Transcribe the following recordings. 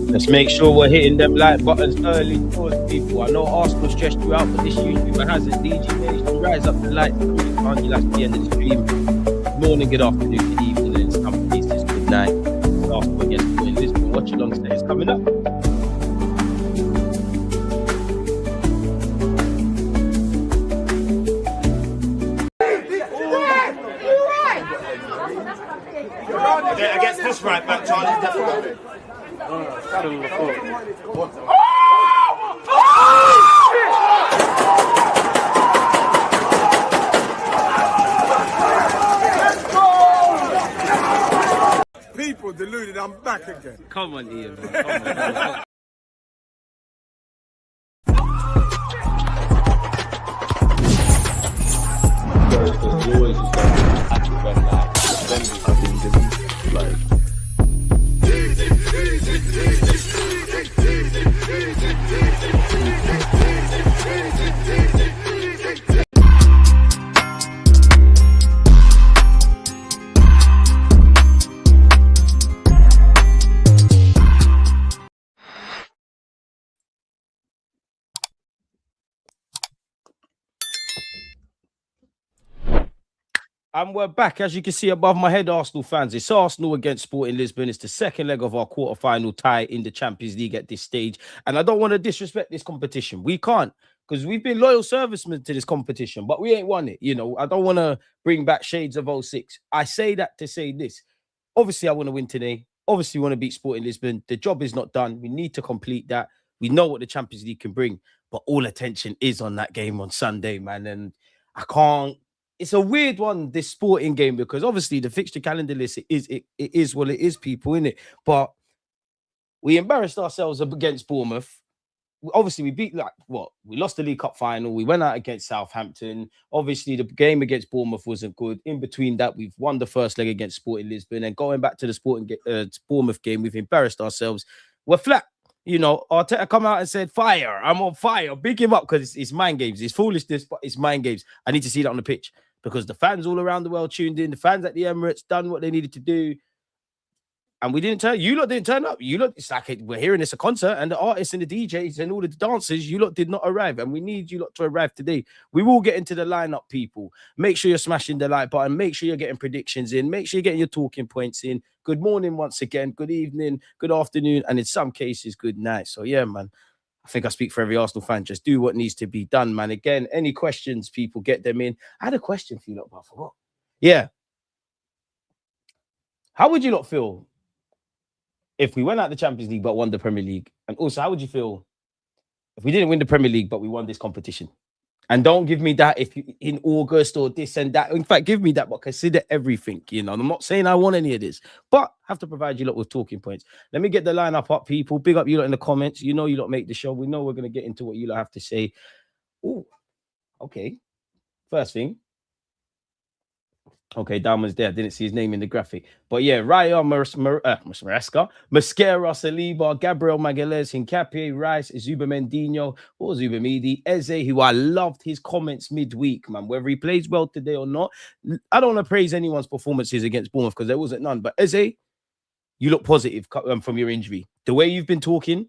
Let's make sure we're hitting them like buttons early doors, people. I know Arsenal stressed you out, but this YouTuber hasn't. DG Nation, rise up the lights. Can't you like the end of the stream? Good morning, good afternoon, good evening, and in some cases, good night. Arsenal against Lisbon. Watch along today is coming up. Against this right back, Charlie, definitely. People deluded, I'm back again. Come on, Ian, man. Come on. And we're back. As you can see above my head, Arsenal fans, it's Arsenal against Sporting Lisbon. It's the second leg of our quarter-final tie in the Champions League at this stage. And I don't want to disrespect this competition. We can't, because we've been loyal servicemen to this competition, but we ain't won it. You know, I don't want to bring back shades of 06. I say that to say this. Obviously, I want to win today. Obviously, we want to beat Sporting Lisbon. The job is not done. We need to complete that. We know what the Champions League can bring, but all attention is on that game on Sunday, man. And I can't. It's a weird one, this Sporting game, because obviously the fixture calendar list it is what it is, people, innit? But we embarrassed ourselves against Bournemouth. Obviously, we beat we lost the League Cup final. We went out against Southampton. Obviously, the game against Bournemouth wasn't good. In between that, we've won the first leg against Sporting Lisbon, and going back to the Bournemouth game, we've embarrassed ourselves. We're flat. You know, Arteta come out and said, fire, I'm on fire. Big him up because it's mind games. It's foolishness, but it's mind games. I need to see that on the pitch because the fans all around the world tuned in. The fans at the Emirates done what they needed to do. And we didn't turn, you lot didn't turn up. You lot, it's like we're hearing this a concert and the artists and the DJs and all the dancers, you lot did not arrive. And we need you lot to arrive today. We will get into the lineup, people. Make sure you're smashing the like button. Make sure you're getting predictions in. Make sure you're getting your talking points in. Good morning once again. Good evening. Good afternoon. And in some cases, good night. So yeah, man. I think I speak for every Arsenal fan. Just do what needs to be done, man. Again, any questions, people, get them in. I had a question for you lot, but I forgot. Yeah. How would you lot feel if we went out the Champions League but won the Premier League? And also, how would you feel if we didn't win the Premier League but we won this competition? And don't give me that if you in August or this and that. In fact, give me that, but consider everything. You know, I'm not saying I want any of this, but have to provide you lot with talking points. Let me get the lineup up, people. Big up you lot in the comments. You know, you lot make the show. We know we're going to get into what you lot have to say. Oh, okay. First thing. Okay, Diamond's there. I didn't see his name in the graphic. But yeah, Raya Maresca, Mosquera, Saliba, Gabriel Magalhaes, Hincapié, Rice, Zubamendinho, or Zubamidi, Eze, who I loved his comments midweek, man. Whether he plays well today or not, I don't want to praise anyone's performances against Bournemouth because there wasn't none. But Eze, you look positive from your injury. The way you've been talking,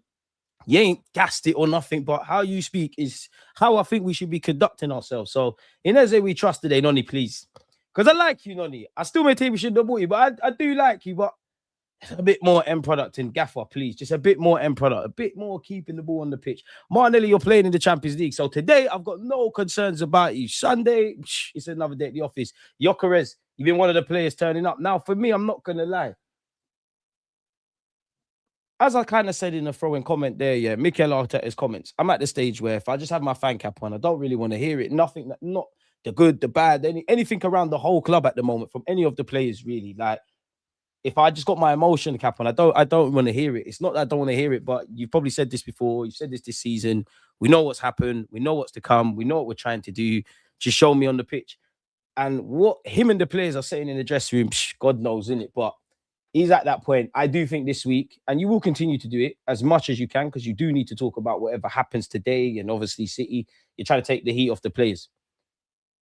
you ain't gassed it or nothing, but how you speak is how I think we should be conducting ourselves. So in Eze, we trust today. Noni, please. Because I like you, Noni. I still maintain we should double you, but I do like you, but a bit more end product in Gaffer, please. Just a bit more end product, a bit more keeping the ball on the pitch. Martinelli, you're playing in the Champions League. So today, I've got no concerns about you. Sunday, it's another day at the office. Gyökeres, you've been one of the players turning up. Now, for me, I'm not going to lie. As I kind of said in the throwing comment there, yeah, Mikel Arteta's comments, I'm at the stage where if I just have my fan cap on, I don't really want to hear it. Nothing, not the good, the bad, anything around the whole club at the moment from any of the players, really. Like, if I just got my emotion cap on, I don't want to hear it. It's not that I don't want to hear it, but you've probably said this before. You've said this season. We know what's happened. We know what's to come. We know what we're trying to do. Just show me on the pitch. And what him and the players are saying in the dressing room, God knows, innit? But he's at that point. I do think this week, and you will continue to do it as much as you can, because you do need to talk about whatever happens today. And obviously, City, you're trying to take the heat off the players.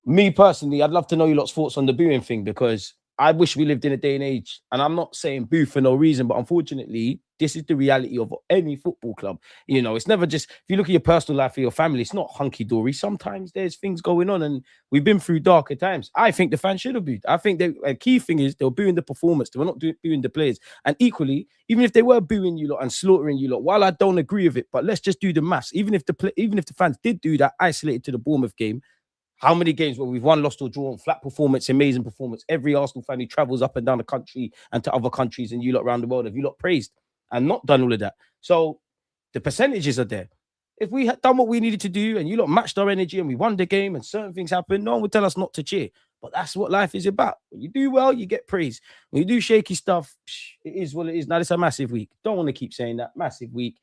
Me personally, I'd love to know your lot's thoughts on the booing thing, because I wish we lived in a day and age, and I'm not saying boo for no reason, but unfortunately, this is the reality of any football club. You know, it's never just, if you look at your personal life or your family, it's not hunky-dory. Sometimes there's things going on, and we've been through darker times. I think the fans should have booed. I think a key thing is they were booing the performance. They were not booing the players. And equally, even if they were booing you lot and slaughtering you lot, while I don't agree with it, but let's just do the maths. Even if the fans did do that isolated to the Bournemouth game, how many games where we've won, lost, or drawn, flat performance, amazing performance? Every Arsenal fan who travels up and down the country and to other countries and you lot around the world, have you lot praised and not done all of that? So the percentages are there. If we had done what we needed to do and you lot matched our energy and we won the game and certain things happened, no one would tell us not to cheer. But that's what life is about. When you do well, you get praise. When you do shaky stuff, it is what it is. Now, it's a massive week. Don't want to keep saying that. Massive week.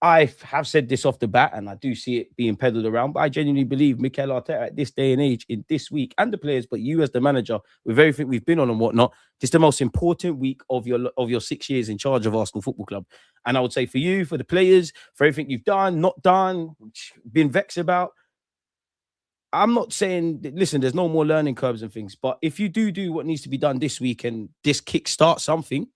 I have said this off the bat, and I do see it being peddled around, but I genuinely believe Mikel Arteta at this day and age, in this week, and the players, but you as the manager, with everything we've been on and whatnot, this is the most important week of your 6 years in charge of Arsenal Football Club. And I would say for you, for the players, for everything you've done, not done, been vexed about, I'm not saying, listen, there's no more learning curves and things, but if you do what needs to be done this week and this kickstart something,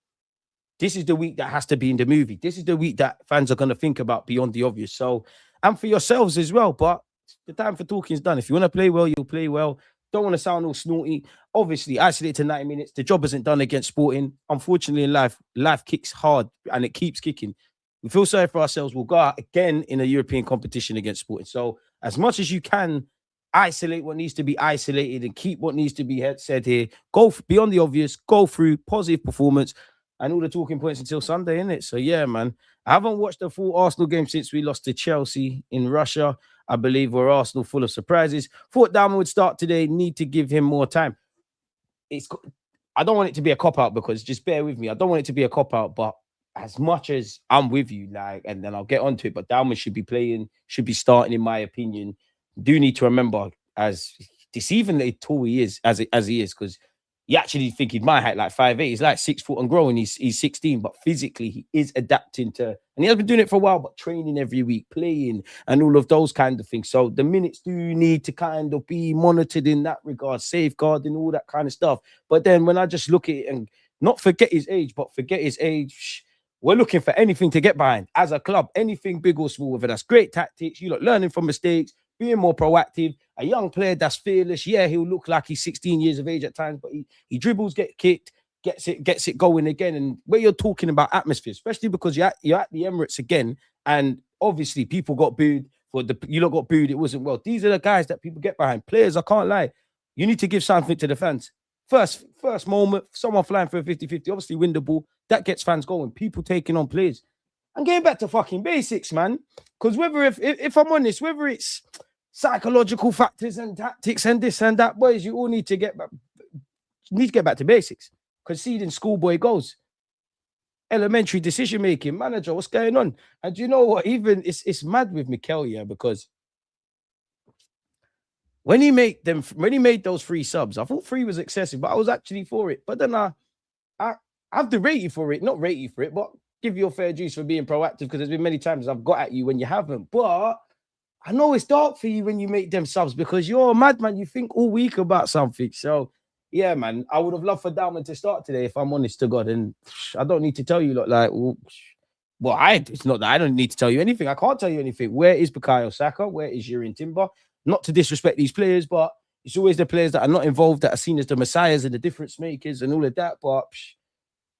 this is the week that has to be in the movie. This is the week that fans are going to think about beyond the obvious. So, and for yourselves as well. But the time for talking is done. If you want to play well, you'll play well. Don't want to sound all snooty. Obviously, isolate to 90 minutes. The job isn't done against Sporting. Unfortunately, in life kicks hard and it keeps kicking. We feel sorry for ourselves. We'll go out again in a European competition against Sporting. So, as much as you can, isolate what needs to be isolated and keep what needs to be said here. Go beyond the obvious. Go through positive performance. And all the talking points until Sunday, innit? So, yeah, man. I haven't watched the full Arsenal game since we lost to Chelsea in Russia. I believe we're Arsenal full of surprises. Thought Dalman would start today. Need to give him more time. I don't want it to be a cop-out because, just bear with me, I don't want it to be a cop-out, but as much as I'm with you, and then I'll get onto it, but Dalman should be playing, should be starting, in my opinion. Do need to remember, as deceivingly tall he is, as he is, because you actually think he's my height, like 5'8". He's like 6 foot and growing. He's 16, but physically he is adapting to, and he has been doing it for a while, but training every week, playing, and all of those kind of things. So the minutes do need to kind of be monitored in that regard, safeguarding, all that kind of stuff. But then when I just look at it and not forget his age, we're looking for anything to get behind as a club, anything big or small, whether that's great tactics, learning from mistakes, being more proactive, a young player that's fearless. Yeah, he'll look like he's 16 years of age at times, but he dribbles, get kicked, gets it going again. And where you're talking about atmosphere, especially because you're at the Emirates again, and obviously people got booed you lot got booed. It wasn't well. These are the guys that people get behind. Players, I can't lie. You need to give something to the fans. First moment, someone flying for a 50-50, obviously win the ball. That gets fans going. People taking on players. And getting back to fucking basics, man. Because if I'm honest, whether it's psychological factors and tactics and this and that, boys, you all need to get back to basics. Conceding schoolboy goals, elementary decision making, manager, what's going on? And you know what? Even it's mad with Mikel, yeah, because when he made those 3 subs, I thought 3 was excessive, but I was actually for it. But then I have to rate you for it, not rate you for it, but give you a fair juice for being proactive, because there's been many times I've got at you when you haven't. But I know it's dark for you when you make them subs, because you're a madman. You think all week about something. So, yeah, man, I would have loved for Dalman to start today, if I'm honest to God. And I don't need to tell you, it's not that I don't need to tell you anything. I can't tell you anything. Where is Bukayo Saka? Where is Yuri Timber? Not to disrespect these players, but it's always the players that are not involved that are seen as the messiahs and the difference makers and all of that. But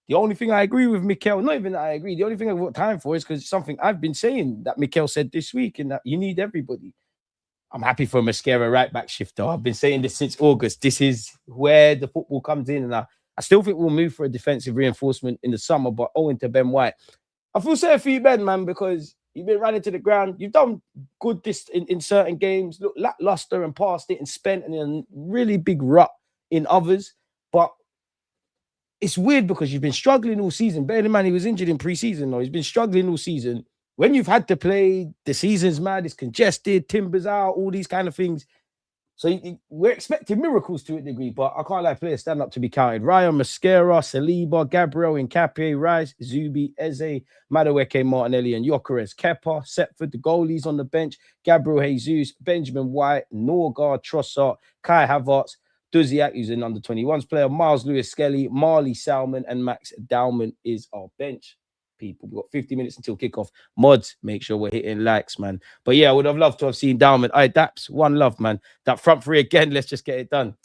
the only thing I agree with Mikel, not even that I agree, the only thing I've got time for is because it's something I've been saying that Mikel said this week, and that you need everybody. I'm happy for Mascara right back shift, though. I've been saying this since August. This is where the football comes in, and I still think we'll move for a defensive reinforcement in the summer, but owing to Ben White. I feel sorry for you, Ben, man, because you've been running to the ground. You've done good in certain games, look lackluster and passed it and spent in a really big rut in others. But it's weird because you've been struggling all season. Bear in mind, he was injured in pre-season, though. He's been struggling all season. When you've had to play, the season's mad, it's congested, Timber's out, all these kind of things. So we're expecting miracles to a degree, but I can't let players stand up to be counted. Ryan, Mascara, Saliba, Gabriel, Nkapie, Rice, Zubi, Eze, Madueke, Martinelli, and Gyökeres, Kepa, Setford, the goalies on the bench, Gabriel Jesus, Benjamin White, Norgard, Trossard, Kai Havertz, Duziak, who's an under-21s player, Miles Lewis-Skelly, Marley Salmon, and Max Dowman is our bench. People, we've got 50 minutes until kickoff. Mods, make sure we're hitting likes, man. But yeah, I would have loved to have seen Dowman. Daps, one love, man. That front three again, let's just get it done.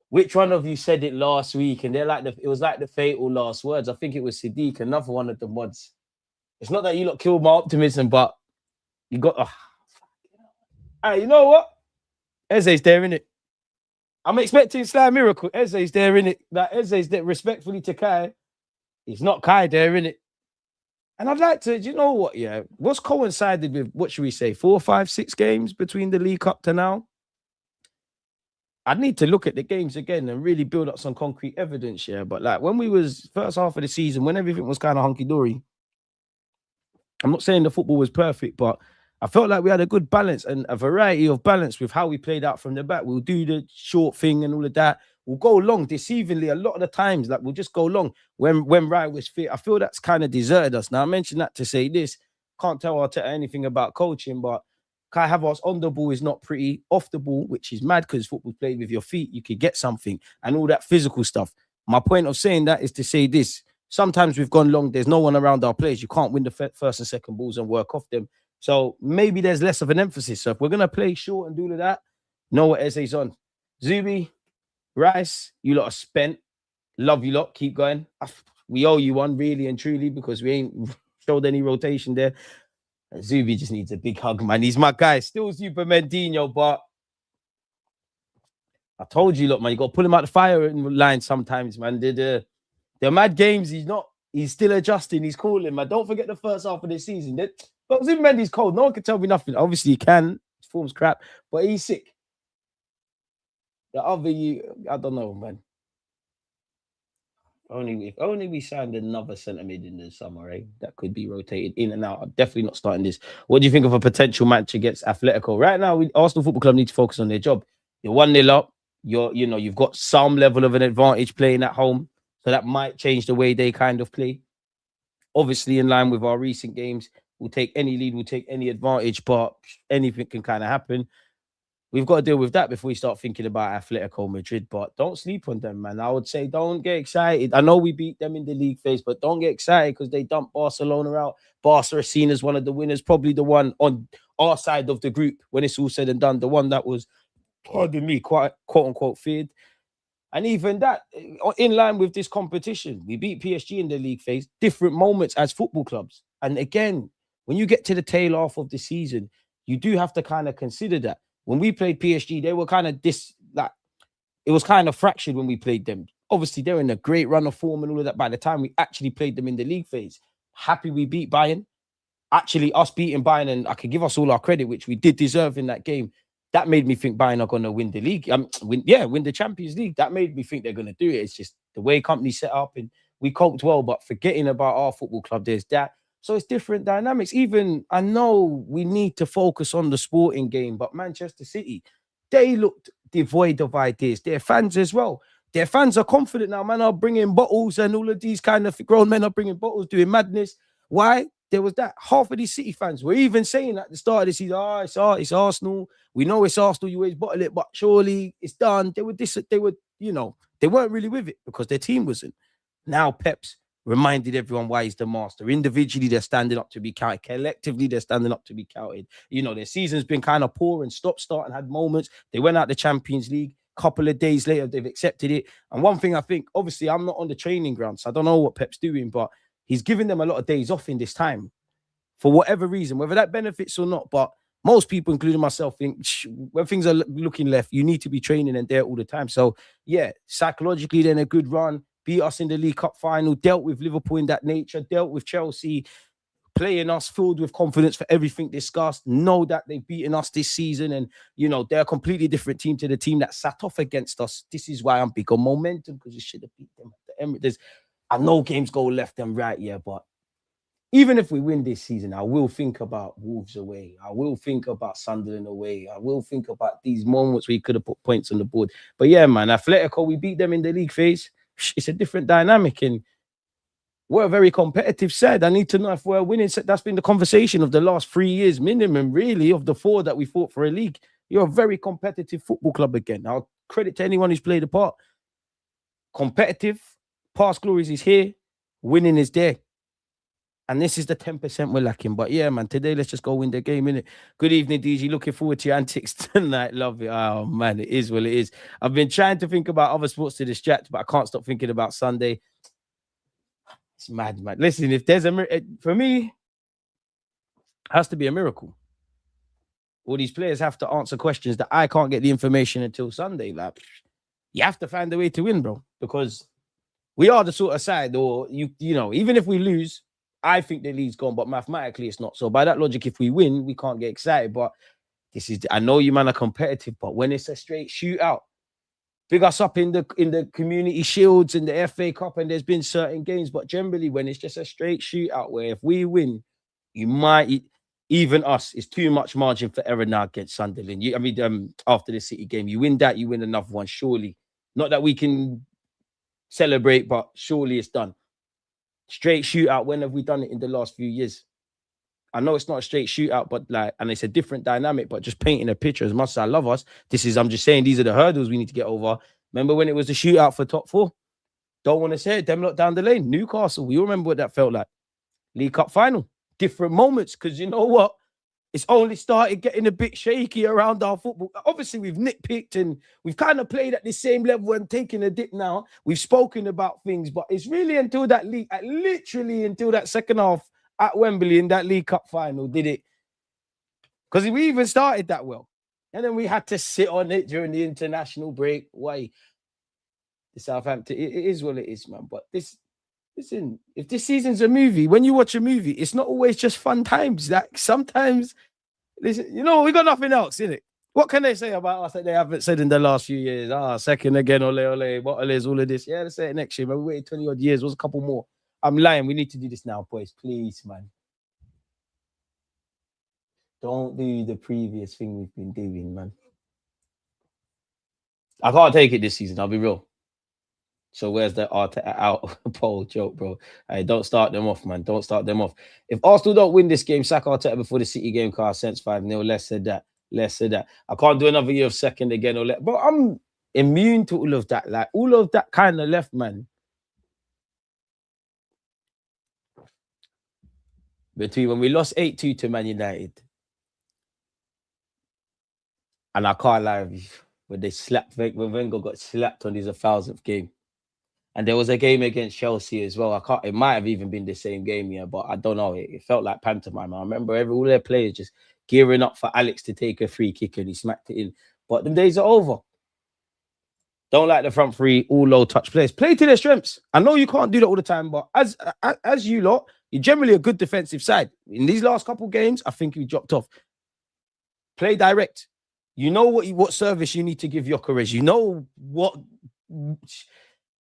Which one of you said it last week? And they're like it was like the fatal last words. I think it was Sadiq, another one of the mods. It's not that you lot killed my optimism, but you got. Hey, you know what? Eze's there, innit? I'm expecting Sly Miracle. Eze's there, innit? Like Eze's there, respectfully to Kai. He's not Kai there, innit? And I'd like to, do you know what? Yeah, what's coincided with, what should we say, 4, 5, 6 games between the League Cup to now? I'd need to look at the games again and really build up some concrete evidence, yeah. But like when we was first half of the season, when everything was kind of hunky-dory, I'm not saying the football was perfect, but I felt like we had a good balance and a variety of balance with how we played out from the back. We'll do the short thing and all of that. We'll go long deceivingly a lot of the times. Like we'll just go long when Ryan was fit. I feel that's kind of deserted us. Now I mentioned that to say this. Can't tell Arteta anything about coaching, but Kai Havertz on the ball is not pretty. Off the ball, which is mad because football played with your feet, you could get something and all that physical stuff. My point of saying that is to say this. Sometimes we've gone long. There's no one around our players. You can't win the first and second balls and work off them. So maybe there's less of an emphasis. So if we're going to play short and do all of that, know what Eze's on. Zubi, Rice, you lot are spent. Love you lot. Keep going. We owe you one, really and truly, because we ain't showed any rotation there. Zubi just needs a big hug, man. He's my guy. Still Super Mendinho, but I told you, look, man, you got to pull him out the fire line sometimes, man. The mad games, he's still adjusting. He's calling, man. Don't forget the first half of the season. But Zubi Mendy's cold. No one can tell me nothing. Obviously, he can. His form's crap, but he's sick. The other I don't know, man. If only we signed another centre mid in the summer, eh? That could be rotated in and out. I'm definitely not starting this. What do you think of a potential match against Atletico? Right now, Arsenal Football Club need to focus on their job. You're 1-0 up. You've got some level of an advantage playing at home, so that might change the way they kind of play. Obviously, in line with our recent games, we'll take any lead, we'll take any advantage, but anything can kind of happen. We've got to deal with that before we start thinking about Atletico Madrid, but don't sleep on them, man. I would say don't get excited. I know we beat them in the league phase, but don't get excited because they dumped Barcelona out. Barca are seen as one of the winners, probably the one on our side of the group when it's all said and done, the one that was, pardon me, quite quote-unquote feared. And even that, in line with this competition, we beat PSG in the league phase, different moments as football clubs. And again, when you get to the tail off of the season, you do have to kind of consider that. When we played PSG, they were kind of it was kind of fractured when we played them. Obviously, they're in a great run of form and all of that. By the time we actually played them in the league phase, happy we beat Bayern. Actually, us beating Bayern, and I can give us all our credit, which we did deserve in that game. That made me think Bayern are going to win the league. Win the Champions League. That made me think they're going to do it. It's just the way company set up, and we coped well. But forgetting about our football club, there's that. So it's different dynamics. Even I know we need to focus on the sporting game, but Manchester City, they looked devoid of ideas. Their fans as well. Their fans are confident now. Man are bringing bottles, and all of these kind of grown men are bringing bottles, doing madness. Why? There was that. Half of these City fans were even saying at the start of the season, it's Arsenal. We know it's Arsenal. You always bottle it, but surely it's done. They weren't really with it because their team wasn't. Now Pep's reminded everyone why he's the master. Individually, they're standing up to be counted. Collectively, they're standing up to be counted. Their season's been kind of poor and stop-start and had moments. They went out the Champions League. Couple of days later, they've accepted it. And one thing I think, obviously, I'm not on the training ground, so I don't know what Pep's doing, but he's giving them a lot of days off in this time for whatever reason, whether that benefits or not. But most people, including myself, think when things are looking left, you need to be training and there all the time. So, yeah, psychologically, then a good run. Beat us in the League Cup final, dealt with Liverpool in that nature, dealt with Chelsea, playing us filled with confidence for everything discussed. Know that they've beaten us this season, and they're a completely different team to the team that sat off against us. This is why I'm big on momentum, because we should have beat them at the Emirates. I know games go left and right, yeah, but even if we win this season, I will think about Wolves away. I will think about Sunderland away. I will think about these moments where we could have put points on the board. But yeah, man, Atletico, we beat them in the league phase. It's a different dynamic, and we're a very competitive side. I need to know if we're winning. That's been the conversation of the last 3 years minimum, really, of the 4 that we fought for a league. You're a very competitive football club again. I'll credit to anyone who's played a part. Competitive, past glories is here, winning is there. And this is the 10% we're lacking. But yeah, man, today let's just go win the game, innit? Good evening, DG. Looking forward to your antics tonight. Love it. Oh, man, it is what it is. I've been trying to think about other sports to distract, but I can't stop thinking about Sunday. It's mad, man. Listen, if there's for me, it has to be a miracle. All these players have to answer questions that I can't get the information until Sunday. Like, you have to find a way to win, bro, because we are the sort of side, or you know, even if we lose, I think the league's gone, but mathematically it's not. So by that logic, if we win, we can't get excited. But this is, I know you man are competitive, but when it's a straight shootout, big us up in the community shields and the FA Cup, and there's been certain games, but generally when it's just a straight shootout, where if we win, you might even us. It's too much margin for error now against Sunderland. After the City game, you win that, you win another one, surely. Not that we can celebrate, but surely it's done. Straight shootout. When have we done it in the last few years? I know it's not a straight shootout, but and it's a different dynamic, but just painting a picture. As much as I love us, I'm just saying these are the hurdles we need to get over. Remember when it was the shootout for top 4? Don't want to say it. Them lot down the lane. Newcastle. We all remember what that felt like. League Cup final. Different moments, because you know what? It's only started getting a bit shaky around our football. Obviously, we've nitpicked and we've kind of played at the same level and taken a dip now. We've spoken about things, but it's really until that league, literally until that second half at Wembley in that League Cup final, did it. Because we even started that well. And then we had to sit on it during the international break. Why? The Southampton, it is what it is, man. But listen, if this season's a movie, when you watch a movie, it's not always just fun times. Like sometimes, listen, you know, we got nothing else, innit? What can they say about us that they haven't said in the last few years? Second again, ole, what is all of this? Yeah, let's say it next year. Man, we waited 20 odd years, was a couple more. I'm lying. We need to do this now, boys. Please, man. Don't do the previous thing we've been doing, man. I can't take it this season, I'll be real. So where's the Arteta out poll joke, bro? Hey, don't start them off, man. Don't start them off. If Arsenal don't win this game, sack Arteta before the City game, car sense 5-0. Less said that. I can't do another year of second again. But I'm immune to all of that. Like, all of that kind of left, man. Between when we lost 8-2 to Man United, and I can't lie with you, when Wenger got slapped on his 1,000th game. And there was a game against Chelsea as well. It might have even been the same game, yeah, but I don't know. It felt like pantomime. I remember all their players just gearing up for Alex to take a free kick and he smacked it in. But the days are over. Don't like the front three, all low touch players. Play to their strengths. I know you can't do that all the time, but as you lot, you're generally a good defensive side. In these last couple of games, I think you dropped off. Play direct. You know what service you need to give Gyökeres. You know what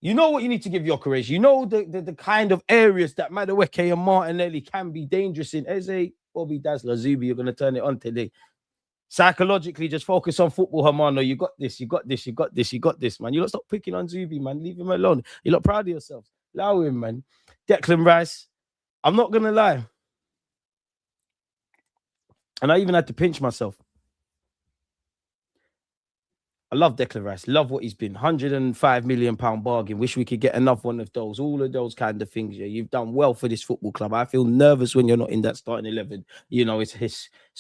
you need to give Gyökeres. You know the kind of areas that Madueke and Martinelli can be dangerous in. Eze, Bobby Dazzler, Zubi, you're going to turn it on today. Psychologically, just focus on football, Hermano. You got this, man. You lot stop picking on Zubi, man. Leave him alone. You're not proud of yourselves. Allow him, man. Declan Rice, I'm not going to lie. And I even had to pinch myself. I love Declan Rice. Love what he's been. £105 million bargain. Wish we could get another one of those. All of those kind of things. Yeah, you've done well for this football club. I feel nervous when you're not in that starting 11. You know, it's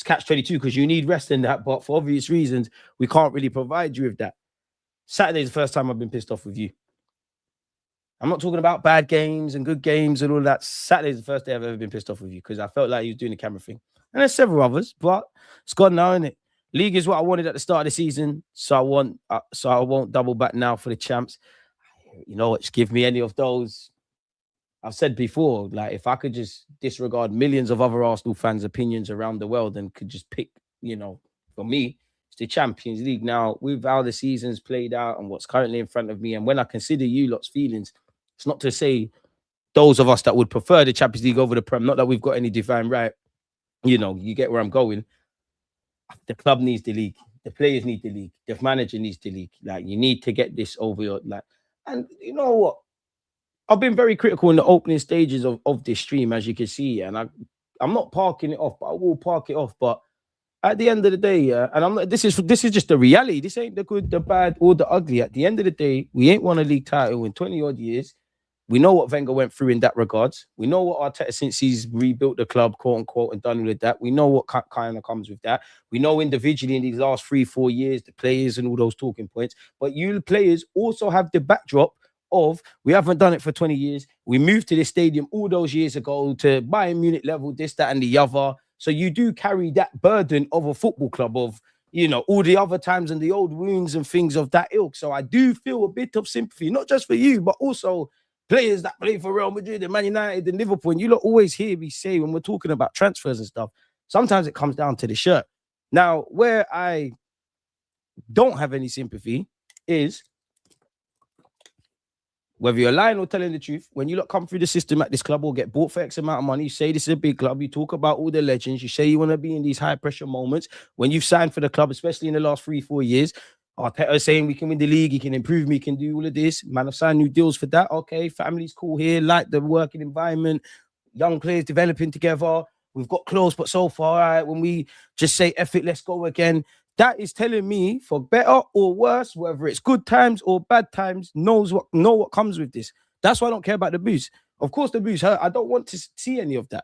catch-22 because you need rest in that. But for obvious reasons, we can't really provide you with that. Saturday's the first time I've been pissed off with you. I'm not talking about bad games and good games and all that. Saturday's the first day I've ever been pissed off with you because I felt like he was doing the camera thing. And there's several others, but it's gone now, isn't it? League is what I wanted at the start of the season, so I won't double back now for the champs. You know what? Just give me any of those. I've said before, like if I could just disregard millions of other Arsenal fans' opinions around the world and could just pick, you know, for me, it's the Champions League. Now, with how the season's played out and what's currently in front of me, and when I consider you lot's feelings, it's not to say those of us that would prefer the Champions League over the Prem, not that we've got any divine right. You know, you get where I'm going. The club needs the league. The players need the league. The manager needs the league. Like, you need to get this over your, like, and you know what? I've been very critical in the opening stages of this stream, as you can see, and I'm not parking it off, but I will park it off. But at the end of the day, yeah, and I'm not, this is just the reality. This ain't the good, the bad, or the ugly. At the end of the day, we ain't won a league title in 20 odd years. We know what Wenger went through in that regards. We know what Arteta, since he's rebuilt the club, quote unquote, and done with that. We know what kind of comes with that. We know individually in these last 3-4 years, the players and all those talking points. But you players also have the backdrop of, we haven't done it for 20 years. We moved to this stadium all those years ago to Bayern Munich level, this, that, and the other. So you do carry that burden of a football club, of, you know, all the other times and the old wounds and things of that ilk. So I do feel a bit of sympathy, not just for you, but also players that play for Real Madrid and Man United and Liverpool. And you lot always hear me say, when we're talking about transfers and stuff, sometimes it comes down to the shirt. Now, where I don't have any sympathy is, whether you're lying or telling the truth, when you lot come through the system at this club or get bought for X amount of money, you say this is a big club, you talk about all the legends, you say you want to be in these high pressure moments. When you've signed for the club, especially in the last 3-4 years, Arteta saying we can win the league, he can improve me, he can do all of this. Man, I've signed new deals for that. Okay, family's cool here, like the working environment, young players developing together. We've got close, but so far, all right, when we just say F it, let's go again. That is telling me, for better or worse, whether it's good times or bad times, know what comes with this. That's why I don't care about the boost. Of course, the boost hurt. I don't want to see any of that.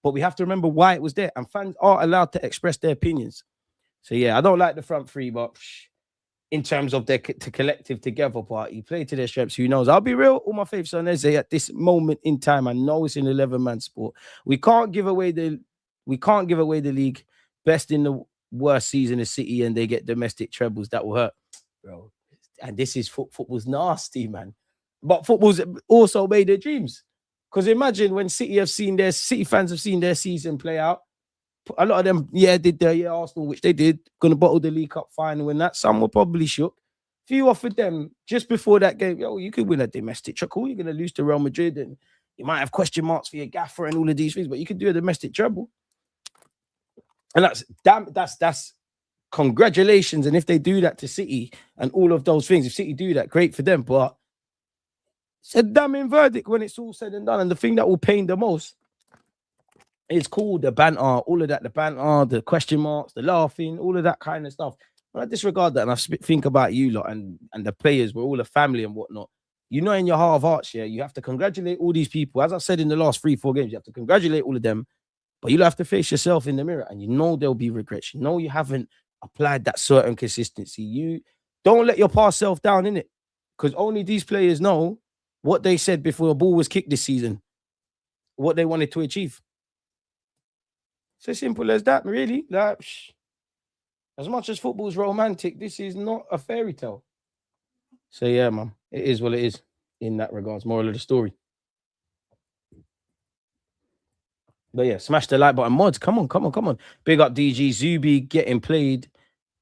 But we have to remember why it was there. And fans are allowed to express their opinions. So, yeah, I don't like the front three, but in terms of their collective together party, play to their strengths. Who knows? I'll be real. All my faiths on Eze at this moment in time. I know it's an 11-man sport. We can't give away the league. Best in the worst season of City, and they get domestic trebles. That will hurt, bro. And this is football's nasty, man. But football's also made their dreams. Because imagine when City fans have seen their season play out. A lot of them, did their Arsenal, which they did, gonna bottle the League Cup final and that. Some were probably shook. If you offered them just before that game, you could win a domestic treble. You're gonna lose to Real Madrid, and you might have question marks for your gaffer and all of these things, but you could do a domestic treble. And that's congratulations. And if they do that to City and all of those things, if City do that, great for them. But it's a damning verdict when it's all said and done. And the thing that will pain the most is called the banter, all of that, the banter, the question marks, the laughing, all of that kind of stuff. When I disregard that and I think about you lot and the players, we're all a family and whatnot. You know, in your heart of hearts, you have to congratulate all these people. As I said in the last 3-4 games, you have to congratulate all of them. But you'll have to face yourself in the mirror, and you know there'll be regrets. You know you haven't applied that certain consistency. You don't let your past self down, innit? Because only these players know what they said before the ball was kicked this season, what they wanted to achieve. It's as simple as that, really. Like, as much as football's romantic, this is not a fairy tale. So, yeah, man, it is what it is in that regards. Moral of the story. But yeah, smash the like button. Mods, come on. Big up DG. Zubi getting played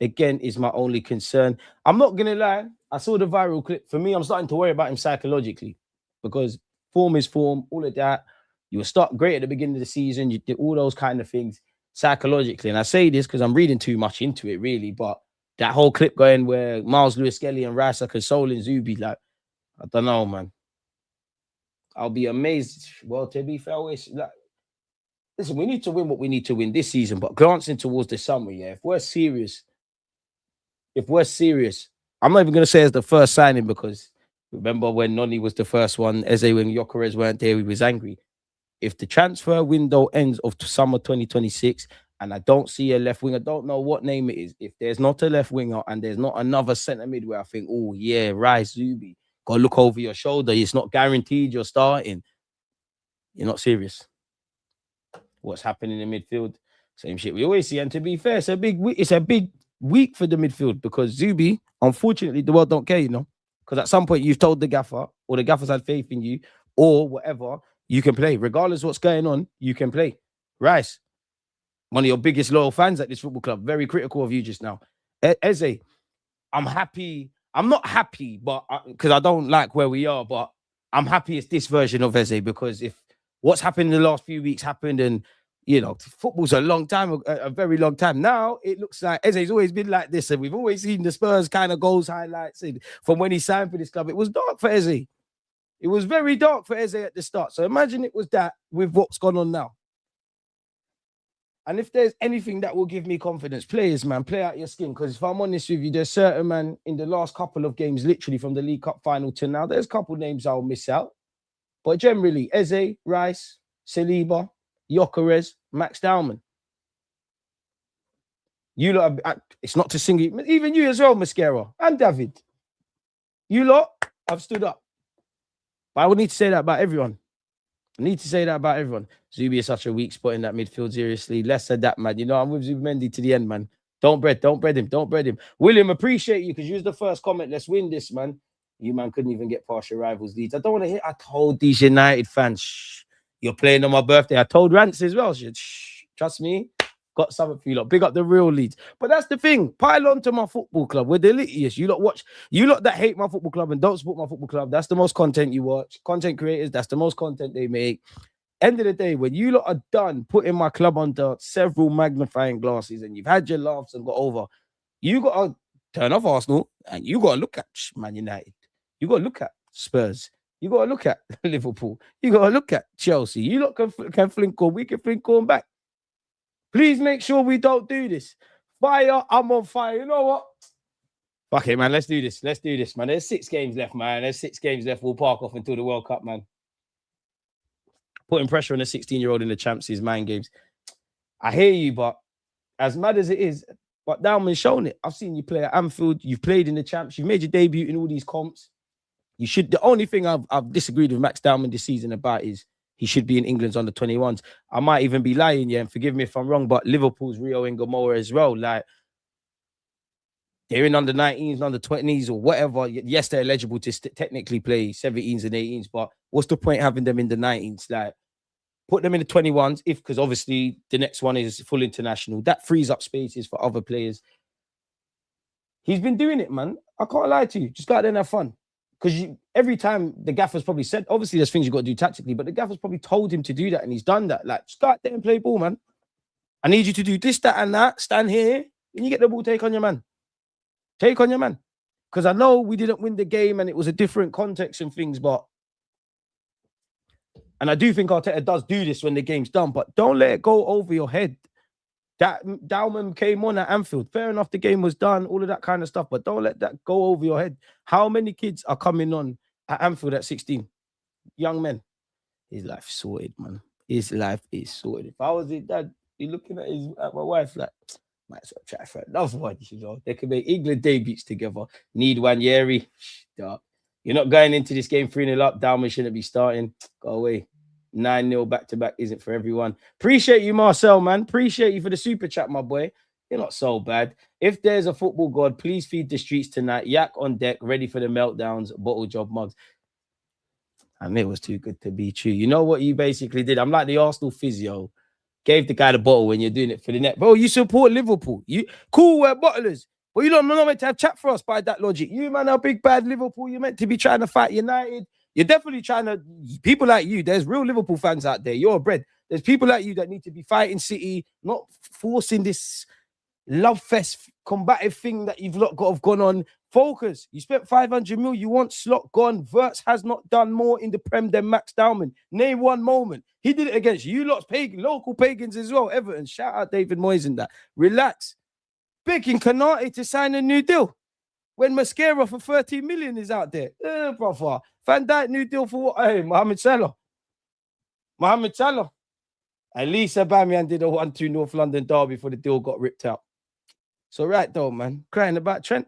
again is my only concern. I'm not going to lie. I saw the viral clip. For me, I'm starting to worry about him psychologically because form is form, all of that. You will start great at the beginning of the season. You did all those kind of things psychologically. And I say this because I'm reading too much into it, really. But that whole clip going where Miles Lewis-Skelly and Rice are consoling Zubi, like, I don't know, man. I'll be amazed. Well, to be fair, it's like, listen, we need to win what we need to win this season, but glancing towards the summer, if we're serious, I'm not even going to say it's the first signing because remember when Noni was the first one, Eze, when Gyökeres weren't there, he was angry. If the transfer window ends of summer 2026 and I don't see a left winger, I don't know what name it is. If there's not a left winger and there's not another centre mid where I think, oh, yeah, Rice, Zubi, got to look over your shoulder. It's not guaranteed you're starting. You're not serious. What's happening in the midfield? Same shit we always see. And to be fair, it's a big week for the midfield because Zubi, unfortunately, the world don't care, because at some point you've told the gaffer or the gaffer's had faith in you or whatever, you can play. Regardless of what's going on, you can play. Rice, one of your biggest loyal fans at this football club, very critical of you just now. Eze, I'm happy. I'm not happy, but because I don't like where we are, but I'm happy it's this version of Eze because if what's happened in the last few weeks happened and, football's a very long time. Now it looks like Eze's always been like this and we've always seen the Spurs kind of goals highlights from when he signed for this club. It was dark for Eze. It was very dark for Eze at the start. So imagine it was that with what's gone on now. And if there's anything that will give me confidence, players, man, play out your skin. Because if I'm honest with you, there's certain, man, in the last couple of games, literally from the League Cup final to now, there's a couple names I'll miss out. But generally, Eze, Rice, Saliba, Gyökeres, Max Dowman. You lot, it's not to sing you, even you as well, Mascara, and David. You lot have stood up. But I would need to say that about everyone. I need to say that about everyone. Zubi is such a weak spot in that midfield, seriously. Less of that, man. You know, I'm with Zubimendi to the end, man. Don't bread him. William, appreciate you because you was the first comment. Let's win this, man. You, man, couldn't even get past your rivals' leads. I don't want to hear. I told these United fans, shh, you're playing on my birthday. I told Rance as well. Shh, trust me. Got something for you lot. Big up the real leads. But that's the thing. Pile on to my football club. We're delicious. You lot watch. You lot that hate my football club and don't support my football club. That's the most content you watch. Content creators, that's the most content they make. End of the day, when you lot are done putting my club under several magnifying glasses and you've had your laughs and got over, you got to turn off Arsenal and you got to look at Man United. You got to look at Spurs. You got to look at Liverpool. You got to look at Chelsea. You lot can flink on. We can flink on back. Please make sure we don't do this. Fire, I'm on fire. You know what? Fuck it, man. Let's do this. Let's do this, man. There's 6 games left, man. There's 6 games left. We'll park off until the World Cup, man. Putting pressure on a 16-year-old in the champs is mind games. I hear you, but as mad as it is, but Dowman's shown it. I've seen you play at Anfield. You've played in the champs. You've made your debut in all these comps. You should. The only thing I've disagreed with Max Dowman this season about is he should be in England's under 21s. I might even be lying, yeah, and forgive me if I'm wrong, but Liverpool's Rio Ngomora as well. Like, they're in under 19s, under 20s, or whatever. Yes, they're eligible to technically play 17s and 18s, but what's the point having them in the 19s? Like, put them in the 21s, because obviously the next one is full international. That frees up spaces for other players. He's been doing it, man. I can't lie to you. Just go out there and have fun. Because every time the gaffer's probably said, obviously there's things you've got to do tactically, but the gaffer's probably told him to do that and he's done that. Like, just go out there and play ball, man. I need you to do this, that, and that. Stand here. When you get the ball, take on your man. Take on your man. Because I know we didn't win the game and it was a different context and things, but... And I do think Arteta does do this when the game's done, but don't let it go over your head. That Dowman came on at Anfield. Fair enough, the game was done, all of that kind of stuff, but don't let that go over your head. How many kids are coming on at Anfield at 16? Young men. His life is sorted, man. His life is sorted. If I was his dad, be looking at my wife like, might as well try for another one, you know. They can make England debuts together. Need Wanyeri. You're not going into this game 3-0 up. Dowman shouldn't be starting. Go away. 9-0 back-to-back isn't for everyone. Appreciate you, Marcel, man. Appreciate you for the super chat, my boy. You're not so bad. If there's a football god, please feed the streets tonight. Yak on deck, ready for the meltdowns, bottle job mugs. And it was too good to be true. You know what you basically did? I'm like the Arsenal physio. Gave the guy the bottle when you're doing it for the net. Bro, you support Liverpool. You cool, we're bottlers. But you don't know meant to have chat for us by that logic. You, man, are big bad Liverpool. You're meant to be trying to fight United. You're definitely trying to... People like you, there's real Liverpool fans out there. You're bred. There's people like you that need to be fighting City, not forcing this love fest combative thing that you've not got gone on. Focus. You spent 500 mil. You want Slot gone. Wirtz has not done more in the Prem than Max Dowman. Name one moment. He did it against you lot's local pagans as well. Everton. Shout out David Moyes and that. Relax. Begging Kanate to sign a new deal when Mascara for 13 million is out there. Brother. Van Dijk new deal for what? Hey, Mohamed Salah. At least Aubameyang did a 1-2 North London derby before the deal got ripped out. So right though, man. Crying about Trent.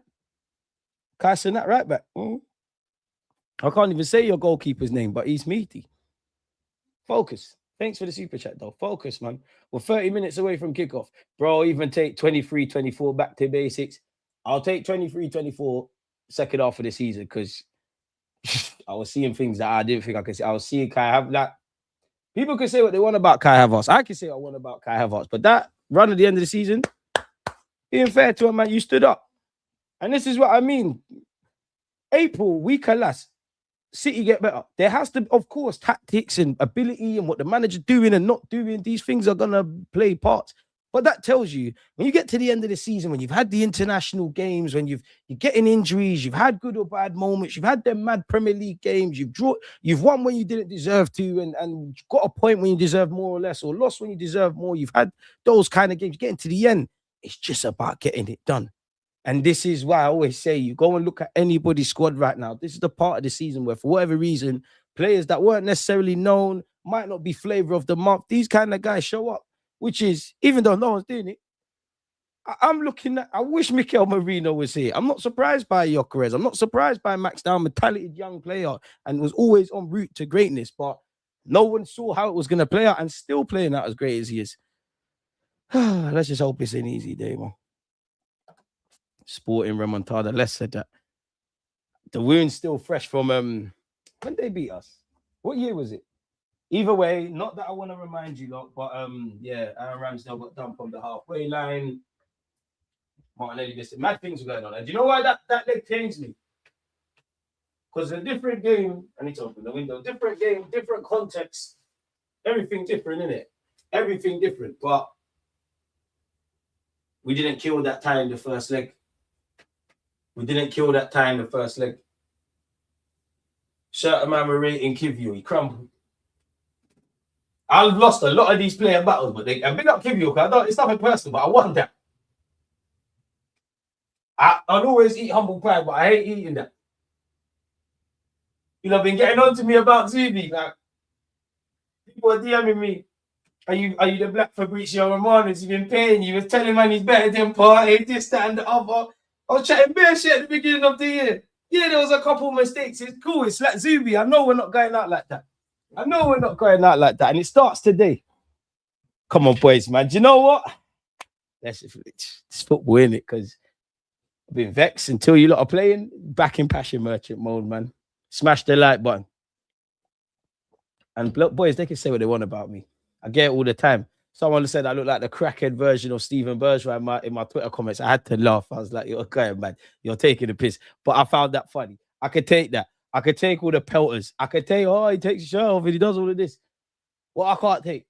Casting that right back. I can't even say your goalkeeper's name, but he's meaty. Focus. Thanks for the super chat, though. Focus, man. We're 30 minutes away from kickoff. Bro, even take 23-24 back to basics. I'll take 23-24 second half of the season because I was seeing things that I didn't think I could see. I was seeing Kai Havertz. Like, people can say what they want about Kai Havertz. I can say what I want about Kai Havertz. But that run at the end of the season, being fair to him, man, you stood up. And this is what I mean. April, weaker last. City get better. There has to, of course, tactics and ability and what the manager's doing and not doing. These things are going to play parts. But that tells you when you get to the end of the season, when you've had the international games, when you're getting injuries, you've had good or bad moments, you've had them mad Premier League games, you've won when you didn't deserve to, and got a point when you deserve more or less, or lost when you deserve more. You've had those kind of games. Getting to the end, it's just about getting it done. And this is why I always say you go and look at anybody's squad right now. This is the part of the season where, for whatever reason, players that weren't necessarily known, might not be flavor of the month, these kind of guys show up. Which is, even though no one's doing it, I'm looking at, I wish Mikel Merino was here. I'm not surprised by Gyökeres. I'm not surprised by Max Down, a talented young player, and was always en route to greatness. But no one saw how it was going to play out, and still playing out as great as he is. Let's just hope it's an easy day, man. Sporting remontada. Less said that. The wound's still fresh from when they beat us. What year was it? Either way, not that I want to remind you lot, but yeah, Aaron Ramsdale got dumped on the halfway line. Martinelli missed it. Mad things were going on. And do you know why that leg changed me? Because a different game, I need to open the window, different game, different context, everything different, innit? Everything different. But we didn't kill that tie in the first leg. We didn't kill that tie in the first leg. Certain man were rating Kivio, he crumbled. I've lost a lot of these player battles, but and big up Kivio, because it's nothing personal, but I want that. I'd always eat humble pie, but I hate eating that. You know, I've been getting on to me about Zubi. Like, people are DMing me. Are you the black Fabrizio Romano? He's been paying you. He was telling man he's better than Partey, this, that, and the other. I was chatting bare shit at the beginning of the year. Yeah, there was a couple mistakes. It's cool. It's like Zubi. I know we're not going out like that. And it starts today. Come on, boys, man. Do you know what? It's football, innit? Because I've been vexed until you lot are playing. Back in passion merchant mode, man. Smash the like button. And boys, they can say what they want about me. I get it all the time. Someone said I look like the crackhead version of Stephen Bergeron in my Twitter comments. I had to laugh. I was like, you're okay, man. You're taking the piss. But I found that funny. I could take that. I could take all the pelters. I could take, he takes his shirt off and he does all of this. What I can't take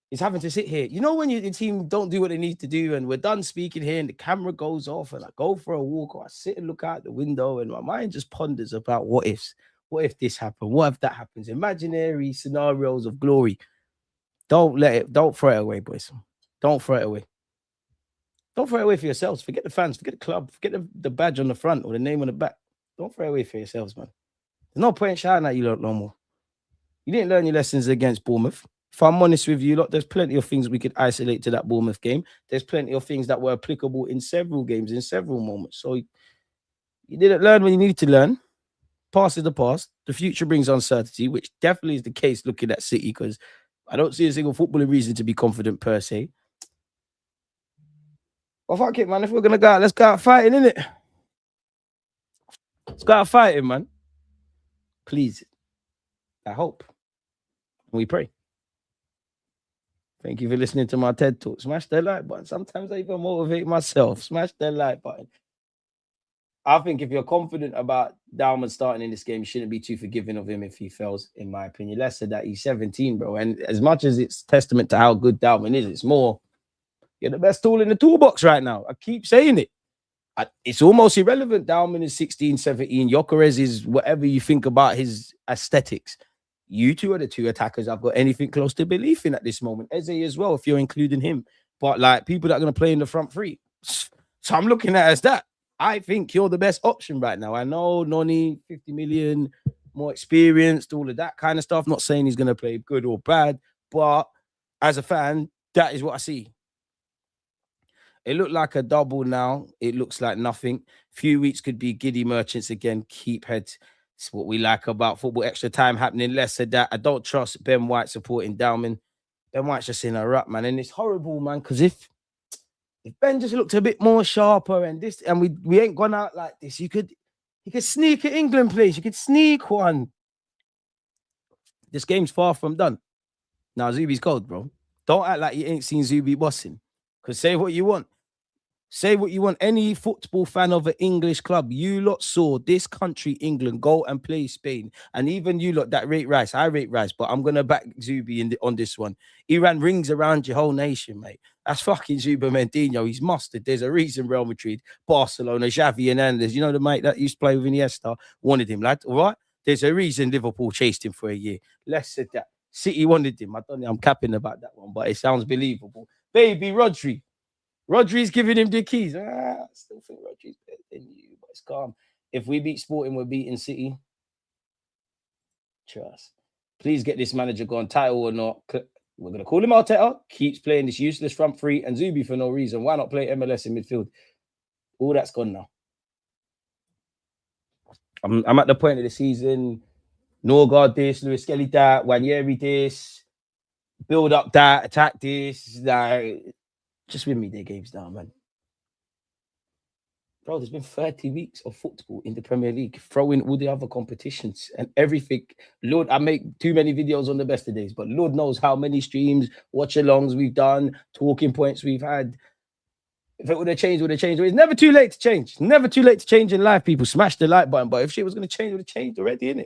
is having to sit here. You know when your team don't do what they need to do and we're done speaking here and the camera goes off and I go for a walk or I sit and look out the window and my mind just ponders about what ifs. What if this happened? What if that happens? Imaginary scenarios of glory. Don't throw it away, boys. Don't throw it away. Don't throw it away for yourselves. Forget the fans, forget the club, forget the badge on the front or the name on the back. Don't throw it away for yourselves, man. There's no point shouting at you lot no more. You didn't learn your lessons against Bournemouth. If I'm honest with you, lot, there's plenty of things we could isolate to that Bournemouth game. There's plenty of things that were applicable in several games, in several moments. So you didn't learn when you needed to learn. Past is the past. The future brings uncertainty, which definitely is the case looking at City, because I don't see a single footballing reason to be confident per se. Well, fuck it, man. If we're going to go out, let's go out fighting, innit? Let's go out fighting, man. Please. I hope. We pray. Thank you for listening to my TED Talk. Smash the like button. Sometimes I even motivate myself. Smash the like button. I think if you're confident about Dalman starting in this game, you shouldn't be too forgiving of him if he fails, in my opinion. Less than that, he's 17, bro. And as much as it's testament to how good Dalman is, it's more, you're the best tool in the toolbox right now. I keep saying it. It's almost irrelevant. Dalman is 16, 17. Gyökeres is whatever you think about his aesthetics. You two are the two attackers I've got anything close to belief in at this moment. Eze as well, if you're including him. But like people that are going to play in the front three. So I'm looking at it as that. I think you're the best option right now. I know Noni, 50 million, more experienced, all of that kind of stuff. Not saying he's going to play good or bad, but as a fan, that is what I see. It looked like a double now. It looks like nothing. Few weeks could be giddy merchants again. Keep heads. It's what we like about football. Extra time happening. Less of that. I don't trust Ben White supporting Dalman. Ben White's just in a rut, man. And it's horrible, man, because if Ben just looked a bit more sharper and this, and we ain't gone out like this, you could sneak an England place. You could sneak one. This game's far from done. Now, Zubi's cold, bro. Don't act like you ain't seen Zubi bossing. Because say what you want. Say what you want. Any football fan of an English club, you lot saw this country, England, go and play Spain. And even you lot that rate Rice, I rate Rice, but I'm going to back Zubi on this one. He ran rings around your whole nation, mate. That's fucking Zuba Mendinho. He's mustard. There's a reason Real Madrid, Barcelona, Xavi Hernandez, you know the mate that used to play with Iniesta, wanted him, lad. All right? There's a reason Liverpool chased him for a year. Less said that. City wanted him. I don't know. I'm capping about that one, but it sounds believable. Baby Rodri. Rodri's giving him the keys. I still think Rodri's better than you, but it's calm. If we beat Sporting, we're beating City. Trust. Please get this manager gone, title or not. We're going to call him Arteta. Keeps playing this useless front three and Zubi for no reason. Why not play MLS in midfield? All that's gone now. I'm at the point of the season. Norgard this, Lewis Skelly that, Wanyeri this, build up that, attack this. Like, just win me their games now, man. Bro, there's been 30 weeks of football in the Premier League. Throw in all the other competitions and everything. Lord, I make too many videos on the best of days, but Lord knows how many streams, watch-alongs we've done, talking points we've had. If it would have changed, It's never too late to change. Never too late to change in life, people. Smash the like button. But if shit was going to change, it would have changed already, innit?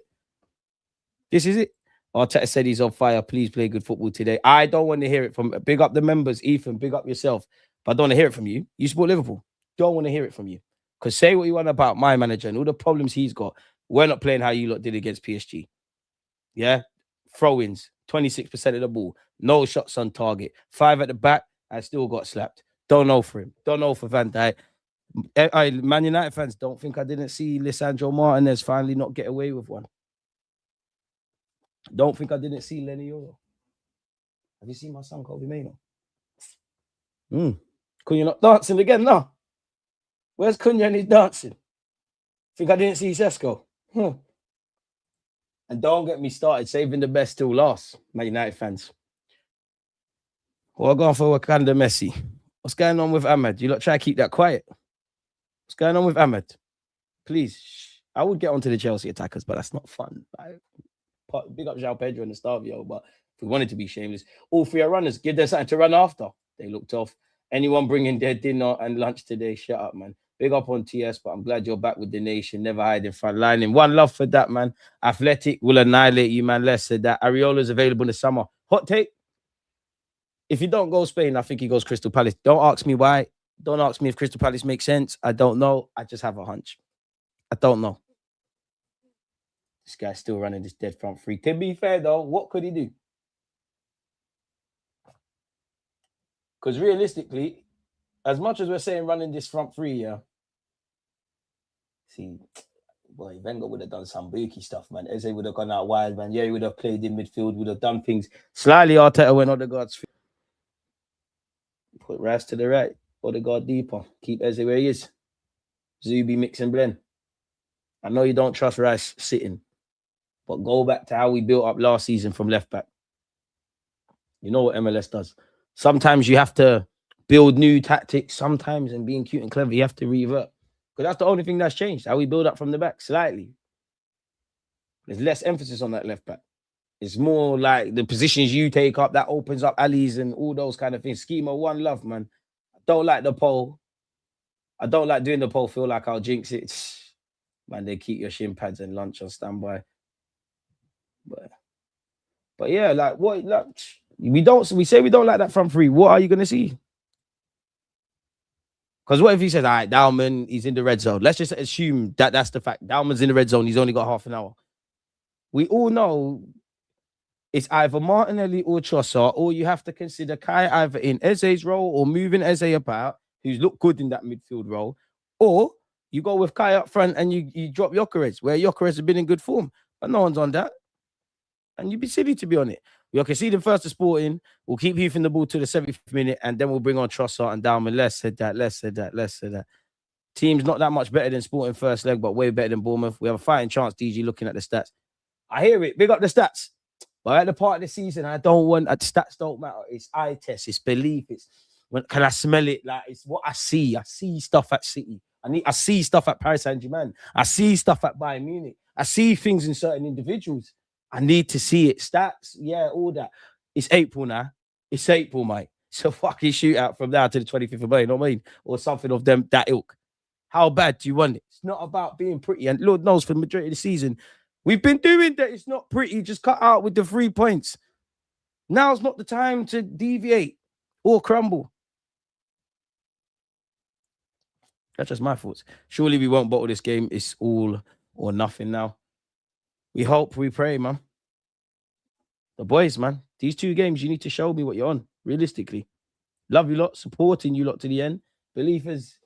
This is it. Arteta said he's on fire. Please play good football today. I don't want to hear it from... Big up the members, Ethan. Big up yourself. But I don't want to hear it from you. You support Liverpool. Don't want to hear it from you. Because say what you want about my manager and all the problems he's got. We're not playing how you lot did against PSG. Yeah? Throw-ins. 26% of the ball. No shots on target. 5 at the back. I still got slapped. Don't know for him. Don't know for Van Dijk. Man United fans, don't think I didn't see Lisandro Martinez finally not get away with one. Don't think I didn't see Lenny Yoro. Have you seen my son, Kobe Mano? Cunha not dancing again? No. Where's Cunha and he's dancing? Think I didn't see Sesko? And don't get me started, saving the best till last, Man United fans. We're going for Wakanda Messi. What's going on with Ahmed? You lot try to keep that quiet. What's going on with Ahmed? Please. I would get onto the Chelsea attackers, but that's not fun. Big up João Pedro and Estavio, but if we wanted to be shameless, all 3 are runners. Give them something to run after. They looked off. Anyone bringing their dinner and lunch today? Shut up, man. Big up on TS, but I'm glad you're back with the nation. Never hiding front lining. One love for that, man. Athletic will annihilate you, man. Less said that. Areola's available in the summer. Hot take. If you don't go Spain, I think he goes Crystal Palace. Don't ask me why. Don't ask me if Crystal Palace makes sense. I don't know. I just have a hunch. I don't know. This guy's still running this dead front three. To be fair, though, what could he do? Because realistically, as much as we're saying running this front three, yeah. See, boy, Wenger would have done some bookie stuff, man. Eze would have gone out wide, man. Yeah, he would have played in midfield, would have done things. Slightly Arteta went Odegaard's. Put Rice to the right. Odegaard deeper. Keep Eze where he is. Zubi mix and blend. I know you don't trust Rice sitting, but go back to how we built up last season from left back. You know what MLS does. Sometimes you have to build new tactics. Sometimes, and being cute and clever, you have to revert. Because that's the only thing that's changed. How we build up from the back, slightly. There's less emphasis on that left back. It's more like the positions you take up, that opens up alleys and all those kind of things. Schema, one love, man. I don't like the poll. I don't like doing the poll. Feel like I'll jinx it. Man, they keep your shin pads and lunch on standby. But yeah, like what? Like, we say we don't like that front three. What are you gonna see? Because what if he says, all right, Dalman, he's in the red zone. Let's just assume that that's the fact. Dalman's in the red zone. He's only got half an hour. We all know it's either Martinelli or Trossard, or you have to consider Kai either in Eze's role or moving Eze about, who's looked good in that midfield role, or you go with Kai up front and you drop Gyökeres, where Gyökeres has been in good form. But no one's on that. And you'd be silly to be on it. We'll concede him first to Sporting. We'll keep heaving the ball to the 70th minute, and then we'll bring on Trossard and Dalman. Less said that. Team's not that much better than Sporting first leg, but way better than Bournemouth. We have a fighting chance, DG, looking at the stats. I hear it. Big up the stats. But at the part of the season, I don't want... Stats don't matter. It's eye test. It's belief. It's... Can I smell it? Like, it's what I see. I see stuff at City. I see stuff at Paris Saint-Germain. I see stuff at Bayern Munich. I see things in certain individuals. I need to see it. Stats, yeah, all that. It's April now. It's April, mate. It's a fucking shootout from now to the 25th of May, you know what I mean? Or something of them, that ilk. How bad do you want it? It's not about being pretty. And Lord knows for the majority of the season, we've been doing that. It's not pretty. Just cut out with the 3 points. Now's not the time to deviate or crumble. That's just my thoughts. Surely we won't bottle this game. It's all or nothing now. We hope, we pray, man. The boys, man. These 2 games, you need to show me what you're on, realistically. Love you lot, supporting you lot to the end. Belief has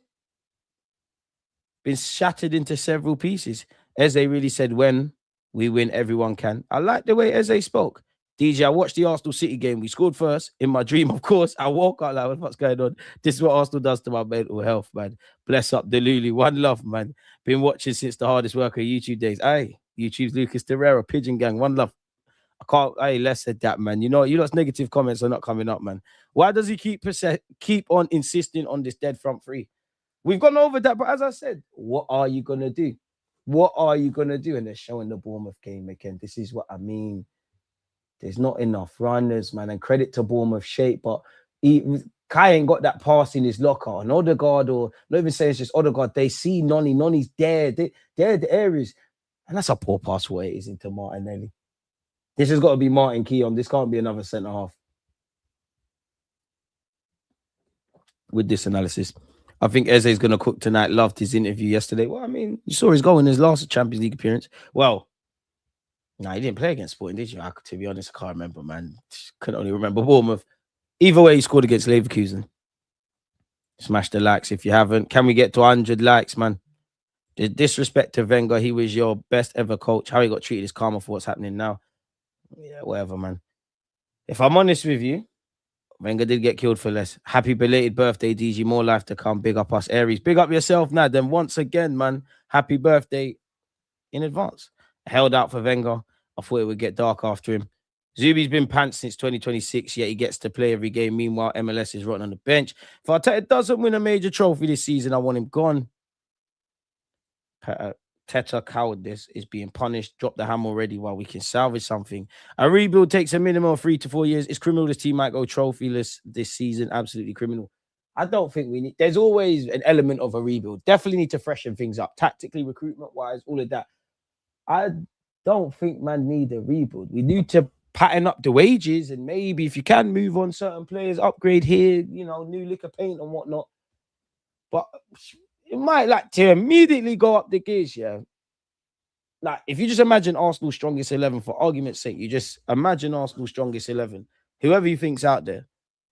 been shattered into several pieces. Eze really said, when we win, everyone can. I like the way Eze spoke. DJ, I watched the Arsenal City game. We scored first. In my dream, of course. I woke up like, what's going on? This is what Arsenal does to my mental health, man. Bless up Delulu. One love, man. Been watching since the hardest worker YouTube days. Hey, YouTube's Lucas Torreira, Pigeon Gang. One love. I can't. Hey, less said that, man. You know, you lot's negative comments are not coming up, man. Why does he keep on insisting on this dead front three? We've gone over that, but as I said, what are you gonna do? What are you gonna do? And they're showing the Bournemouth game again. This is what I mean. There's not enough runners, man. And credit to Bournemouth shape, but Kai ain't got that pass in his locker. And Odegaard, or not even saying it's just Odegaard, they see Nonny. Nonny's there. They're the areas. And that's a poor pass what it is into Martinelli. This has got to be Martin Keown. This can't be another centre half. With this analysis, I think Eze's going to cook tonight. Loved his interview yesterday. Well, I mean, you saw his goal in his last Champions League appearance. Well, no, he didn't play against Sporting, did you? To be honest, I can't remember, man. Couldn't only remember Bournemouth. Either way, he scored against Leverkusen. Smash the likes if you haven't. Can we get to 100 likes, man? The disrespect to Wenger. He was your best ever coach. How he got treated is karma for what's happening now. Yeah, whatever, man. If I'm honest with you, Wenger did get killed for less. Happy belated birthday, DG. More life to come. Big up us, Aries. Big up yourself now. Then once again, man, happy birthday in advance. Held out for Wenger. I thought it would get dark after him. Zubi's been pants since 2026, yet he gets to play every game. Meanwhile, MLS is rotting on the bench. If Arteta doesn't win a major trophy this season, I want him gone. Teta cowardice is being punished. Drop the hammer already while we can salvage something. A rebuild takes a minimum of 3 to 4 years. It's criminal this team might go trophyless this season. Absolutely criminal. I don't think we need... There's always an element of a rebuild. Definitely need to freshen things up. Tactically, recruitment-wise, all of that. I don't think man need a rebuild. We need to pattern up the wages and maybe if you can move on certain players, upgrade here, you know, new lick of paint and whatnot. But it might like to immediately go up the gears, yeah. Like if you just imagine Arsenal's strongest 11 for argument's sake, you just imagine Arsenal's strongest 11, whoever you think's out there,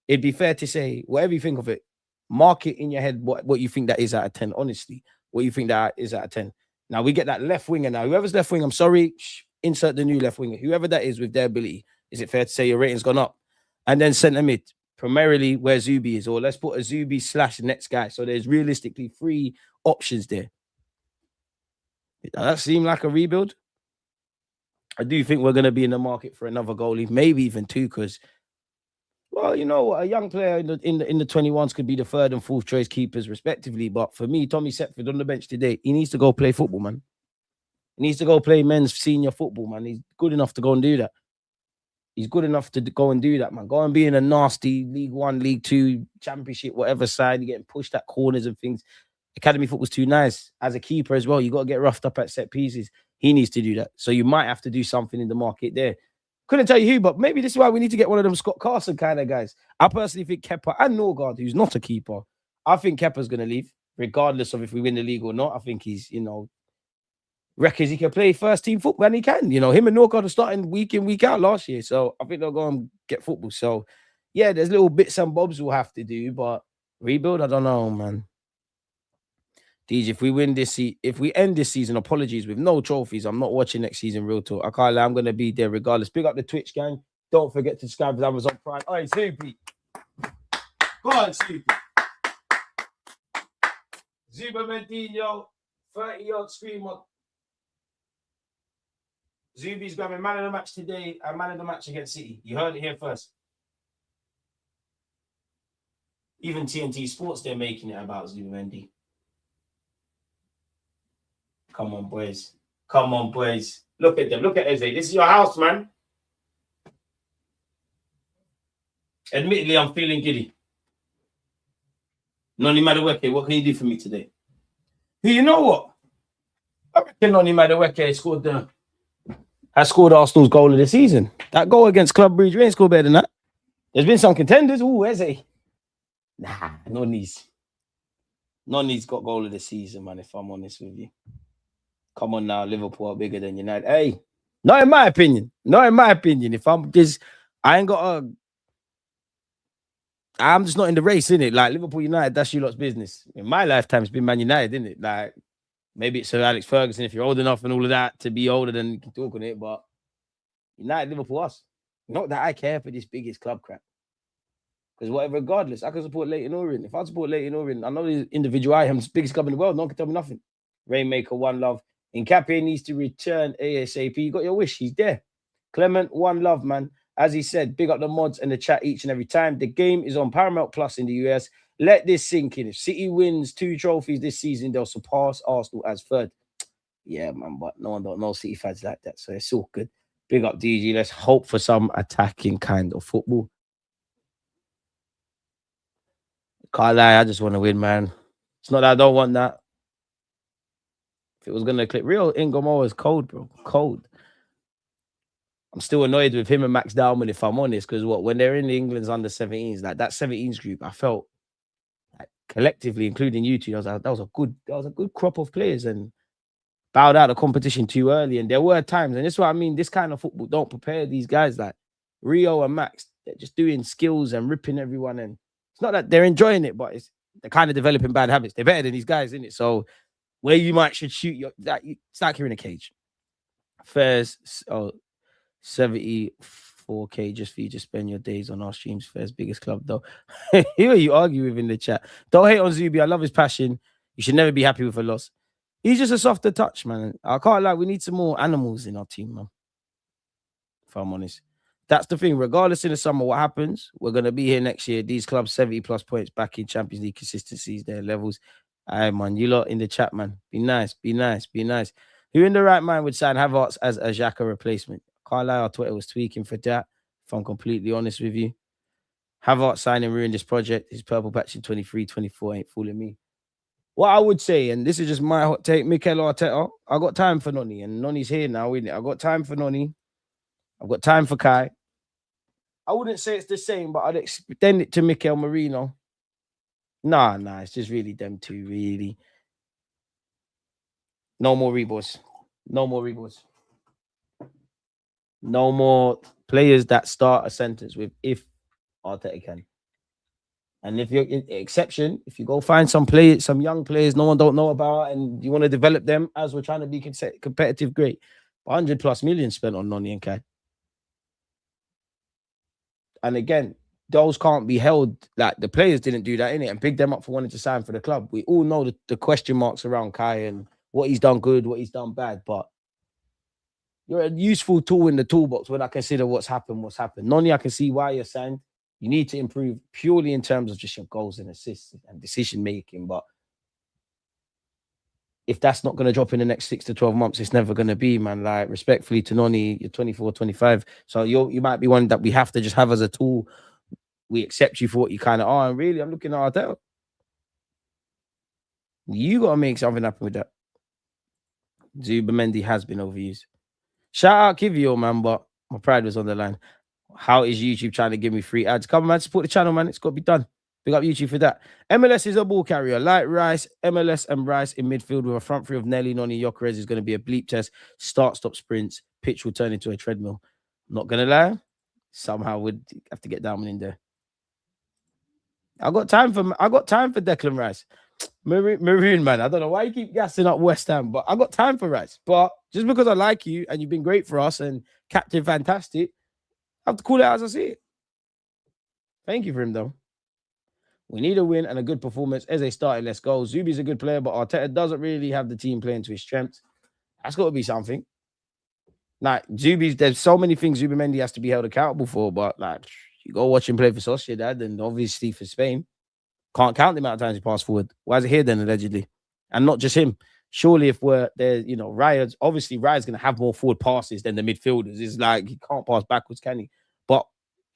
it'd be fair to say, whatever you think of it, mark it in your head what you think that is out of 10, honestly, what you think that is out of 10. Now we get that left winger now. Whoever's left wing, I'm sorry, insert the new left winger. Whoever that is with their ability, is it fair to say your rating's gone up? And then centre mid, primarily where Zubi is, or let's put a Zubi / next guy. So there's realistically 3 options there. Does that seem like a rebuild? I do think we're going to be in the market for another goalie, maybe even 2, because, well, you know, a young player in the 21s could be the 3rd and 4th choice keepers, respectively. But for me, Tommy Setford on the bench today, he needs to go play football, man. He needs to go play men's senior football, man. He's good enough to go and do that. He's good enough to go and do that, man. Go and be in a nasty League 1, League 2, Championship, whatever side. You're getting pushed at corners and things. Academy football's too nice. As a keeper as well, you got to get roughed up at set pieces. He needs to do that. So you might have to do something in the market there. Couldn't tell you who, but maybe this is why we need to get one of them Scott Carson kind of guys. I personally think Kepa and Norgard, who's not a keeper, I think Kepa's going to leave, regardless of if we win the league or not. I think he's, you know, reckons he can play first team football, and he can. You know, him and Norgard are starting week in, week out last year. So I think they'll go and get football. So, yeah, there's little bits and bobs we'll have to do, but rebuild, I don't know, man. DJ, if we win this if we end this season, apologies, with no trophies, I'm not watching next season, real talk. I can't lie, I'm going to be there regardless. Pick up the Twitch gang. Don't forget to subscribe to Amazon Prime. All right, Soupy. Go on, Soupy. Zuba Mendinho, 30-yard screamer. Zubi's grabbing man of the match today and man of the match against City. You heard it here first. Even TNT Sports, they're making it about Zuba Mendy. Come on, boys. Come on, boys. Look at them. Look at Eze. This is your house, man. Admittedly, I'm feeling giddy. Noni Madueke, what can you do for me today? You know what? I reckon Noni Madueke has scored Arsenal's goal of the season. That goal against Club Brugge, you ain't scored better than that. There's been some contenders. Ooh, Eze. Nah, Noni's got goal of the season, man, if I'm honest with you. Come on now, Liverpool are bigger than United. Hey, not in my opinion. Not in my opinion. If I'm just, I'm just not in the race, innit? Like Liverpool United, that's you lot's business. In my lifetime, it's been Man United, isn't it? Like maybe it's Sir Alex Ferguson if you're old enough and all of that to be older than you can talk on it, but United, Liverpool, us. Not that I care for this biggest club crap. Because whatever, regardless, I can support Leyton Orient. If I support Leyton Orient, I know the individual I am, the biggest club in the world. No one can tell me nothing. Rainmaker, one love. Nkape needs to return ASAP. You got your wish. He's there. Clement, one love, man. As he said, big up the mods and the chat each and every time. The game is on Paramount Plus in the US. Let this sink in. If City wins 2 trophies this season, they'll surpass Arsenal as third. Yeah, man, but no one don't know City fans like that, so it's all good. Big up DG. Let's hope for some attacking kind of football. Can't lie, I just want to win, man. It's not that I don't want that. If it was going to click, real Ingomo is cold, bro. Cold. I'm still annoyed with him and Max Dowman, if I'm honest, because when they're in the England's under 17s, like that 17s group, I felt like collectively, including you two, that was a good crop of players and bowed out of competition too early. And there were times, and this is what I mean, this kind of football don't prepare these guys like Rio and Max. They're just doing skills and ripping everyone, and it's not that they're enjoying it, but they're kind of developing bad habits. They're better than these guys, isn't it? So where you should shoot it's like you're in a cage. First, 74K just for you to spend your days on our streams. First biggest club though. Who are you arguing with in the chat? Don't hate on Zubi. I love his passion. You should never be happy with a loss. He's just a softer touch, man. I can't lie. We need some more animals in our team, man. If I'm honest. That's the thing. Regardless in the summer, what happens, we're going to be here next year. These clubs, 70 plus points back in Champions League consistencies, their levels. All right, man. You lot in the chat, man. Be nice. Be nice. Be nice. Who in the right mind would sign Havertz as a Xhaka replacement? Can't lie, our Twitter was tweaking for that, if I'm completely honest with you. Havertz signing ruined this project. His purple patch in 23, 24 ain't fooling me. What I would say, and this is just my hot take, Mikel Arteta, I got time for Noni, and Noni's here now, isn't it? I got time for Noni. I've got time for Kai. I wouldn't say it's the same, but I'd extend it to Mikel Merino. Nah, it's just really them two, really. No more Rebos. No more Rebos. No more players that start a sentence with if Arteta can. And if you're exception, if you go find some young players no one don't know about and you want to develop them as we're trying to be competitive, great. 100+ million spent on Noni and Kai. And again, those can't be held. Like the players didn't do that in it and pick them up for wanting to sign for the club. We all know the question marks around Kai and what he's done good, what he's done bad, but you're a useful tool in the toolbox when I consider what's happened. Noni, I can see why you're signed. You need to improve purely in terms of just your goals and assists and decision making. But if that's not going to drop in the next 6 to 12 months, it's never going to be, man. Like, respectfully to Noni, you're 24, 25. So you might be one that we have to just have as a tool. We accept you for what you kind of are. And really, I'm looking at Arteta. You got to make something happen with that. Zubimendi has been overused. Shout out Kivio, man, but my pride was on the line. How is YouTube trying to give me free ads? Come on, man, support the channel, man. It's got to be done. Big up YouTube for that. MLS is a ball carrier. Like Rice, MLS and Rice in midfield with a front three of Nelly, Noni, Gyökeres is going to be a bleep test. Start-stop sprints. Pitch will turn into a treadmill. Not going to lie. Somehow would have to get Dalman in there. I got time for Declan Rice. Maroon, man. I don't know why you keep gassing up West Ham, but I got time for Rice. But just because I like you and you've been great for us and captain fantastic, I have to call it as I see it. Thank you for him, though. We need a win and a good performance as they started. Let's go. Zubi's a good player, but Arteta doesn't really have the team playing to his strengths. That's got to be something. Like, there's so many things Zubimendi has to be held accountable for, but like, you go watch him play for Sociedad and obviously for Spain. Can't count the amount of times he passed forward. Why is it here then, allegedly? And not just him. Surely if we're there, Ryan's going to have more forward passes than the midfielders. It's like he can't pass backwards, can he? But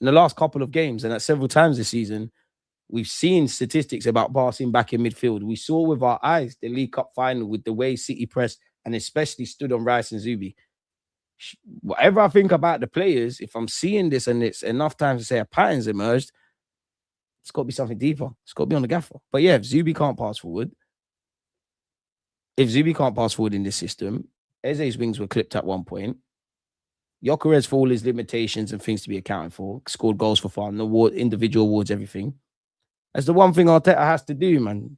in the last couple of games and at several times this season, we've seen statistics about passing back in midfield. We saw with our eyes the League Cup final with the way City pressed and especially stood on Rice and Zubi. Whatever I think about the players, if I'm seeing this and it's enough time to say a pattern's emerged, it's got to be something deeper. It's got to be on the gaffer. But yeah, if Zubi can't pass forward, in this system, Eze's wings were clipped at one point. Gyökeres, for all his limitations and things to be accounted for, scored goals for fun, individual awards, everything. That's the one thing Arteta has to do, man.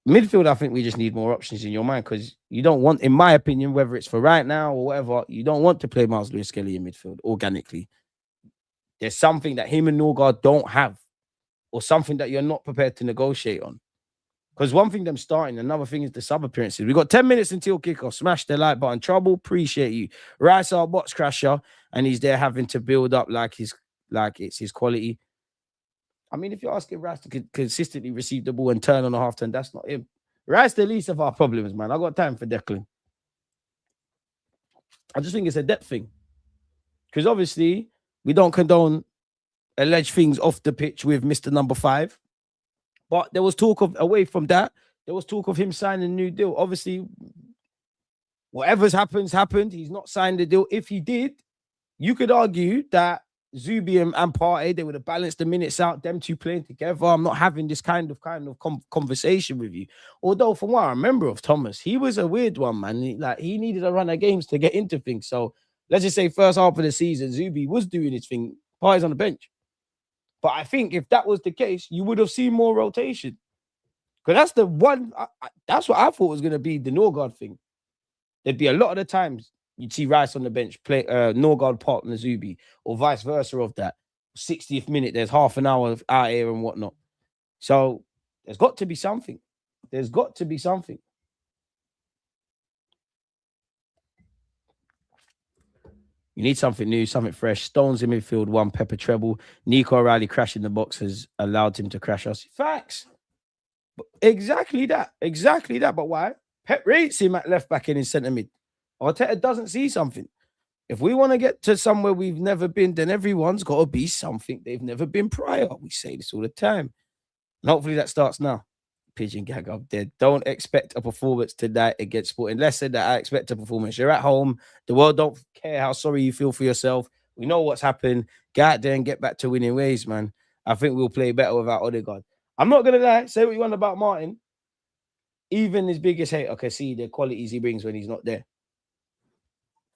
Midfield, I think we just need more options in your mind because you don't want, in my opinion, whether it's for right now or whatever, you don't want to play Miles Lewis-Skelly in midfield organically. There's something that him and Norgard don't have or something that you're not prepared to negotiate on. Because one thing them starting, another thing is the sub appearances. We got 10 minutes until kickoff. Smash the like button. Trouble, appreciate you. Rice, our box crasher, and he's there having to build up like it's his quality. I mean, if you're asking Rice to consistently receive the ball and turn on a half turn, that's not him. Rice, the least of our problems, man. I got time for Declan. I just think it's a depth thing. Because obviously, we don't condone alleged things off the pitch with Mr. Number 5. But there was talk of, away from that, there was talk of him signing a new deal. Obviously, whatever's happened. He's not signed the deal. If he did, you could argue that Zubi and Partey, they would have balanced the minutes out, them two playing together. I'm not having this kind of conversation with you. Although, from what I remember of Thomas, he was a weird one, man. He needed a run of games to get into things. So let's just say first half of the season, Zubi was doing his thing. Partey's on the bench. But I think if that was the case, you would have seen more rotation. Because that's the one, that's what I thought was going to be the Norgard thing. There'd be a lot of the times you'd see Rice on the bench, play Norgard, partner Zubi, or vice versa of that. 60th minute, there's half an hour out here and whatnot. So there's got to be something. There's got to be something. You need something new, something fresh. Stones in midfield, one Pepper treble. Nico O'Reilly crashing the box has allowed him to crash us. Facts. Exactly that. Exactly that. But why? Pep rates him at left back and in centre mid. Arteta doesn't see something. If we want to get to somewhere we've never been, then everyone's got to be something they've never been prior. We say this all the time. And hopefully that starts now. Pigeon gag up there. Don't expect a performance tonight against Sporting. Less than that, I expect a performance. You're at home. The world don't care how sorry you feel for yourself. We know what's happened. Get out there and get back to winning ways, man. I think we'll play better without Odegaard. I'm not going to lie. Say what you want about Martin. Even his biggest hater can see the qualities he brings when he's not there.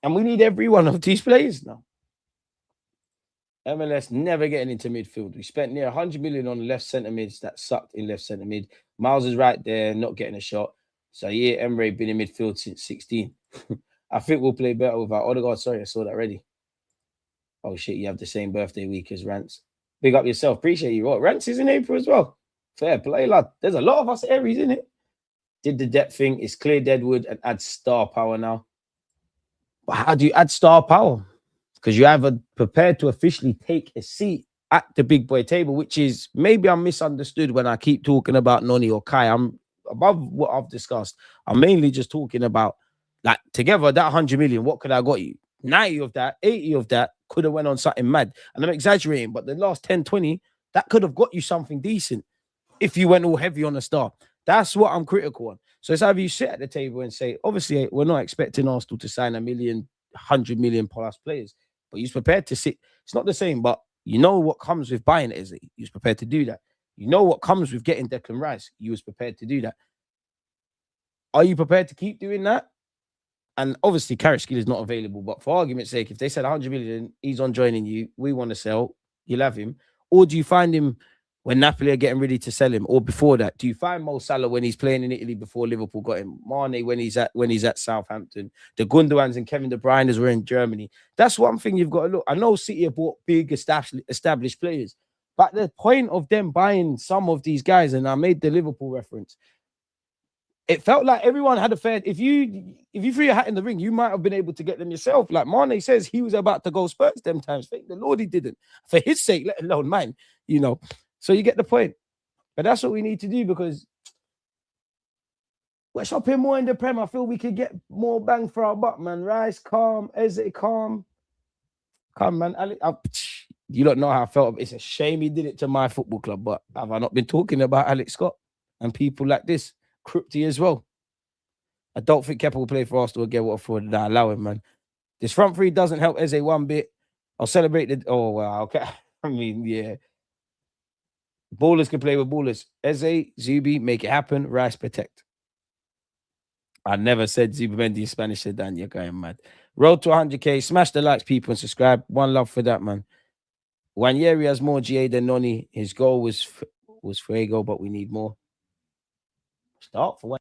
And we need every one of these players now. MLS never getting into midfield. We spent near 100 million on left centre mids that sucked in left centre mid. Miles is right there, not getting a shot. So yeah, Emre been in midfield since 16. I think we'll play better without Odegaard. Sorry, I saw that already. Oh shit, you have the same birthday week as Rance. Big up yourself. Appreciate you. What? Rance is in April as well. Fair play, lad. There's a lot of us Aries in it. Did the depth thing. It's clear Deadwood and add star power now. But how do you add star power? Because you haven't prepared to officially take a seat at the big boy table, which is maybe I'm misunderstood when I keep talking about Noni or Kai. I'm above what I've discussed. I'm mainly just talking about, like, together, that 100 million, what could I got you? 90 of that, 80 of that could have went on something mad. And I'm exaggerating, but the last 10, 20, that could have got you something decent if you went all heavy on the star. That's what I'm critical on. So it's either you sit at the table and say, obviously, we're not expecting Arsenal to sign 100 million plus players. But you're prepared to sit. It's not the same, but you know what comes with buying it, is it? You was prepared to do that. You know what comes with getting Declan Rice. You was prepared to do that. Are you prepared to keep doing that? And obviously, Karaskill is not available. But for argument's sake, if they said 100 million, he's on joining you, we want to sell, you'll have him. Or do you find him when Napoli are getting ready to sell him? Or before that, do you find Mo Salah when he's playing in Italy before Liverpool got him? Mane when he's at Southampton? The Gundogan's and Kevin De Bruyne's were in Germany. That's one thing you've got to look. I know City have bought big established players, but the point of them buying some of these guys, and I made the Liverpool reference, it felt like everyone had a fair. If you threw your hat in the ring, you might have been able to get them yourself. Like Mane says, he was about to go Spurs them times. Thank the Lord he didn't. For his sake, let alone mine, you know. So you get the point. But that's what we need to do, because we're shopping more in the Prem. I feel we could get more bang for our buck, man. Rice, calm. Eze, calm. Calm, man. You don't know how I felt. It's a shame he did it to my football club, but have I not been talking about Alex Scott and people like this? Krypti as well. I don't think Kepa will play for Arsenal again. What for? Nah, allow him, man. This front three doesn't help Eze one bit. I'll celebrate the. Oh, wow. Okay. I mean, yeah. Ballers can play with ballers. Eze, Zubi, make it happen. Rice, protect. I never said Zubimendi in Spanish sedan. You're going mad. Road to 100K. Smash the likes, people, and subscribe. One love for that, man. Wanyeri has more GA than Noni. His goal was Fuego, but we need more. Start for one.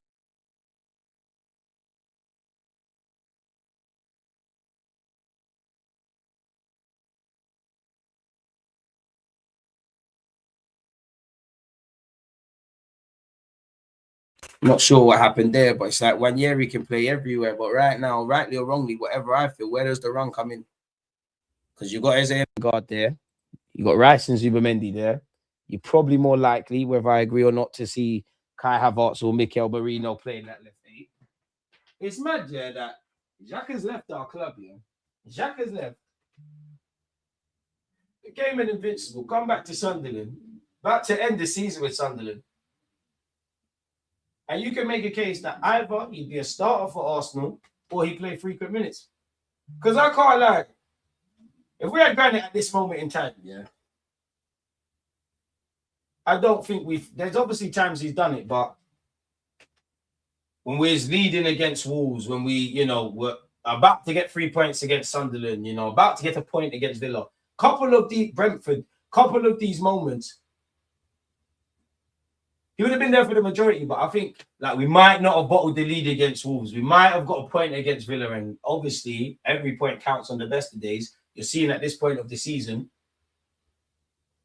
Not sure what happened there, but it's like Wanyeri can play everywhere. But right now, rightly or wrongly, whatever I feel, where does the run come in? Because you got Eze guard there, you got Rice and Zubimendi there. You're probably more likely, whether I agree or not, to see Kai Havertz or Mikel Merino playing that left 8. It's mad, yeah, that Jacques has left our club, yeah. Jacques has left. The game in Invincible, come back to Sunderland, about to end the season with Sunderland. And you can make a case that either he'd be a starter for Arsenal or he play frequent minutes. Because I can't lie. If we had Granit at this moment in time, yeah, I don't think there's obviously times he's done it, but when we're leading against Wolves, when we're about to get 3 points against Sunderland, about to get a point against Villa, couple of these moments, he would have been there for the majority, but I think we might not have bottled the lead against Wolves. We might have got a point against Villa, and obviously every point counts on the best of days. You're seeing at this point of the season,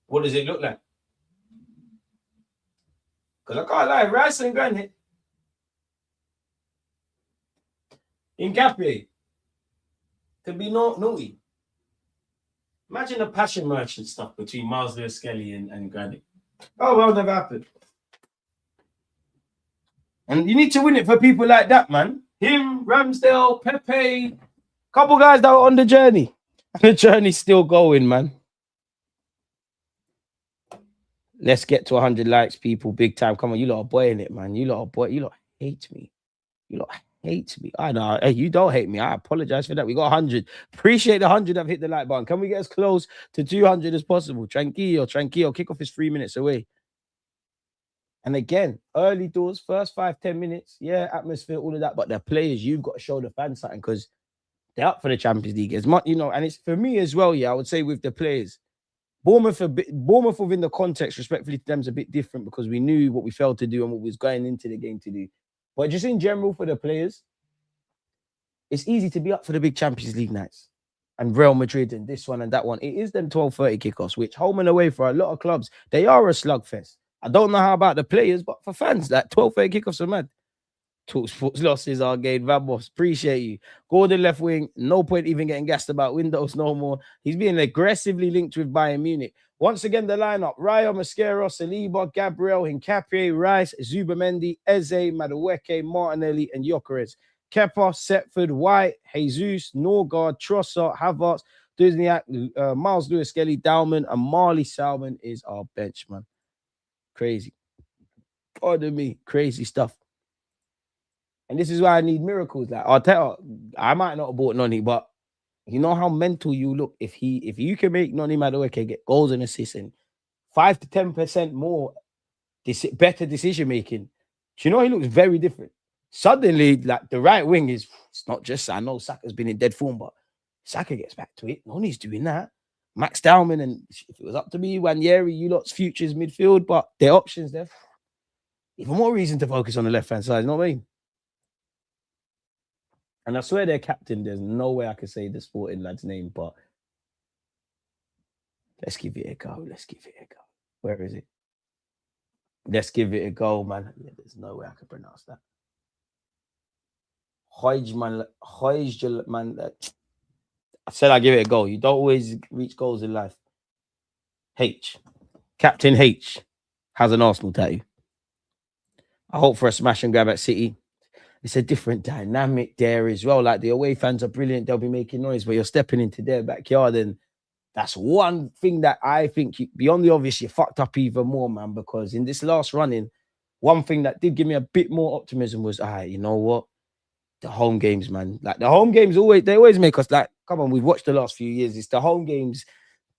what does it look like? Because I can't lie, Rice and Granit in Gappy could be naughty. Imagine the passion merchant stuff between Miles Lewis-Skelly and Granit. Oh, well, never happened. And you need to win it for people like that, man. Him, Ramsdale, Pepe, couple guys that were on the journey. And the journey's still going, man. Let's get to 100 likes, people. Big time. Come on, you lot are boying it, man. You lot hate me. You lot hate me. I know. Hey, you don't hate me. I apologize for that. We got 100. Appreciate the 100 that have hit the like button. Can we get as close to 200 as possible? Tranquillo. Kickoff is 3 minutes away. And again, early doors, first 5-10 minutes, yeah, atmosphere, all of that. But the players, you've got to show the fans something because they're up for the Champions League as much, and it's for me as well. Yeah, I would say with the players, Bournemouth within the context, respectfully to them, is a bit different because we knew what we failed to do and what we was going into the game to do. But just in general for the players, it's easy to be up for the big Champions League nights and Real Madrid and this one and that one. It is them 12:30 kickoffs, which home and away for a lot of clubs, they are a slugfest. I don't know how about the players, but for fans, that 12:30 kickoffs are mad. Talk sports losses are gained. Vamos, appreciate you. Gordon left wing. No point even getting gassed about Windows no more. He's being aggressively linked with Bayern Munich. Once again, the lineup: Raya, Mascara, Saliba, Gabriel, Hincapié, Rice, Zubimendi, Eze, Madueke, Martinelli, and Gyökeres. Kepa, Setford, White, Jesus, Norgard, Trossard, Havertz, Duzniak, Miles Lewis-Skelly, Dalman, and Marley Salmon is our bench, man. Crazy. Pardon me. Crazy stuff. And this is why I need miracles. Like Arteta, I might not have bought Noni, but you know how mental you look if you can make Noni Madueke get goals and assists and 5 to 10% more better decision making. Do you know he looks very different? Suddenly, like the right wing it's not just, I know Saka's been in dead form, but Saka gets back to it. Noni's doing that. Max Dalman, and if it was up to me, Wanyeri, you lot's futures midfield, but their options there. Even more reason to focus on the left-hand side, you know what I mean? And I swear their captain, there's no way I could say the sporting lad's name, but let's give it a go. Let's give it a go. Where is it? Let's give it a go, man. Yeah, there's no way I can pronounce that. Hoijman. I said I give it a go. You don't always reach goals in life. H. Captain H has an Arsenal tattoo. I hope for a smash and grab at City. It's a different dynamic there as well. Like the away fans are brilliant. They'll be making noise, but you're stepping into their backyard and That's one thing that I think, beyond the obvious, you fucked up even more, man, because in this last running, one thing that did give me a bit more optimism was, you know what? The home games, man. Like, the home games always make us like, come on, we've watched the last few years. It's the home games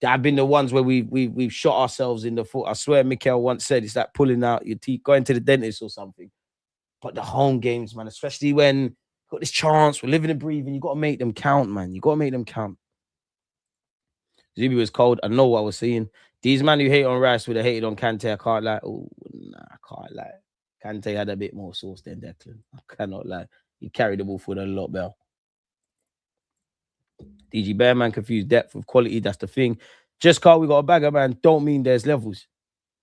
that have been the ones where we've shot ourselves in the foot. I swear, Mikel once said it's like pulling out your teeth, going to the dentist or something. But the home games, man, especially when you've got this chance, we're living and breathing, you got to make them count, man. You got to make them count. Zubi was cold. I know what I was seeing. These men who hate on Rice would have hated on Kante. I can't lie. Oh, nah, I can't lie. Kante had a bit more sauce than Declan. I cannot lie. He carried the ball forward a lot better. DG Bearman confused depth with quality. That's the thing. Just because we got a bagger, man, don't mean there's levels.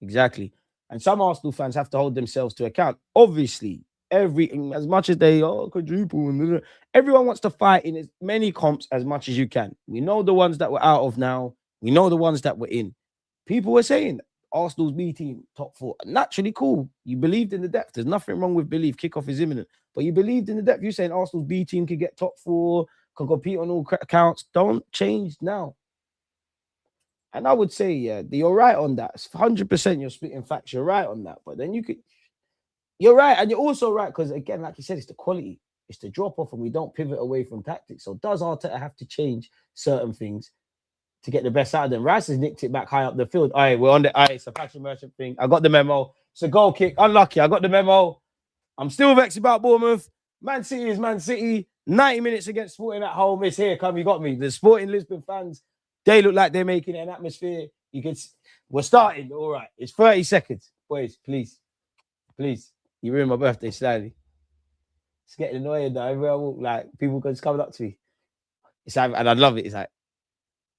Exactly. And some Arsenal fans have to hold themselves to account. Obviously, as much as they quadruple, everyone wants to fight in as many comps as much as you can. We know the ones that we're out of now. We know the ones that we're in. People were saying Arsenal's B team top 4. Naturally, cool. You believed in the depth. There's nothing wrong with belief. Kickoff is imminent. But you believed in the depth. You're saying Arsenal's B team could get top 4, can compete on all accounts. Don't change now. And I would say, yeah, you're right on that. 100% you're spitting facts. You're right on that. But then you're right. And you're also right because, again, like you said, it's the quality. It's the drop-off and we don't pivot away from tactics. So does Arteta have to change certain things to get the best out of them? Rice has nicked it back high up the field. All right, we're on the it's a Patrick Merchant thing. I got the memo. It's a goal kick. Unlucky. I got the memo. I'm still vexed about Bournemouth. Man City is Man City. 90 minutes against Sporting at home. It's here. Come, you got me. The Sporting Lisbon fans, they look like they're making an atmosphere. We're starting. All right. It's 30 seconds. Boys, please. Please. You ruined my birthday slightly. It's getting annoying now. Everywhere I walk, like, people just coming up to me. It's like, and I love it. It's like,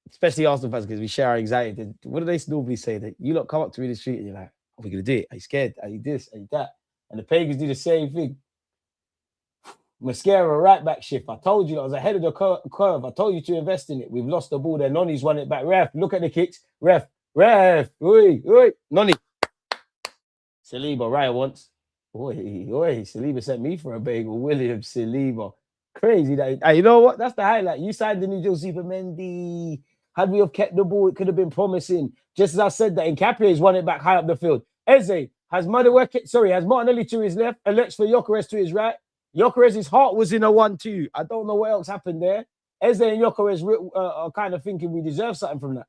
especially Arsenal fans, because we share our anxiety. What do they normally say? That you lot come up to me in the street and you're like, are we going to do it? Are you scared? Are you this? Are you that? And the pagans do the same thing. Mascara right back shift. I told you I was ahead of the curve. I told you to invest in it. We've lost the ball there. Noni's won it back. Ref, look at the kicks. Ref. Oi. Noni. Saliba, right once. Oi. Saliba sent me for a bagel. William Saliba. Crazy that. Hey, you know what? That's the highlight. You signed the new deal, Mendy. Had we have kept the ball, it could have been promising. Just as I said that, Nkapier's won it back high up the field. Eze has Martinelli to his left. Alex for Gyökeres to his right. Gyökeres' heart was in a 1-2. I don't know what else happened there. Eze and Gyökeres are kind of thinking we deserve something from that.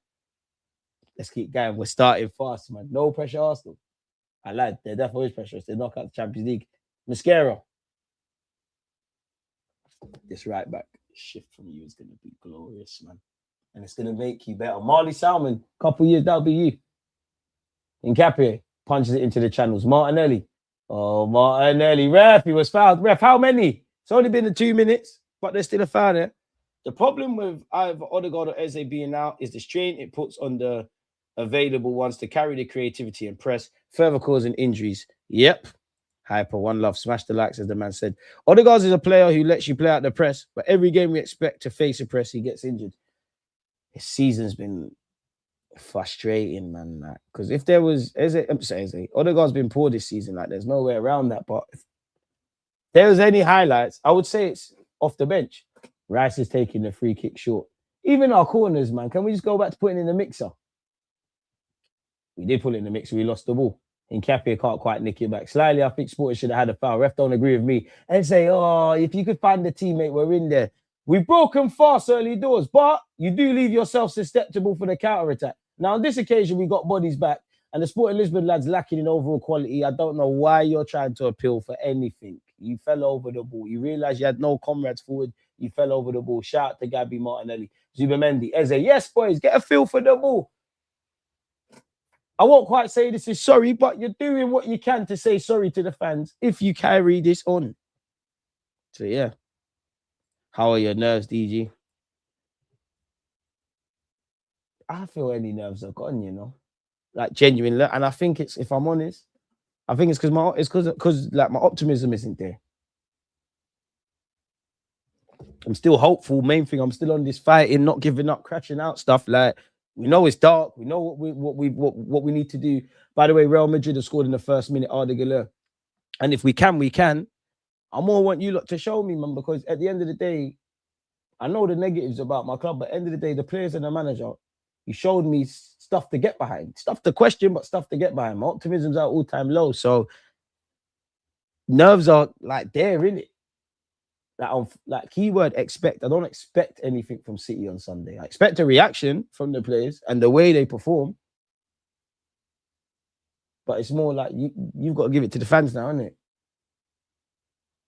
Let's keep going. We're starting fast, man. No pressure, Arsenal. I lied. There definitely is pressure. It's the knockout Champions League. Mascara. This right back shift from you is going to be glorious, man. And it's going to make you better. Marley Salmon, couple years, that'll be you. Nkapier punches it into the channels. Martinelli. Oh, Martinelli. Ref, he was fouled. Ref, how many? It's only been the 2 minutes, but there's still a foul there. The problem with either Odegaard or Eze being out is the strain it puts on the available ones to carry the creativity and press, further causing injuries. Yep. Hyper, one love. Smash the likes, as the man said. Odegaard is a player who lets you play out the press, but every game we expect to face a press, he gets injured. His season's been frustrating, man. Because if there was Odegaard's been poor this season. Like, there's no way around that. But if there was any highlights, I would say it's off the bench. Rice is taking the free kick short. Even our corners, man. Can we just go back to putting in the mixer? We did put it in the mixer. We lost the ball. Nkapierre can't quite nick it back. Slightly, I think Sporting should have had a foul. Ref don't agree with me. And say, oh, if you could find the teammate, we're in there. We've broken fast early doors, but you do leave yourself susceptible for the counter-attack. Now, on this occasion, we got bodies back, and the Sporting Lisbon lads lacking in overall quality. I don't know why you're trying to appeal for anything. You fell over the ball. You realised you had no comrades forward. You fell over the ball. Shout out to Gabby Martinelli. Zubimendi. Eze, yes, boys, get a feel for the ball. I won't quite say this is sorry, but you're doing what you can to say sorry to the fans if you carry this on. So, yeah. How are your nerves, DG? I feel any nerves are gone, you know. Like, genuinely. And I think it's, if I'm honest, I think it's because like my optimism isn't there. I'm still hopeful. Main thing, I'm still on this fighting, not giving up, crashing out stuff. Like, we know it's dark. We know what we need to do. By the way, Real Madrid have scored in the first minute, Arda Güler. And if we can, we can. I more want you lot to show me, man, because at the end of the day, I know the negatives about my club, but at the end of the day, the players and the manager, You showed me stuff to get behind, stuff to question, but stuff to get behind. My optimism's at all-time low, so nerves are like there, in it. Like keyword expect. I don't expect anything from City on Sunday. I expect a reaction from the players and the way they perform. But it's more like you've got to give it to the fans now, isn't it?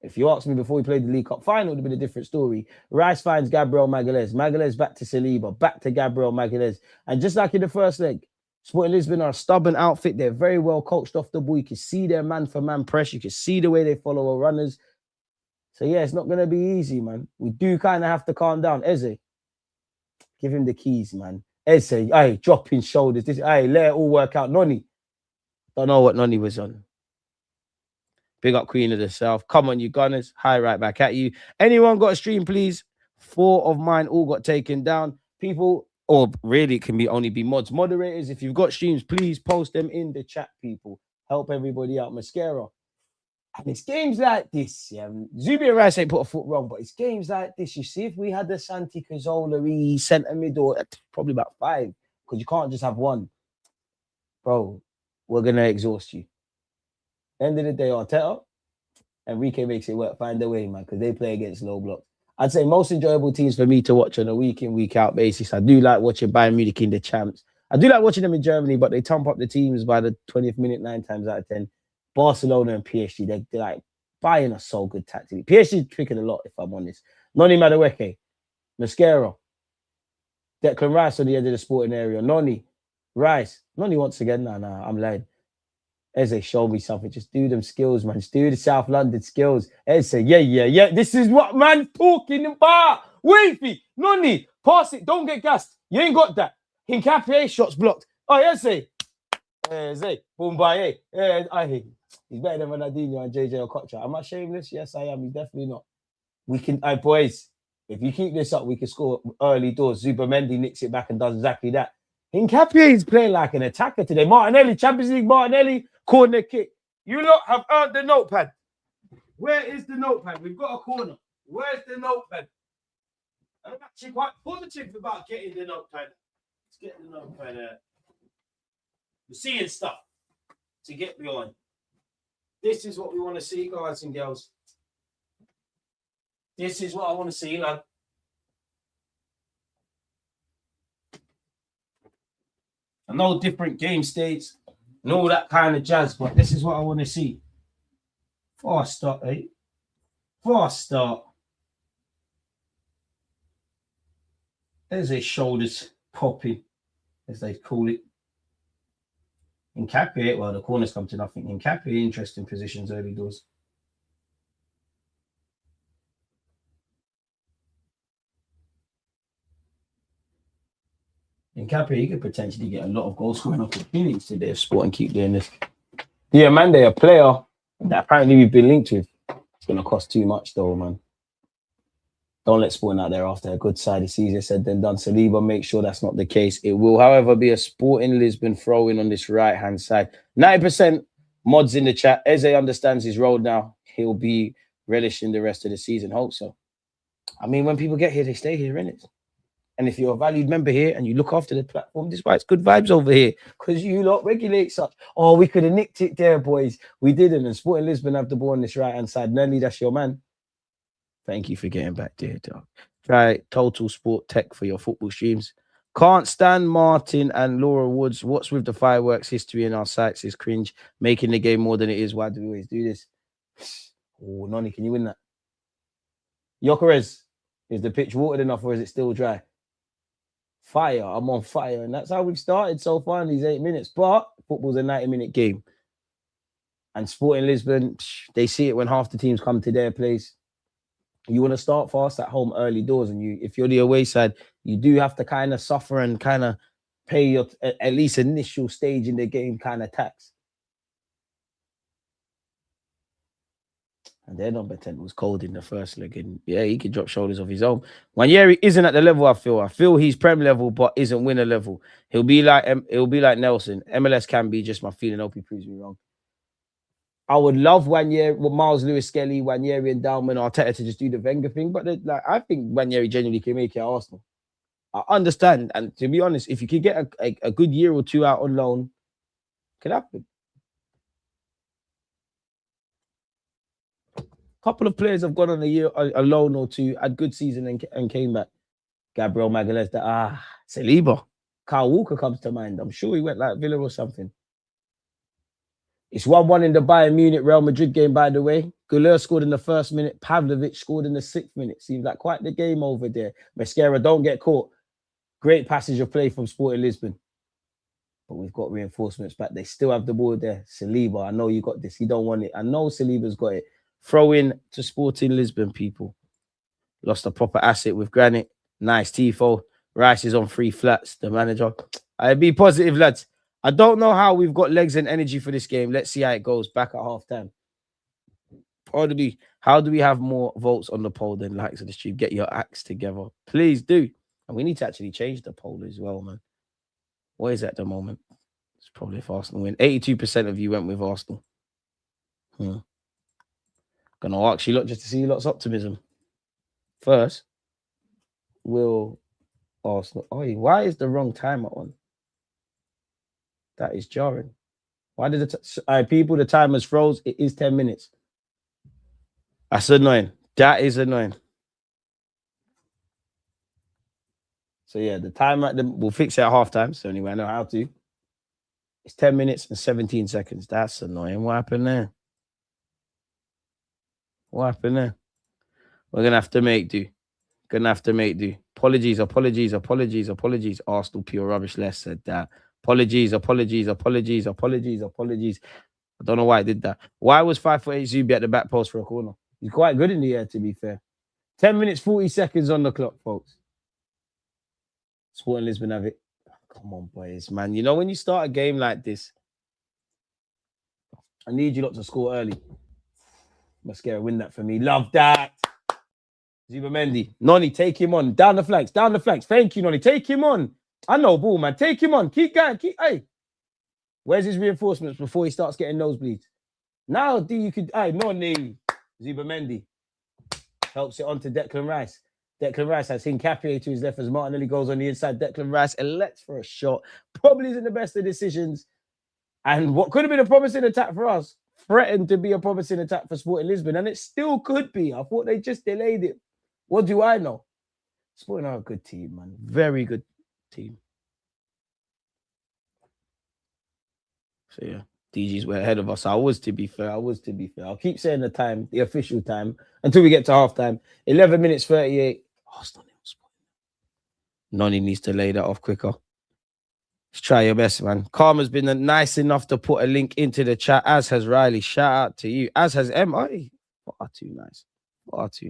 If you asked me before we played the League Cup final, it would have been a different story. Rice finds Gabriel Magalhaes. Magalhaes back to Saliba, back to Gabriel Magalhaes. And just like in the first leg, Sporting Lisbon are a stubborn outfit. They're very well coached off the ball. You can see their man-for-man press. You can see the way they follow our runners. So, yeah, it's not going to be easy, man. We do kind of have to calm down. Eze, give him the keys, man. Eze, hey, dropping shoulders. Hey, let it all work out. Noni, don't know what Noni was on. Big up Queen of the South. Come on, you Gunners. Hi, right back at you. Anyone got a stream, please? 4 of mine all got taken down. People, or really it can only be mods. Moderators, if you've got streams, please post them in the chat, people. Help everybody out. Mascara. And it's games like this, yeah. Zubi and Rice ain't put a foot wrong, but it's games like this. You see, if we had the Santi Cazorla centre middle, probably about 5, because you can't just have one. Bro, we're going to exhaust you. End of the day, Arteta, Enrique makes it work. Find a way, man, because they play against low blocks. I'd say most enjoyable teams for me to watch on a week in, week out basis. I do like watching Bayern Munich in the champs. I do like watching them in Germany, but they tump up the teams by the 20th minute 9 times out of 10. Barcelona and PSG, they're like buying us so good tactically. PSG tricking a lot, if I'm honest. Noni Madueke, Mascara, Declan Rice on the end of the sporting area. Noni, Rice. Noni once again. Nah, I'm lying. Eze, show me something. Just do them skills, man. Just do the South London skills. Eze, yeah. This is what man's talking about. Wavy, Noni, pass it. Don't get gassed. You ain't got that. Hincapié, shots blocked. Oh, Eze. Boombaye. He's better than Ronaldinho and JJ Okocha. Am I shameless? Yes, I am. He's definitely not. We can, boys, if you keep this up, we can score early doors. Zubamendi nicks it back and does exactly that. Hincapié is playing like an attacker today. Martinelli, Champions League Martinelli, corner kick. You lot have earned the notepad. Where is the notepad? We've got a corner. Where's the notepad? I'm actually quite positive about getting the notepad. Let's get the notepad out. We're seeing stuff to get behind. This is what we want to see, guys and girls. This is what I want to see, lad. I know different game states and all that kind of jazz, but this is what I want to see. Fast start, eh? Fast start. There's his shoulders popping, as they call it. Hincapié, well, the corners come to nothing. Hincapié, interesting positions early doors. Hincapié, he could potentially get a lot of goal scoring opportunities today if Sporting keep doing this. Diamande, a player that apparently we've been linked with. It's going to cost too much, though, man. Don't let Sporting out there after a good side. It's easier said than done. Saliba, make sure that's not the case. It will, however, be a Sporting Lisbon throw-in on this right-hand side. 90% mods in the chat. Eze understands his role now. He'll be relishing the rest of the season. Hope so. I mean, when people get here, they stay here, innit? And if you're a valued member here and you look after the platform, this is why it's good vibes over here. Because you lot regulate such. Oh, we could have nicked it there, boys. We didn't. And Sporting Lisbon have the ball on this right-hand side. Nelly, that's your man. Thank you for getting back there, dog. Try Total Sport Tech for your football streams. Can't stand Martin and Laura Woods. What's with the fireworks history in our sites is cringe. Making the game more than it is. Why do we always do this? Oh, Noni, can you win that? Yokerez, is the pitch watered enough or is it still dry? Fire. I'm on fire. And that's how we've started so far in these 8 minutes. But football's a 90-minute game. And Sporting Lisbon, they see it when half the teams come to their place. You want to start fast at home early doors, and if you're the away side, you do have to kind of suffer and kind of pay your at least initial stage in the game kind of tax. And their number 10 was cold in the first leg, and yeah, he could drop shoulders of his own. Wanyeri isn't at the level I feel he's Prem level, but isn't winner level. He'll be like Nelson. MLS can be, just my feeling. Hope he proves me wrong. I would love Miles Lewis Skelly, Wanyeri and Dalman, Arteta to just do the Wenger thing, but I think Wanyeri genuinely can make it at Arsenal. I understand. And to be honest, if you could get a good year or two out on loan, could happen. Couple of players have gone on a loan or two, had good season and came back. Gabriel Magalhaes, Saliba. Kyle Walker comes to mind. I'm sure he went like Villa or something. It's 1-1 in the Bayern Munich Real Madrid game, by the way. Guler scored in the first minute. Pavlovic scored in the 6th minute. Seems like quite the game over there. Mascara, don't get caught. Great passage of play from Sporting Lisbon. But we've got reinforcements back. They still have the ball there. Saliba, I know you got this. You don't want it. I know Saliba's got it. Throw in to Sporting Lisbon, people. Lost a proper asset with Granit. Nice tifo. Rice is on 3 flats. The manager. I'd be positive, lads. I don't know how we've got legs and energy for this game. Let's see how it goes. Back at halftime. How do we have more votes on the poll than likes of the stream? Get your acts together. Please do. And we need to actually change the poll as well, man. What is it at the moment? It's probably if Arsenal win. 82% of you went with Arsenal. Gonna ask you lot just to see lots of optimism. First, will Arsenal... Oh, why is the wrong timer on? That is jarring. Why did people, the timers froze? It is 10 minutes. That's annoying. That is annoying. So yeah, the timer, we'll fix it at halftime. So anyway, I know how to. It's 10 minutes and 17 seconds. That's annoying. What happened there? What happened there? We're going to have to make do. Apologies. Arsenal pure rubbish. Les said that. Apologies. I don't know why I did that. Why was 5'8" Zubi at the back post for a corner? He's quite good in the air, to be fair. 10 minutes, 40 seconds on the clock, folks. Sporting Lisbon have it. Come on, boys, man. You know, when you start a game like this, I need you lot to score early. Mascara, win that for me. Love that. Zubimendi. Noni, take him on. Down the flanks. Thank you, Noni. Take him on. I know, ball, man. Take him on. Keep going. Hey. Where's his reinforcements before he starts getting nosebleeds? Now, you could... Hey, Noni. Zubimendi. Helps it on to Declan Rice. Declan Rice has Hincapié to his left as Martinelli goes on the inside. Declan Rice elects for a shot. Probably isn't the best of decisions. And what could have been a promising attack for us threatened to be a promising attack for Sporting Lisbon. And it still could be. I thought they just delayed it. What do I know? Sporting are a good team, man. Very good team. So, yeah. DGs were ahead of us. I was, to be fair. I'll keep saying the time, the official time, until we get to halftime. 11 minutes 38. Oh, it's not Noni needs to lay that off quicker. Let's try your best, man. Karma's been nice enough to put a link into the chat, as has Riley. Shout out to you. As has M.I. Far too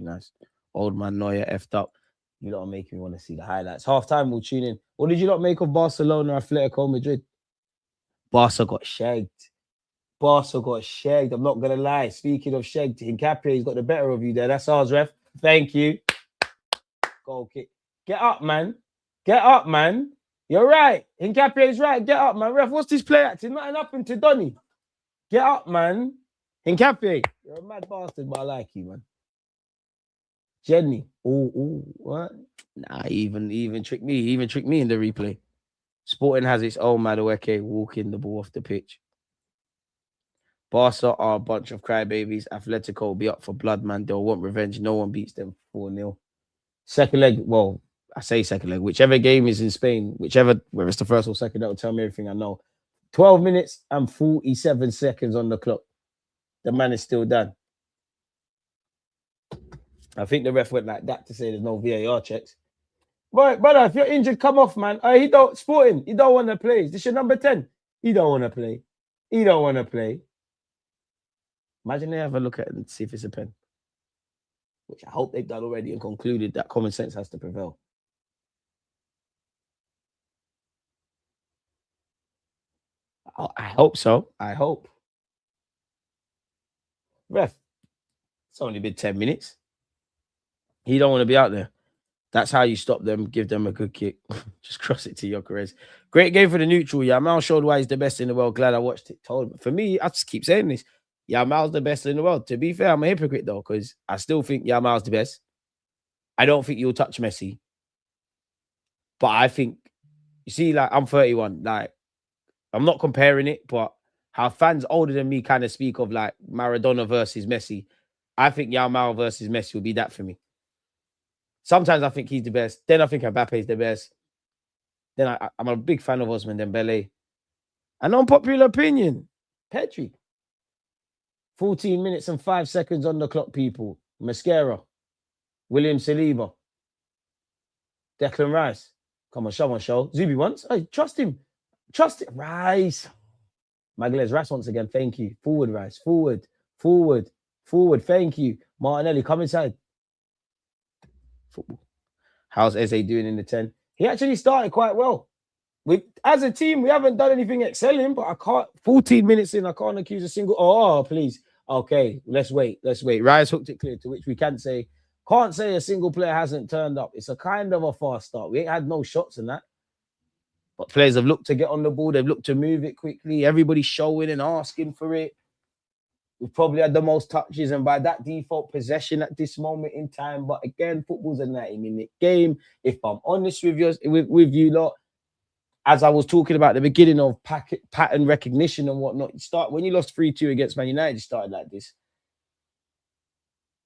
nice. Old man Neuer effed up. You lot are making me want to see the highlights. Halftime, we'll tune in. What did you lot make of Barcelona, Atletico Madrid? Barca got shagged. I'm not going to lie. Speaking of shagged, Hincapié's got the better of you there. That's ours, ref. Thank you. Goal kick. Get up, man. You're right. Hincapié's right. Get up, man. Ref, what's this play acting? Nothing happened to Donny. Get up, man. Hincapié. You're a mad bastard, but I like you, man. Jenny. Oh, what? Nah, he even tricked me. He even tricked me in the replay. Sporting has its own Madueke walking the ball off the pitch. Barca are a bunch of crybabies. Atletico will be up for blood, man. They'll want revenge. No one beats them 4-0. Second leg, well, I say second leg. Whichever game is in Spain, whether it's the first or second, that will tell me everything I know. 12 minutes and 47 seconds on the clock. The man is still done. I think the ref went like that to say there's no VAR checks. But brother, if you're injured, come off, man. He don't want to play. Is this your number 10? He don't want to play. Imagine they have a look at it and see if it's a pen. Which I hope they've done already and concluded that common sense has to prevail. I hope so. Ref, it's only been 10 minutes. He don't want to be out there. That's how you stop them. Give them a good kick. Just cross it to Gyökeres. Great game for the neutral. Yamal showed why he's the best in the world. Glad I watched it. For me, I just keep saying this. Yamal's the best in the world. To be fair, I'm a hypocrite though, because I still think Yamal's the best. I don't think you'll touch Messi. But I think, you see, like, I'm 31. Like, I'm not comparing it, but how fans older than me kind of speak of like Maradona versus Messi. I think Yamal versus Messi will be that for me. Sometimes I think he's the best. Then I think Mbappe is the best. Then I'm a big fan of Osman Dembele. An unpopular opinion, Pedri. 14 minutes and 5 seconds on the clock, people. Mascara. William Saliba. Declan Rice. Come on, show. Zubi once. Hey, trust him. Trust it. Rice. Magalhaes, Rice once again. Thank you. Forward, Rice. Forward. Thank you. Martinelli, come inside. Football. How's Eze doing in the 10? He actually started quite well. As a team, we haven't done anything excelling, but I can't. 14 minutes in, I can't accuse a single. Oh, please. Okay, let's wait. Rice hooked it clear, to which we can't say a single player hasn't turned up. It's a kind of a fast start. We ain't had no shots in that. But players have looked to get on the ball. They've looked to move it quickly. Everybody's showing and asking for it. We've probably had the most touches, and by that default, possession at this moment in time. But again, football's a 90-minute game. If I'm honest with you lot, as I was talking about the beginning of pattern recognition and whatnot, when you lost 3-2 against Man United, you started like this.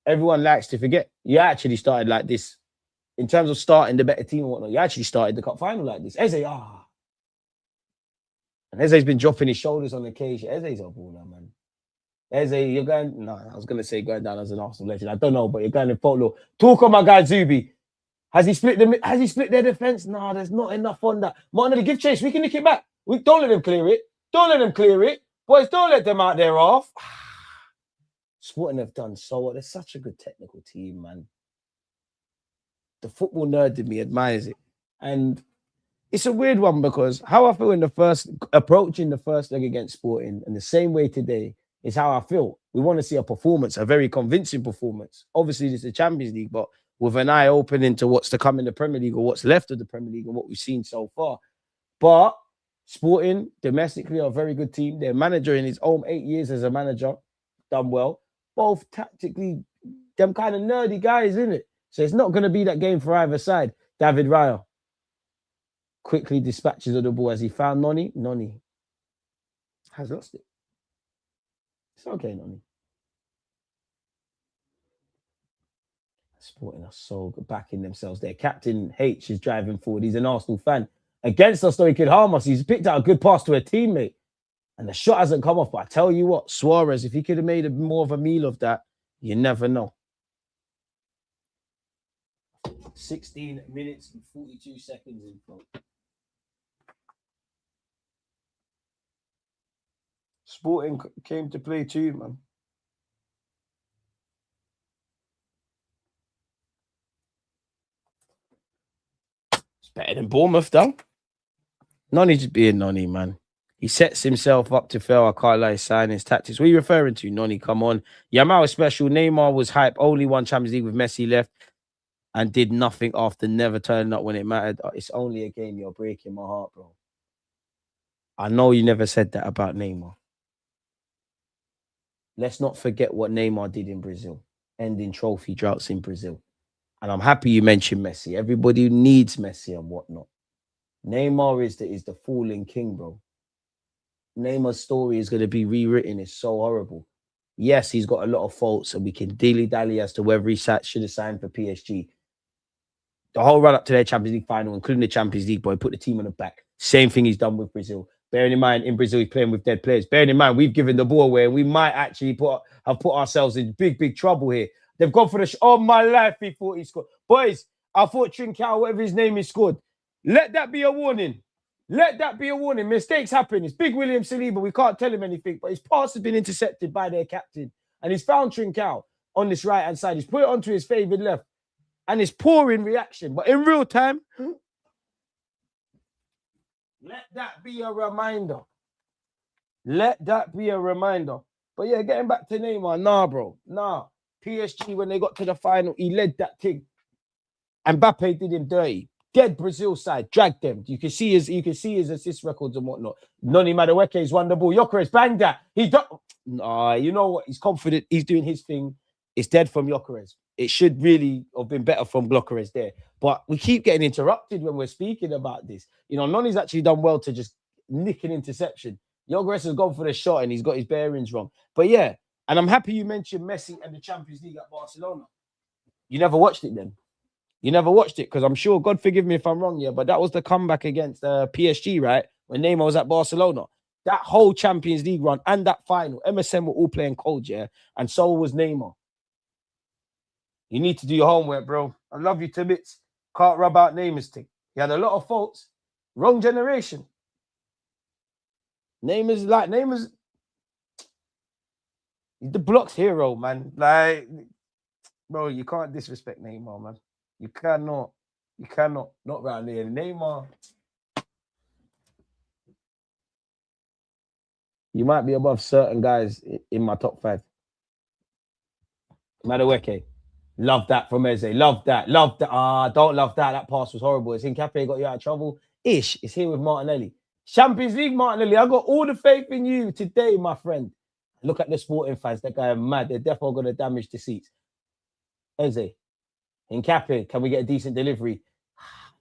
Everyone likes to forget. You actually started like this. In terms of starting the better team and whatnot, you actually started the cup final like this. Eze, And Eze's been dropping his shoulders on occasion. Eze's a baller, man. Eze, you're going... No, I was going to say going down as an Arsenal legend. I don't know, but you're going to follow. Talk on my guy, Zubi. Has he split their defense? No, there's not enough on that. Martinelli, give chase. We can nick it back. Don't let them clear it. Boys, don't let them out there off. Sporting have done so well. They're such a good technical team, man. The football nerd in me admires it. And it's a weird one because how I feel approaching the first leg against Sporting, and the same way today is how I feel. We want to see a performance, a very convincing performance. Obviously, this is the Champions League, but with an eye open into what's to come in the Premier League or what's left of the Premier League and what we've seen so far. But Sporting, domestically, are a very good team. Their manager in his own 8 years as a manager, done well. Both tactically, them kind of nerdy guys, isn't it? So it's not going to be that game for either side. David Raya quickly dispatches of the ball as he found Noni. Noni has lost it. It's okay, Noni. Sporting are so good backing themselves. Their captain H is driving forward. He's an Arsenal fan. Against us, though, he could harm us. He's picked out a good pass to a teammate. And the shot hasn't come off. But I tell you what, Suarez, if he could have made more of a meal of that, you never know. 16 minutes and 42 seconds in front. Sporting came to play too, man. It's better than Bournemouth, though. Noni just being Noni, man. He sets himself up to fail. I can't lie, sign his tactics. What are you referring to, Noni? Come on. Yamal is special. Neymar was hype. Only won Champions League with Messi left and did nothing after never turning up when it mattered. It's only a game. You're breaking my heart, bro. I know you never said that about Neymar. Let's not forget what Neymar did in Brazil, ending trophy droughts in Brazil. And I'm happy you mentioned Messi. Everybody needs Messi and whatnot. Neymar is the fallen king, bro. Neymar's story is going to be rewritten. It's so horrible. Yes, he's got a lot of faults, and we can dilly-dally as to whether he should have signed for PSG. The whole run-up to their Champions League final, including the Champions League, boy, put the team on the back. Same thing he's done with Brazil. Bearing in mind, in Brazil, he's playing with dead players. Bearing in mind, we've given the ball away, and we might actually have put ourselves in big trouble here. They've gone for the... Oh, my life, he thought he scored. Boys, I thought Trincao, whatever his name is, scored. Let that be a warning. Let that be a warning. Mistakes happen. It's big William Saliba. We can't tell him anything, but his pass has been intercepted by their captain. And he's found Trincao on this right-hand side. He's put it onto his favoured left. And it's poor in reaction. But in real time, let that be a reminder. Let that be a reminder. But yeah, getting back to Neymar, nah, bro. Nah. PSG, when they got to the final, he led that thing. And Mbappe did him dirty. Dead Brazil side, dragged them. You can see his assist records and whatnot. Noni Madueke's won the ball. Gyökeres banged that. Nah, you know what? He's confident. He's doing his thing. It's dead from Gyökeres. It should really have been better from Gyökeres there. But we keep getting interrupted when we're speaking about this. You know, Noni's actually done well to just nick an interception. Gyökeres has gone for the shot and he's got his bearings wrong. But yeah, and I'm happy you mentioned Messi and the Champions League at Barcelona. You never watched it then? You never watched it? Because I'm sure, God forgive me if I'm wrong here, but that was the comeback against PSG, right? When Neymar was at Barcelona. That whole Champions League run and that final, MSN were all playing cold, yeah? And so was Neymar. You need to do your homework, bro. I love you to bits. Can't rub out Neymar's thing. He had a lot of faults. Wrong generation. Neymar's he's the block's hero, man. Like, bro, you can't disrespect Neymar, man. You cannot. You cannot. Not around here. Neymar. You might be above certain guys in my top 5. Madueke. Love that from Eze. Love that. Love that. Don't love that. That pass was horrible. It's Hincapié got you out of trouble. Ish. It's here with Martinelli. Champions League, Martinelli. I got all the faith in you today, my friend. Look at the Sporting fans. That guy are mad. They're definitely going to damage the seats. Eze. Hincapié. Can we get a decent delivery?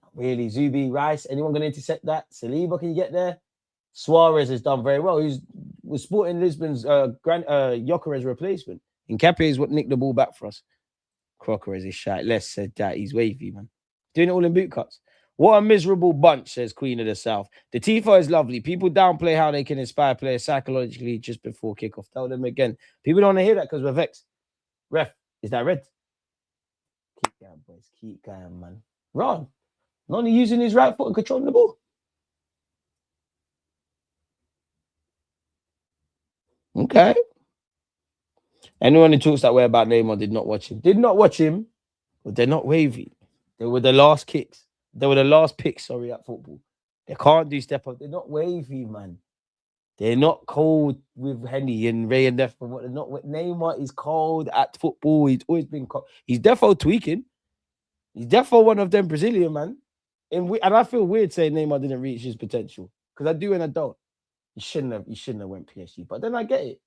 Not really. Zubi, Rice. Anyone going to intercept that? Saliba, can you get there? Suarez has done very well. He was Sporting Lisbon's Gyökeres replacement. Hincapié is what nicked the ball back for us. Crocker is his shite. Les said that he's wavy, man. Doing it all in boot cuts. What a miserable bunch, says Queen of the South. The Tifo is lovely. People downplay how they can inspire players psychologically just before kickoff. Tell them again. People don't want to hear that because we're vexed. Ref, is that red? Keep going, boys. Keep going, man. Ron, not only using his right foot and controlling the ball. Okay. Anyone who talks that way about Neymar did not watch him. Did not watch him, but they're not wavy. They were the last kicks. They were the last picks, at football. They can't do step up. They're not wavy, man. They're not cold with Henny and Ray and Def. But they're not. Neymar is cold at football. He's always been cold. He's definitely tweaking. He's definitely one of them Brazilian, man. And I feel weird saying Neymar didn't reach his potential. Because I do and I don't. He shouldn't have went PSG. But then I get it.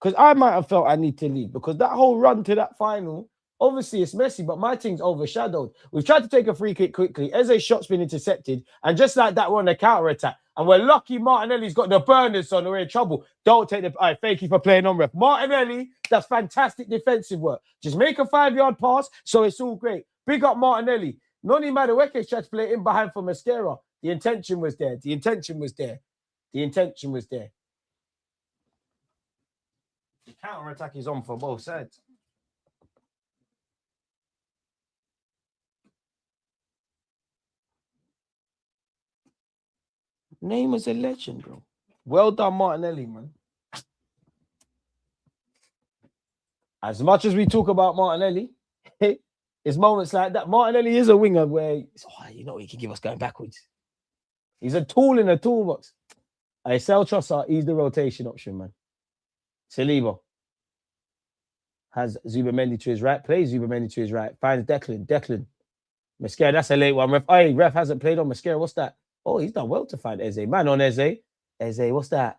Because I might have felt I need to leave. Because that whole run to that final, obviously it's Messi, but my team's overshadowed. We've tried to take a free kick quickly. Eze's shot's been intercepted. And just like that, we're on the counter-attack. And we're lucky Martinelli's got the burners on. We're in trouble. Don't take the... All right, thank you for playing on, ref. Martinelli, that's fantastic defensive work. Just make a 5-yard pass, so it's all great. Big up Martinelli. Noni Madueke tried to play in behind for Mascara. The intention was there. The intention was there. The intention was there. The counter-attack is on for both sides. Neymar's a legend, bro. Well done, Martinelli, man. As much as we talk about Martinelli, it's moments like that. Martinelli is a winger where, he can give us going backwards. He's a tool in a toolbox. I sell Trossard. He's the rotation option, man. Saliba has Zubamendi to his right. Plays Zubamendi to his right. Finds Declan. Mascara, that's a late one. Ref hasn't played on Mascara. What's that? Oh, he's done well to find Eze. Man on Eze. Eze, what's that?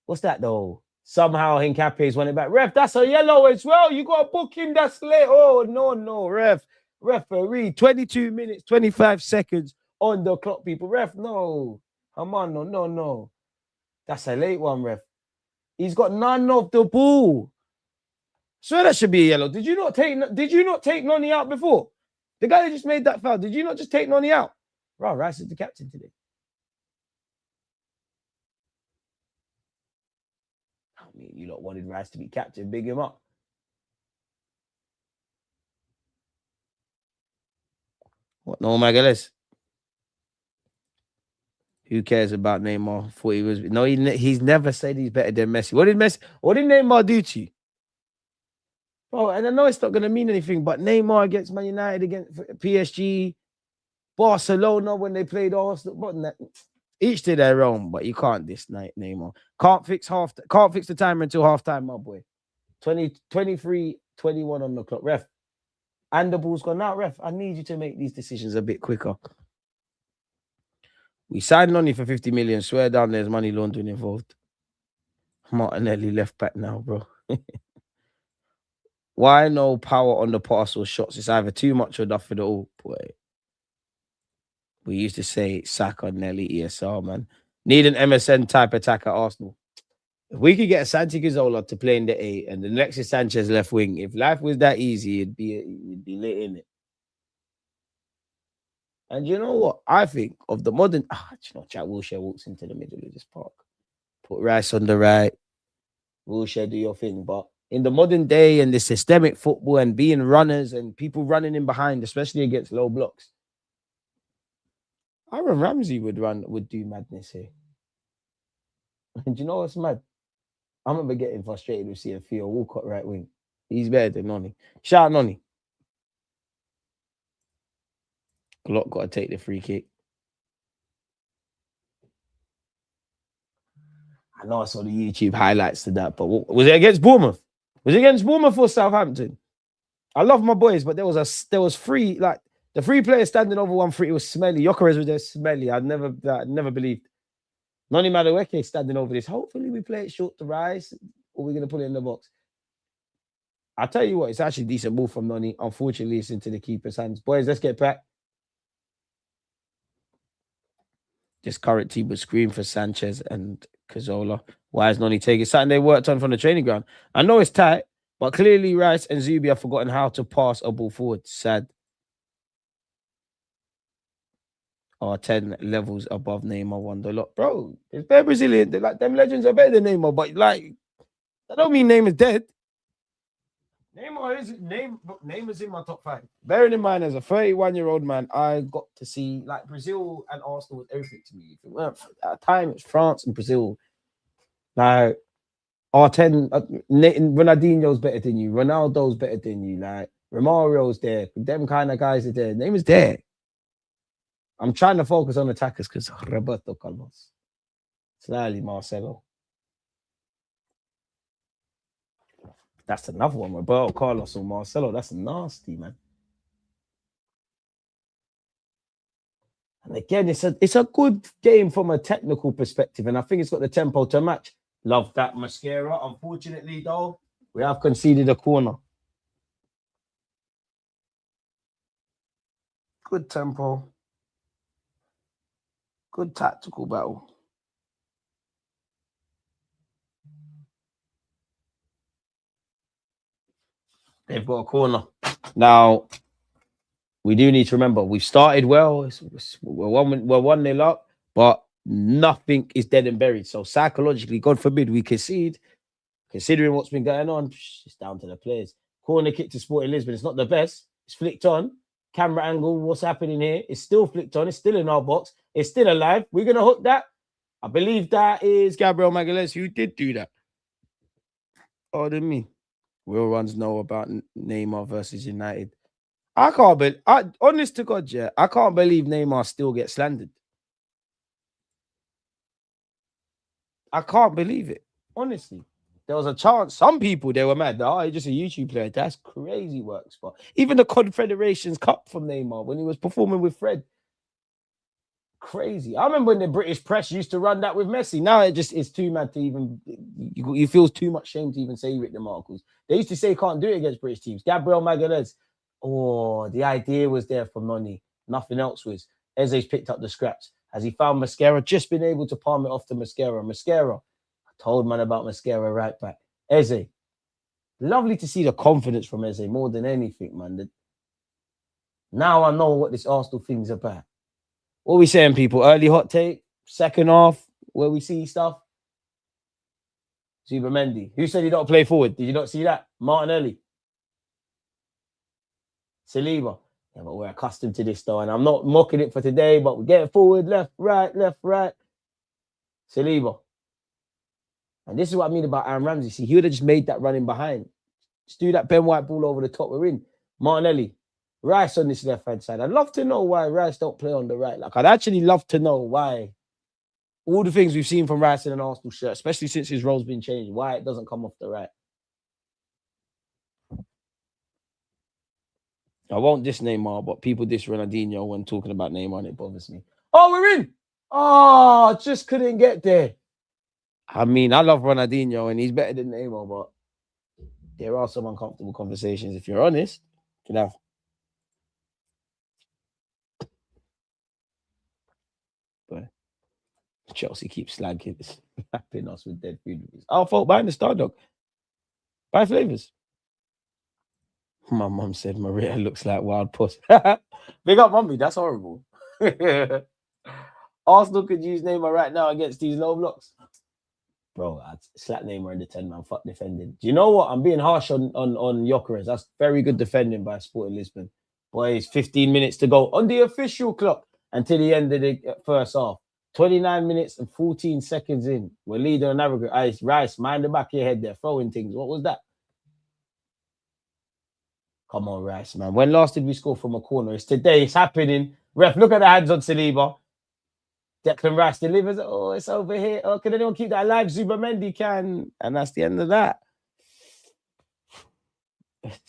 What's that, though? Somehow Hincapié's won it back. Ref, that's a yellow as well. You got to book him. That's late. Oh, no. Referee, 22 minutes, 25 seconds on the clock, people. Ref, no. Come on, no. That's a late one, ref. He's got none of the ball. So that should be a yellow. Did you not take Noni out before? The guy that just made that foul, did you not just take Noni out? Right, Rice is the captain today. I mean, you lot wanted Rice to be captain. Big him up. What? No, Magalhaes. Who cares about Neymar? Thought he was... No, he's never said he's better than Messi. What did Neymar do to you? Oh, and I know it's not going to mean anything, but Neymar against Man United, against PSG, Barcelona when they played Arsenal, each to their own. But you can't diss Neymar. Can't fix the timer until halftime, my boy. 23-21 on the clock, ref. And the ball's gone out, ref. I need you to make these decisions a bit quicker. We signed Noni for 50 million. Swear down, there's money laundering involved. Martinelli left back now, bro. Why no power on the pass or shots? It's either too much or nothing at all. Boy. We used to say Saka, Nelly, ESR, man. Need an MSN type attack at Arsenal. If we could get a Santi Cazorla to play in the 8 and the Alexis Sanchez left wing, if life was that easy, you'd be lit in it. And you know what? I think of the modern... Jack Wilshere walks into the middle of this park. Put Rice on the right. Wilshere, do your thing. But in the modern day and the systemic football and being runners and people running in behind, especially against low blocks, Aaron Ramsey would do madness here. And do you know what's mad? I remember getting frustrated with seeing Theo Walcott right wing. He's better than Noni. Shout out Noni. Glock got to take the free kick. I know I saw the YouTube highlights to that, but was it against Bournemouth? Was it against Bournemouth or Southampton? I love my boys, but there was three, like the 3 players standing over 1-3. It was smelly. Gyökeres was there smelly. I'd never believed. Noni Madueke standing over this. Hopefully we play it short to Rice, or we're gonna put it in the box. I'll tell you what, it's actually a decent move from Noni. Unfortunately, it's into the keeper's hands. Boys, let's get back. This current team would scream for Sanchez and Cazorla. Why is Noni taking something they worked on from the training ground? I know it's tight, but clearly Rice and Zubi have forgotten how to pass a ball forward. Sad. Are 10 levels above Neymar wonder lot. Bro, it's very Brazilian. They're like, them legends are better than Neymar, but like, that don't mean Neymar's dead. Neymar's in my top 5. Bearing in mind, as a 31-year-old man, I got to see like Brazil and Arsenal was everything to me. If it weren't at the time, it's France and Brazil. Like R10, Ronaldinho's better than you, Ronaldo's better than you, like Romario's there, them kind of guys are there. Neymar's there. I'm trying to focus on attackers because Roberto Carlos, slightly Marcelo. That's another one. Roberto Carlos or Marcelo. That's nasty, man. And again, it's a good game from a technical perspective, and I think it's got the tempo to match. Love that Mascara. Unfortunately, though, we have conceded a corner. Good tempo. Good tactical battle. They've got a corner. Now, we do need to remember, we've started well. We're 1-0 up, but nothing is dead and buried. So psychologically, God forbid, we concede. Considering what's been going on, it's down to the players. Corner kick to Sporting Lisbon. It's not the best. It's flicked on. Camera angle, what's happening here? It's still flicked on. It's still in our box. It's still alive. We're going to hook that. I believe that is Gabriel Magalhaes who did do that. Pardon me. Real ones know about Neymar versus United. I can't believe, honest to God, yeah, I can't believe Neymar still gets slandered. I can't believe it. Honestly. There was a chance. Some people, they were mad. Oh, he's just a YouTube player. That's crazy work, spot. Even the Confederations Cup from Neymar when he was performing with Fred. Crazy. I remember when the British press used to run that with Messi. Now it just is too mad to even, you feel too much shame to even say Rick the Marcos. They used to say can't do it against British teams. Gabriel Magalhaes. Oh, the idea was there from Noni. Nothing else was. Eze's picked up the scraps. Has he found Mascara? Just been able to palm it off to Mascara. Mascara. I told man about Mascara right back. Eze. Lovely to see the confidence from Eze more than anything, man. Now I know what this Arsenal thing's about. What are we saying, people? Early hot take, second half, where we see stuff. Zubimendi. Who said he don't play forward? Did you not see that? Martinelli. Saliba. Yeah, but we're accustomed to this, though, and I'm not mocking it for today, but we're getting forward, left, right. Saliba. And this is what I mean about Aaron Ramsey. See, he would have just made that running behind. Just do that Ben White ball over the top. We're in. Martinelli. Rice on this left-hand side. I'd love to know why Rice don't play on the right. Like, I'd actually love to know why all the things we've seen from Rice in an Arsenal shirt, especially since his role's been changed, why it doesn't come off the right. I won't diss Neymar, but people diss Ronaldinho when talking about Neymar, and it bothers me. Oh, we're in! Oh, just couldn't get there. I mean, I love Ronaldinho, and he's better than Neymar, but There are some uncomfortable conversations, if you're honest. You can have. But Chelsea keeps slagging us with dead food. Our fault buying the Star Dog. Buy flavors. My mum said Maria looks like wild puss. Big up, mummy. That's horrible. Arsenal could use Neymar right now against these low blocks. Bro, I'd slap Neymar in the 10-man. Fuck defending. Do you know what? I'm being harsh on Gyökeres. That's very good defending by Sporting Lisbon. Boys, 15 minutes to go on the official clock until the end of the first half. 29 minutes and 14 seconds in. We're leading on aggregate. Rice, mind the back of your head there. Throwing things. What was that? Come on, Rice, man. When last did we score from a corner? It's today. It's happening. Ref, look at the hands on Saliba. Declan Rice delivers. Oh, it's over here. Oh, can anyone keep that alive? Zubamendi can. And that's the end of that.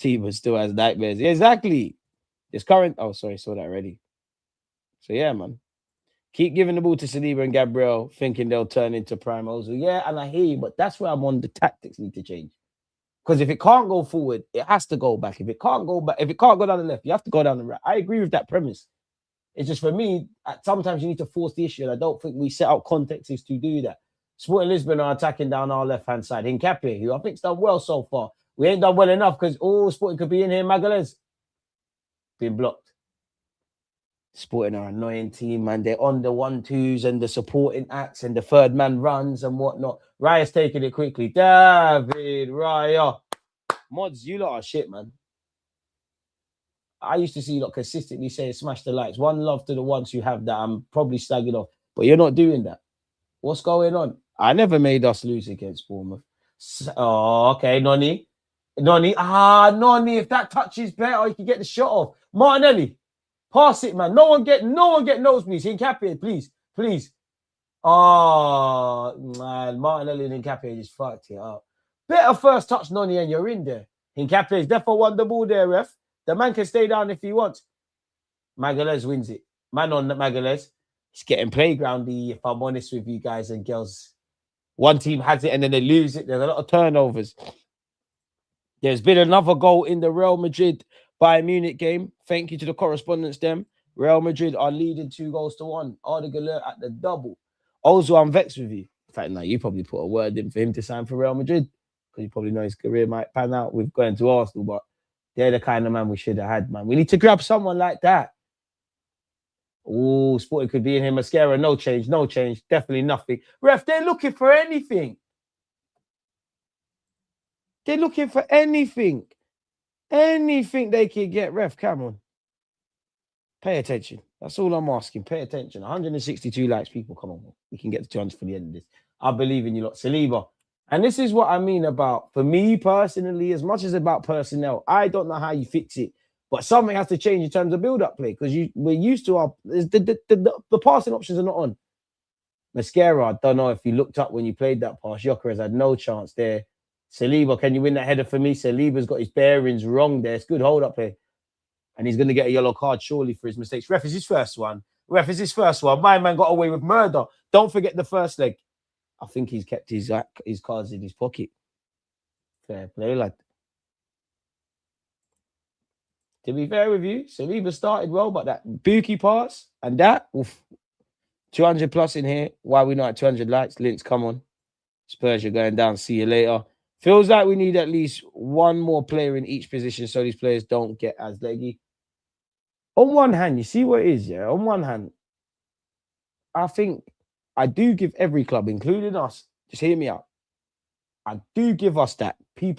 Tiba still has nightmares. Yeah, exactly. This current... Oh, sorry. Saw that already. So, yeah, man. Keep giving the ball to Saliba and Gabriel, thinking they'll turn into primos. Yeah, and I hear you, but that's where I'm on. The tactics need to change. Because if it can't go forward, it has to go back. If it can't go back, if it can't go down the left, you have to go down the right. I agree with that premise. It's just for me, sometimes you need to force the issue, and I don't think we set out contexts to do that. Sporting Lisbon are attacking down our left-hand side. Hincapié, who I think's done well so far. We ain't done well enough because Sporting could be in here. Magalhaes been blocked. Sporting are an annoying team, man. They're on the 1-2s and the supporting acts and the third man runs and whatnot. Raya's taking it quickly. David Raya. Mods, you lot are shit, man. I used to see you lot consistently say smash the lights. One love to the ones who have that. I'm probably slagging off. But you're not doing that. What's going on? I never made us lose against Bournemouth. Oh, okay, Noni. Noni, if that touch is better, you can get the shot off. Martinelli. Pass it, man. No one get nosebleeds. Hincapié, please. Oh, man. Martinelli and Hincapié just fucked it up. Better first touch, Noni, and you're in there. Hincapié's definitely won the ball there, ref. The man can stay down if he wants. Magalhaes wins it. Man on Magalhaes. It's getting playgroundy, if I'm honest with you guys and girls. One team has it and then they lose it. There's a lot of turnovers. There's been another goal in the Real Madrid Bayern Munich game. Thank you to the correspondents, them. Real Madrid are leading 2-1. Arda at the double. Also, I'm vexed with you. In fact, no, you probably put a word in for him to sign for Real Madrid because you probably know his career might pan out with going to Arsenal, but they're the kind of man we should have had, man. We need to grab someone like that. Oh, Sporting could be in here. Mascara, no change. Definitely nothing. Ref, they're looking for anything. They're looking for anything. Anything they can get, ref, come on. Pay attention. That's all I'm asking. Pay attention. 162 likes, people. Come on. We can get to 200 for the end of this. I believe in you lot. Saliba. And this is what I mean about, for me personally, as much as about personnel, I don't know how you fix it, but something has to change in terms of build-up play because we're used to the passing options are not on. Mascara, I don't know if you looked up when you played that pass. Gyökeres had no chance there. Saliba, can you win that header for me? Saliba's got his bearings wrong there. It's good hold-up here. And he's going to get a yellow card surely for his mistakes. Ref is his first one. My man got away with murder. Don't forget the first leg. I think he's kept his cards in his pocket. Fair play, lad. To be fair with you, Saliba started well, but that Buki pass and that, oof, 200 plus in here. Why we not at 200 likes? Links, come on. Spurs, you're going down. See you later. Feels like we need at least one more player in each position so these players don't get as leggy. On one hand, you see what it is, yeah? On one hand, I think I do give every club, including us, just hear me out. I do give us that.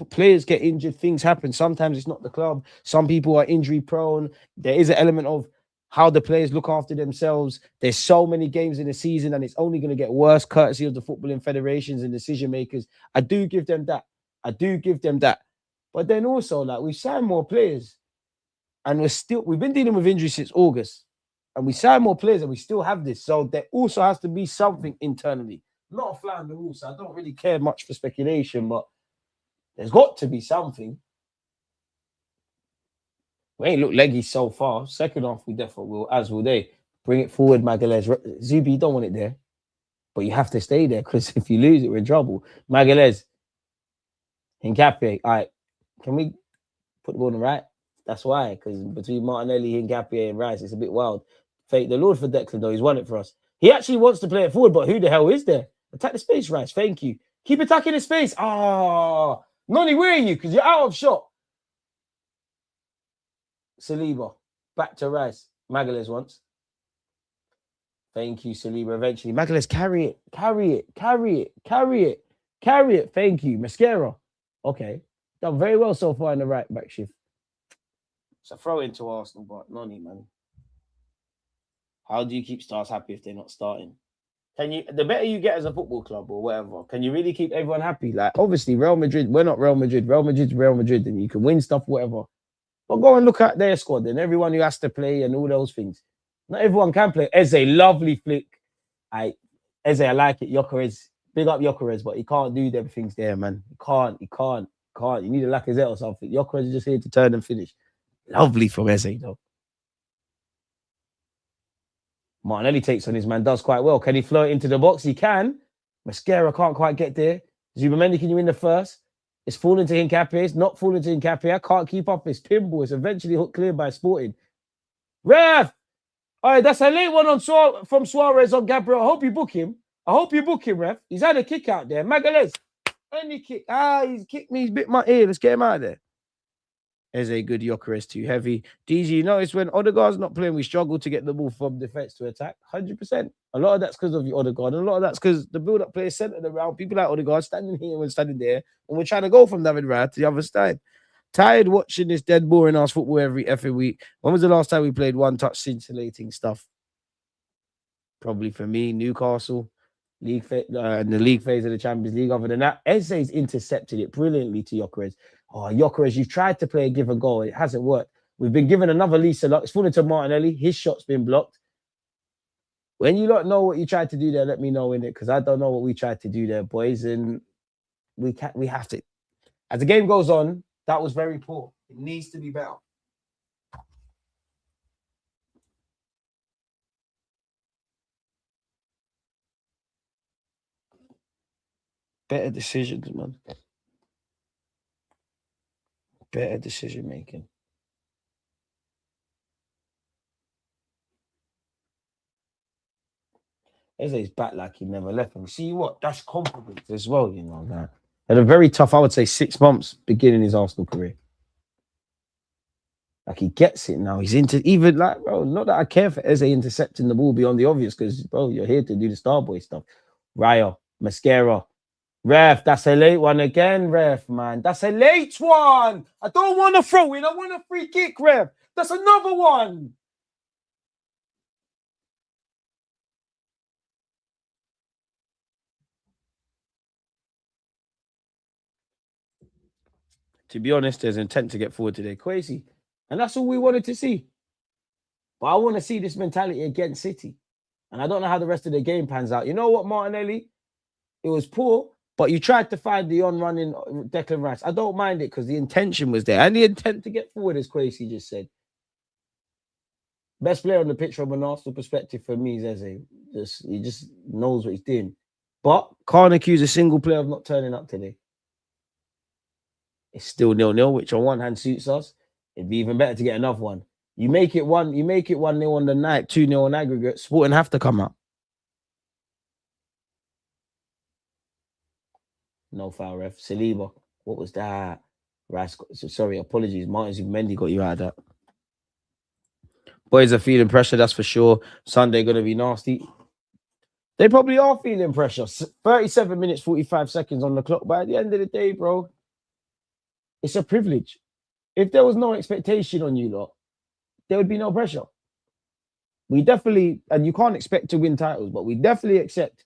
Players get injured, things happen. Sometimes it's not the club. Some people are injury prone. There is an element of how the players look after themselves. There's so many games in a season and it's only going to get worse courtesy of the footballing federations and decision makers. I do give them that. But then also, like, we've signed more players and we've been dealing with injuries since August and we signed more players and we still have this. So there also has to be something internally. Not a fly on the wall, so I don't really care much for speculation, but there's got to be something. We ain't looked leggy so far. Second half, we definitely will, as will they. Bring it forward, Magalhaes. Zubi, you don't want it there. But you have to stay there because if you lose it, we're in trouble. Magalhaes. Hincapié. All right. Can we put the ball on the right? That's why, because between Martinelli, Hincapié, and Rice, it's a bit wild. Thank the Lord for Declan, though. He's won it for us. He actually wants to play it forward, but who the hell is there? Attack the space, Rice. Thank you. Keep attacking the space. Ah, Noni, where are you? Because you're out of shot. Saliba. Back to Rice. Magalhaes once. Thank you, Saliba. Eventually. Magalhaes, carry it. Carry it. Carry it. Carry it. Carry it. Thank you. Mascara. Okay. Done very well so far in the right back shift. So throw into Arsenal, but Noni, man. How do you keep stars happy if they're not starting? Can you, the better you get as a football club or whatever, can you really keep everyone happy? Like, obviously, Real Madrid, we're not Real Madrid. Real Madrid's Real Madrid, and you can win stuff, whatever. But go and look at their squad and everyone who has to play and all those things. Not everyone can play. Eze, lovely flick. Eze, I like it. Gyökeres, big up Gyökeres, but he can't do them things there, man. He can't. You need a Lacazette or something. Gyökeres is just here to turn and finish. Lovely from Eze, though. Martinelli takes on his man, does quite well. Can he float into the box? He can. Mascara can't quite get there. Zubamendi, can you win the first? It's falling to Hincapié. It's not falling to Hincapié. I can't keep up. It's pinball. It's eventually hooked clear by Sporting. Ref! All right, that's a late one on from Suarez on Gabriel. I hope you book him. Ref. He's had a kick out there. Magalhaes. Any kick. He's kicked me. He's bit my ear. Let's get him out of there. There's a good Gyökeres too heavy. DG, you notice when Odegaard's not playing, we struggle to get the ball from defense to attack. 100%. A lot of that's because of the Odegaard, and a lot of that's because the build-up players centered around people like Odegaard standing here and standing there, and we're trying to go from David Raya to the other side. Tired watching this dead boring ass football every week. When was the last time we played one-touch scintillating stuff? Probably for me, Newcastle, in the league phase of the Champions League. Other than that, Eze's intercepted it brilliantly to Gyökeres. Oh, Gyökeres, you've tried to play a give and goal. It hasn't worked. We've been given another Lisa luck. It's falling to Martinelli. His shot's been blocked. When you don't know what you tried to do there, let me know in it, because I don't know what we tried to do there, boys. And we have to. As the game goes on, that was very poor. It needs to be better. Better decisions, man. Better decision making. Eze's back like he never left him. See what? That's confidence as well, you know. That had a very tough, I would say, 6 months beginning his Arsenal career. Like, he gets it now. He's into, even like, bro, not that I care for Eze intercepting the ball beyond the obvious, because, bro, you're here to do the Starboy stuff. Raya, Mascara. Ref, that's a late one again, ref, man. That's a late one. I don't want to throw in. I want a free kick, ref. That's another one. To be honest, there's intent to get forward today. Crazy. And that's all we wanted to see. But I want to see this mentality against City. And I don't know how the rest of the game pans out. You know what, Martinelli? It was poor, but you tried to find the on-running Declan Rice. I don't mind it because the intention was there. And the intent to get forward, as Quasi just said. Best player on the pitch from an Arsenal perspective for me is Eze. He just knows what he's doing. But can't accuse a single player of not turning up today. It's still 0-0, which on one hand suits us. It'd be even better to get another one. You make it 1-0 on the night, 2-0 on aggregate. Sporting have to come up. No foul, ref. Saliba. What was that? Rice. Sorry, apologies. Martin Zubimendi got you out of that. Boys are feeling pressure, that's for sure. Sunday going to be nasty. They probably are feeling pressure. 37 minutes, 45 seconds on the clock. But at the end of the day, bro, it's a privilege. If there was no expectation on you lot, there would be no pressure. We definitely, and you can't expect to win titles, but we definitely expect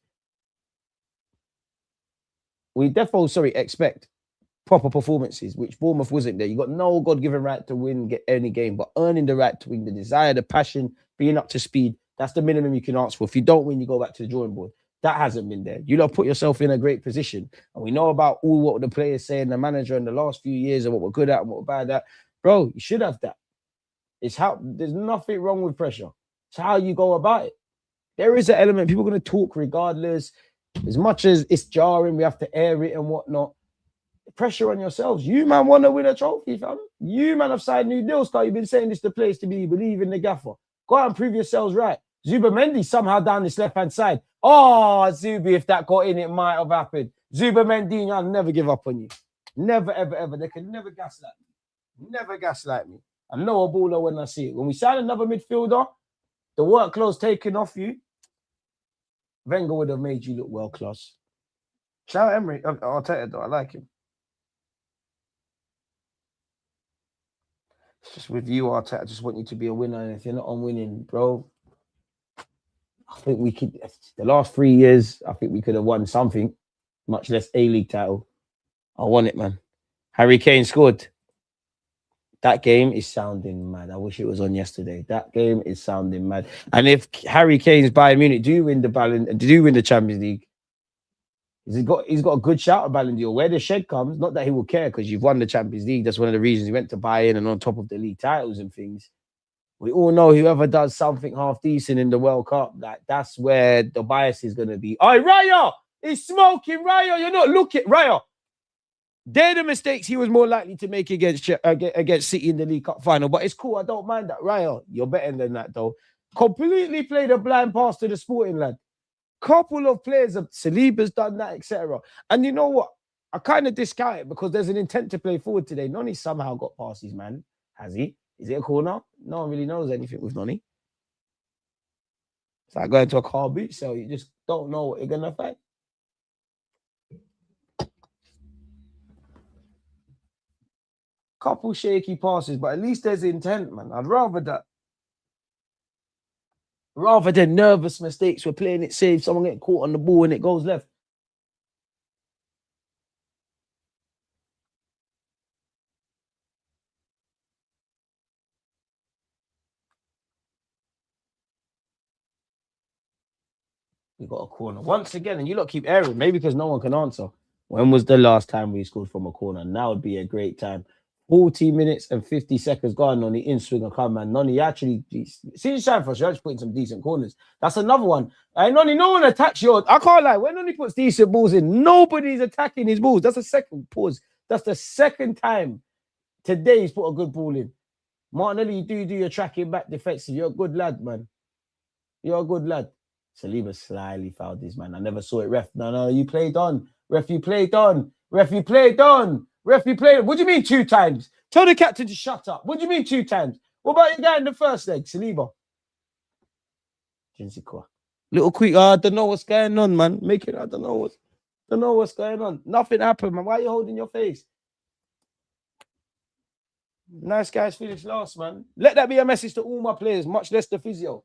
proper performances, which Bournemouth wasn't there. You got no God-given right to win, get any game, but earning the right to win, the desire, the passion, being up to speed, that's the minimum you can ask for. If you don't win, you go back to the drawing board. That hasn't been there. You lot put yourself in a great position. And we know about all what the players say and the manager in the last few years and what we're good at and what we're bad at. Bro, you should have that. It's how, there's nothing wrong with pressure. It's how you go about it. There is an element, people are going to talk regardless. As much as it's jarring, we have to air it and whatnot. Pressure on yourselves. You, man, want to win a trophy, fam. You, man, have signed new deals, because you've been saying this the place to be. Believe in the gaffer. Go out and prove yourselves right. Zuba somehow down this left-hand side. Oh, Zubi, if that got in, it might have happened. Zuba I'll never give up on you. Never, ever, ever. They can never gaslight me. Never gaslight me. I know a baller when I see it. When we sign another midfielder, the workload's taken off you. Wenger would have made you look world-class. Shout out Emery. Arteta, though. I like him. It's just with you, Arteta, I just want you to be a winner. And if you're not on winning, bro, I think we could. The last 3 years, I think we could have won something, much less A-League title. I want it, man. Harry Kane scored. That game is sounding mad. I wish it was on yesterday. That game is sounding mad. And if Harry Kane's Bayern Munich do win the Champions League, he's got a good shout at Ballon d'Or. Where the shed comes, not that he will care because you've won the Champions League. That's one of the reasons he went to Bayern and on top of the league titles and things. We all know whoever does something half decent in the World Cup, that's where the bias is going to be. Oh, Raya! He's smoking, Raya! You're not looking, Raya! They're the mistakes he was more likely to make against City in the League Cup final. But it's cool. I don't mind that. Raya, you're better than that, though. Completely played a blind pass to the Sporting lad. Couple of players, Saliba's done that, etc. And you know what? I kind of discount it because there's an intent to play forward today. Noni somehow got past his man. Has he? Is it a corner? No one really knows anything with Noni. It's like going to a car boot sale. You just don't know what you're going to find. Couple shaky passes, but at least there's intent, man. I'd rather that. Rather than nervous mistakes, we're playing it safe, someone getting caught on the ball and it goes left. We got a corner once again, and you lot keep airing, maybe because no one can answer. When was the last time we scored from a corner? Now would be a great time. 40 minutes and 50 seconds gone on the in-swing and come, man. Noni actually, since time for us, you're actually putting some decent corners. That's another one. Noni, no one attacks yours. I can't lie. When Noni puts decent balls in, nobody's attacking his balls. That's the second pause. That's the second time today he's put a good ball in. Martinelli, you do your tracking back defensive. You're a good lad, man. You're a good lad. Saliba slyly fouled this, man. I never saw it, ref. No, you played on. Ref, you played on. Ref, you played on. Ref, you played on. What do you mean 2 times? Tell the captain to shut up. What do you mean 2 times? What about your guy in the first leg, Saliba? Little quick. I don't know what's going on, man. I don't know what's going on. Nothing happened, man. Why are you holding your face? Nice guys finish last, man. Let that be a message to all my players, much less the physio.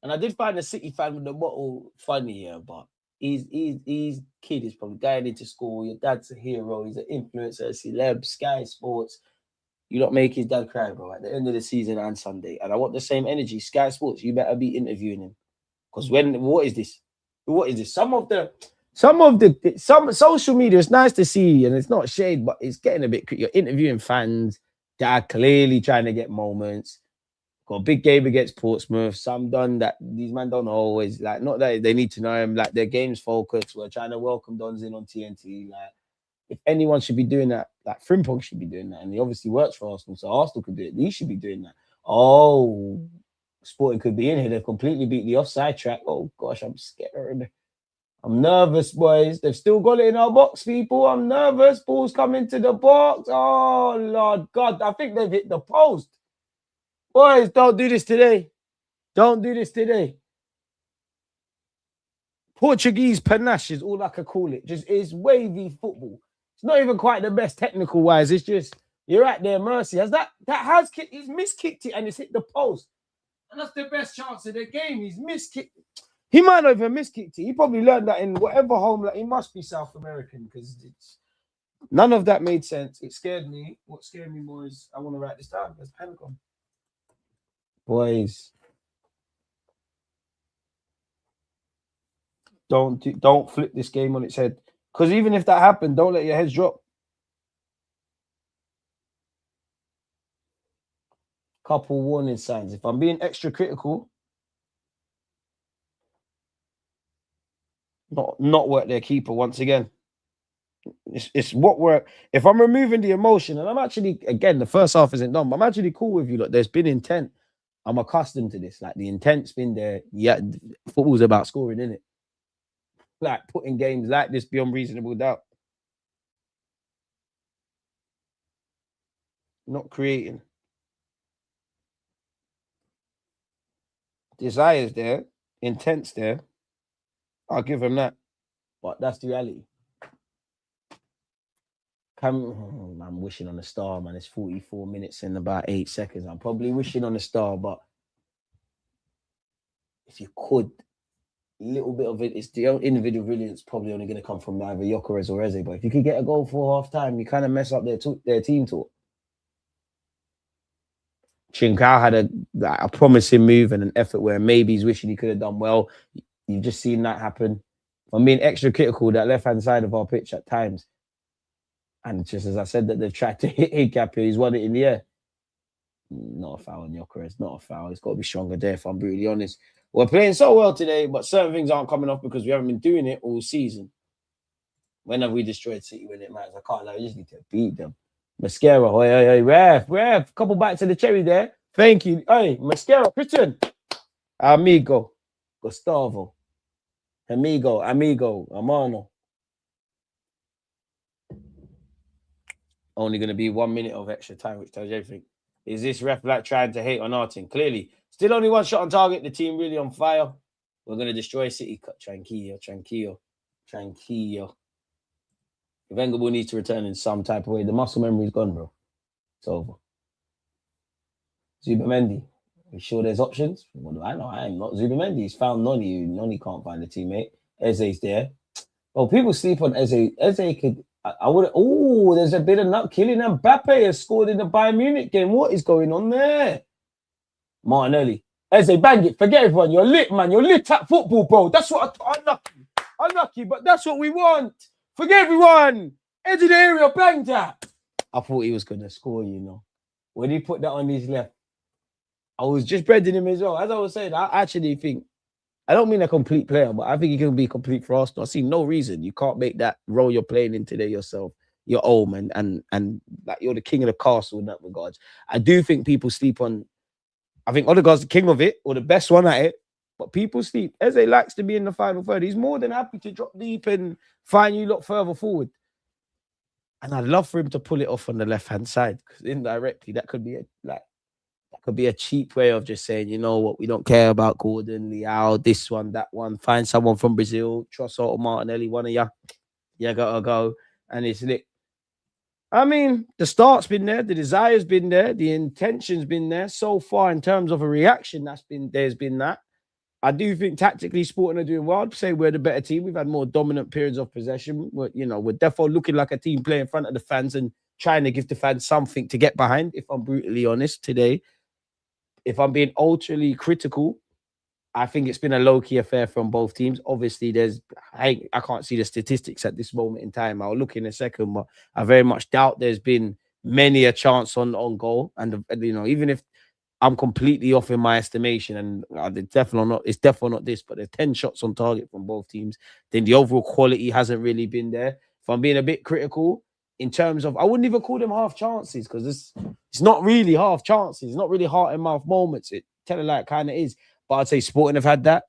And I did find a City fan with the bottle funny, yeah, but he's kid is probably going into school. Your dad's a hero. He's an influencer, a celeb, Sky Sports. You don't make his dad cry, bro, at the end of the season and Sunday. And I want the same energy. Sky Sports, you better be interviewing him. Because what is this? What is this? Some social media, it's nice to see, and it's not shade, but it's getting a bit, you're interviewing fans that are clearly trying to get moments. Got a big game against Portsmouth. Some done that these men don't always like. Not that they need to know him. Like their game's focused. We're trying to welcome Dons in on TNT. Like if anyone should be doing that, like Frimpong should be doing that, and he obviously works for Arsenal, so Arsenal could do it. He should be doing that. Oh, Sporting could be in here. They've completely beat the offside track. Oh gosh, I'm scared. I'm nervous, boys. They've still got it in our box, people. I'm nervous. Ball's coming to the box. Oh Lord God, I think they've hit the post. Boys, don't do this today. Don't do this today. Portuguese panache is all I could call it. Just it's wavy football. It's not even quite the best technical wise. It's just you're at their mercy. As that has kicked, he's miskicked it and it's hit the post. And that's the best chance of the game. He's miskicked it. He might not even miskicked it. He probably learned that in whatever home. Like he must be South American because it's none of that made sense. It scared me. What scared me more is I want to write this down. There's panic on. Boys, don't flip this game on its head. Because even if that happened, don't let your heads drop. Couple warning signs. If I'm being extra critical, not work their keeper once again. It's what we're. If I'm removing the emotion, and I'm actually again the first half isn't done, but I'm actually cool with you. Look, there's been intent. I'm accustomed to this. Like the intent's been there. Yeah, football's about scoring, isn't it? Like putting games like this beyond reasonable doubt, not creating. Desires there, intent's there. I'll give him that. But that's the reality. I'm wishing on a star, man. It's 44 minutes and about 8 seconds. I'm probably wishing on a star, but if you could, a little bit of it, it's the individual brilliance probably only going to come from either Gyökeres or Eze. But if you could get a goal for half time, you kind of mess up their team talk. Trincao had a promising move and an effort where maybe he's wishing he could have done well. You've just seen that happen. I'm being extra critical that left-hand side of our pitch at times. And just as I said that they've tried to hit Higap here, he's won it in the air. Not a foul on Gyökeres, not a foul. It's got to be stronger there, if I'm brutally honest. We're playing so well today, but certain things aren't coming off because we haven't been doing it all season. When have we destroyed City when it matters? I can't lie, we just need to beat them. Mascara, hey, ref, couple bites of the cherry there. Thank you. Hey, Mascara, Christian. Amigo, Gustavo, amigo, Amano. Only going to be 1 minute of extra time, which tells you everything. Is this ref like trying to hate on our team? Clearly. Still only one shot on target. The team really on fire. We're going to destroy City. Tranquillo. Wenger will need to return in some type of way. The muscle memory's gone, bro. It's over. Zubamendi. You sure there's options? What do I know? I am not Zubamendi. He's found Noni. Noni can't find a teammate. Eze's there. Oh, people sleep on Eze. Eze could... I would. Oh, there's a bit of nut killing. Mbappe has scored in the Bayern Munich game. What is going on there? Martinelli. Eze, bang it. Forget everyone. You're lit, man. You're lit at football, bro. That's what unlucky, but that's what we want. Forget everyone. Edge of the area, bang that. I thought he was gonna score, you know. When he put that on his left, I was just breading him as well. As I was saying, I actually think. I don't mean a complete player, but I think he can be complete for Arsenal. I see no reason you can't make that role you're playing in today yourself your own, and like you're the king of the castle in that regards. I do think people sleep on. I think Odegaard's the king of it or the best one at it, but people sleep. Eze likes to be in the final third. He's more than happy to drop deep and find you lot further forward. And I'd love for him to pull it off on the left hand side because indirectly that could be a cheap way of just saying, you know what, we don't care about Gordon, Leao, this one, that one. Find someone from Brazil, Trossard or Martinelli, one of you. You gotta go. And it's lit. I mean, the start's been there, the desire's been there, the intention's been there. So far, in terms of a reaction, there's been that. I do think tactically Sporting are doing well. I'd say we're the better team. We've had more dominant periods of possession. We're definitely looking like a team playing in front of the fans and trying to give the fans something to get behind, if I'm brutally honest today. If I'm being ultra critical, I think it's been a low-key affair from both teams. Obviously, I can't see the statistics at this moment in time. I'll look in a second, but I very much doubt there's been many a chance on goal. And, even if I'm completely off in my estimation, and it's definitely not this, but there's 10 shots on target from both teams, then the overall quality hasn't really been there. If I'm being a bit critical, in terms of, I wouldn't even call them half chances because it's not really half chances. It's not really heart and mouth moments. It like kind of is. But I'd say Sporting have had that.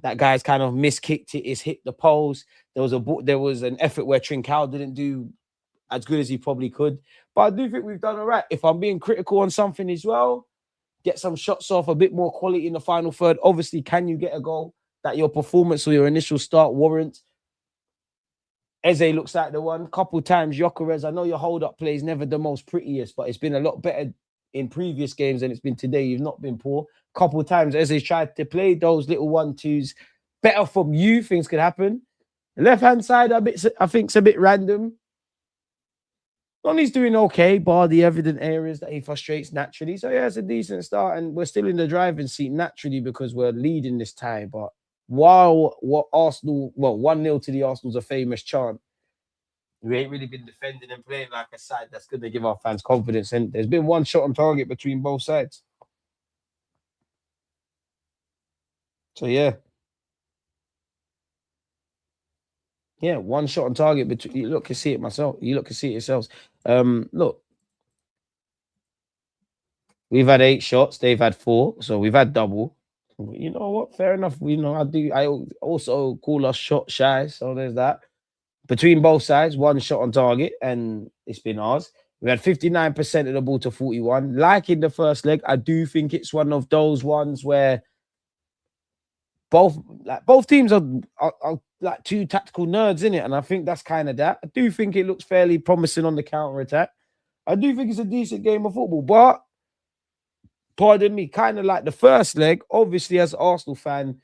That guy's kind of miskicked it. It's hit the post. There was an effort where Trincao didn't do as good as he probably could. But I do think we've done all right. If I'm being critical on something as well, get some shots off, a bit more quality in the final third. Obviously, can you get a goal that your performance or your initial start warrants? Eze looks like the one. Couple times, Gyökeres. I know your hold-up play is never the most prettiest, but it's been a lot better in previous games than it's been today. You've not been poor. Couple times, Eze tried to play those little 1-2s. Better from you, things could happen. The left-hand side, I think, it's a bit random. Lonnie's doing okay, bar the evident areas that he frustrates naturally. So, yeah, it's a decent start, and we're still in the driving seat naturally because we're leading this time, but while Arsenal, 1-0 to the Arsenal's a famous chant, we ain't really been defending and playing like a side that's going to give our fans confidence. And there's been one shot on target between both sides. So, yeah. Yeah, one shot on target. Between you look can see it myself. You look can see it yourselves. Look, we've had 8 shots. They've had 4, so we've had double. You know what? Fair enough. You know, I also call us shot shy. So there's that. Between both sides, 1 shot on target, and it's been ours. We had 59% of the ball to 41. Like in the first leg, I do think it's one of those ones where both teams are like 2 tactical nerds in it, and I think that's kind of that. I do think it looks fairly promising on the counter attack. I do think it's a decent game of football, but pardon me, kind of like the first leg. Obviously, as an Arsenal fan,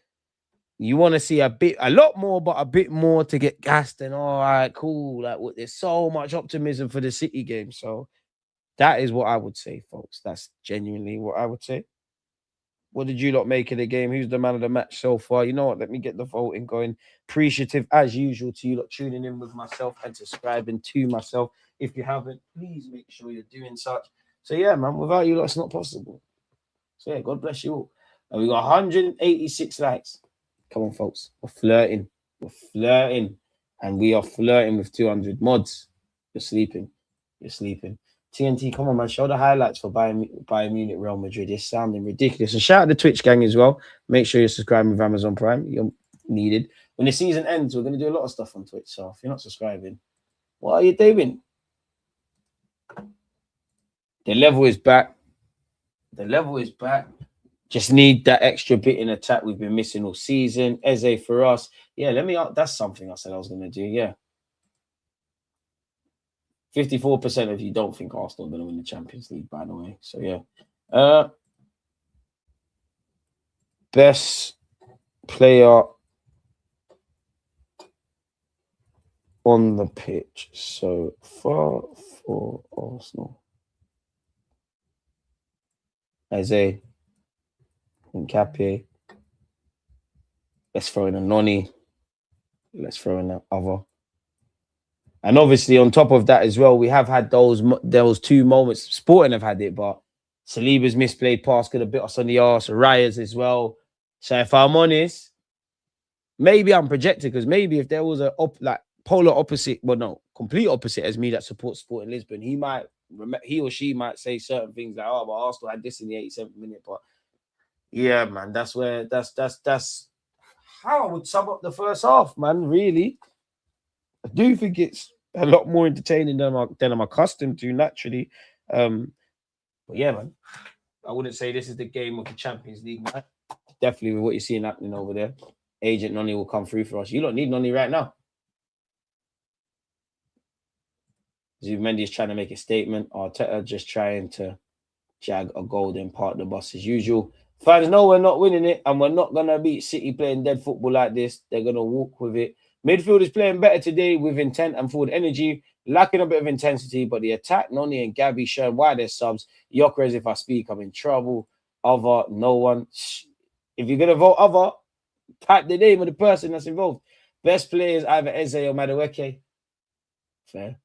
you want to see a lot more, but a bit more to get gassed and all right, cool. Like there's so much optimism for the City game, so that is what I would say, folks. That's genuinely what I would say. What did you lot make of the game? Who's the man of the match so far? You know what? Let me get the voting going. Appreciative, as usual, to you lot tuning in with myself and subscribing to myself. If you haven't, please make sure you're doing such. So, yeah, man, without you lot, it's not possible. So, yeah, God bless you all. And we got 186 likes. Come on, folks. We're flirting. We're flirting. And we are flirting with 200 mods. You're sleeping. You're sleeping. TNT, come on, man. Show the highlights for Bayern Munich, Real Madrid. It's sounding ridiculous. And shout out the Twitch gang as well. Make sure you're subscribing with Amazon Prime. You're needed. When the season ends, we're going to do a lot of stuff on Twitch. So if you're not subscribing, what are you doing? The level is back. The level is back. Just need that extra bit in attack we've been missing all season. Eze for us. Yeah, that's something I said I was going to do. Yeah. 54% of you don't think Arsenal are going to win the Champions League, by the way. So, yeah. Best player on the pitch so far for Arsenal. Eze, Nkapie. Let's throw in a Noni. Let's throw in that other. And obviously, on top of that as well, we have had those 2 moments. Sporting have had it, but Saliba's misplayed pass could have bit us on the arse. Raya's as well. So if I'm honest, maybe I'm projected because maybe if there was a polar opposite, well, no, complete opposite as me that supports Sporting Lisbon, he or she might say certain things like, "Oh, but Arsenal had this in the 87th minute." But yeah, man, that's how I would sum up the first half, man. Really. I do think it's a lot more entertaining than I'm accustomed to naturally. But yeah, man, I wouldn't say this is the game of the Champions League, man. Definitely with what you're seeing happening over there. Agent Noni will come through for us. You don't need Noni right now. Zubimendi is trying to make a statement. Arteta just trying to jag a golden part of the bus as usual. Fans know we're not winning it, and we're not going to beat City playing dead football like this. They're going to walk with it. Midfield is playing better today with intent and forward energy, lacking a bit of intensity, but the attack, Noni and Gabby showing why they're subs. Yokeres, if I speak, I'm in trouble. Other, no one. If you're going to vote other, type the name of the person that's involved. Best players, either Eze or Madueke. Fair.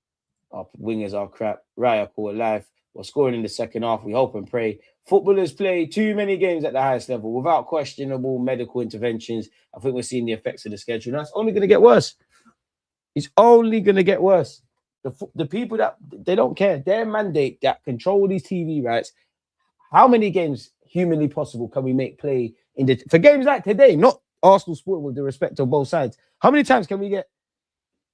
Our wingers are crap. Raya call it life. We're scoring in the second half. We hope and pray. Footballers play too many games at the highest level without questionable medical interventions. I think we're seeing the effects of the schedule. That's only going to get worse. It's only going to get worse. The people that they don't care, their mandate that control these TV rights. How many games humanly possible can we make play for games like today? Not Arsenal Sport with the respect of both sides. How many times can we get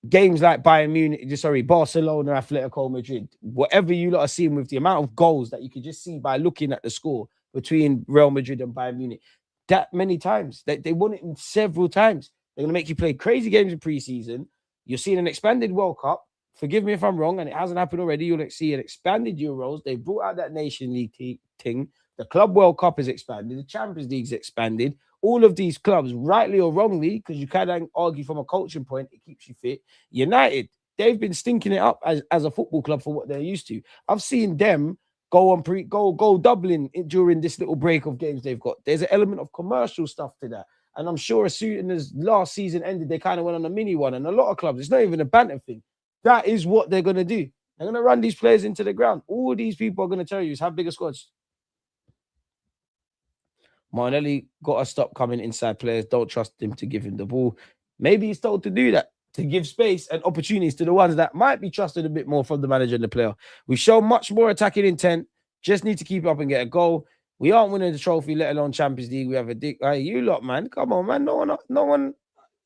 games like Bayern Munich, Barcelona, Atletico Madrid, whatever you lot are seeing with the amount of goals that you can just see by looking at the score between Real Madrid and Bayern Munich, that many times. They won it several times. They're going to make you play crazy games in pre-season. You're seeing an expanded World Cup. Forgive me if I'm wrong, and it hasn't happened already. You'll see an expanded Euros. They brought out that Nation League thing. The Club World Cup is expanded. The Champions League's expanded. All of these clubs, rightly or wrongly, because you can't argue from a coaching point, it keeps you fit. United, they've been stinking it up as a football club for what they're used to. I've seen them go Dublin during this little break of games they've got. There's an element of commercial stuff to that. And I'm sure as soon as last season ended, they kind of went on a mini one. And a lot of clubs, it's not even a banter thing. That is what they're going to do. They're going to run these players into the ground. All these people are going to tell you is have bigger squads. Martinelli got to stop coming inside players. Don't trust him to give him the ball. Maybe he's told to do that. to give space and opportunities to the ones that might be trusted a bit more from the manager and the player. We show much more attacking intent. Just need to keep up and get a goal. We aren't winning the trophy, let alone Champions League. We have a dick. Hey, you lot, man. Come on, man. No one.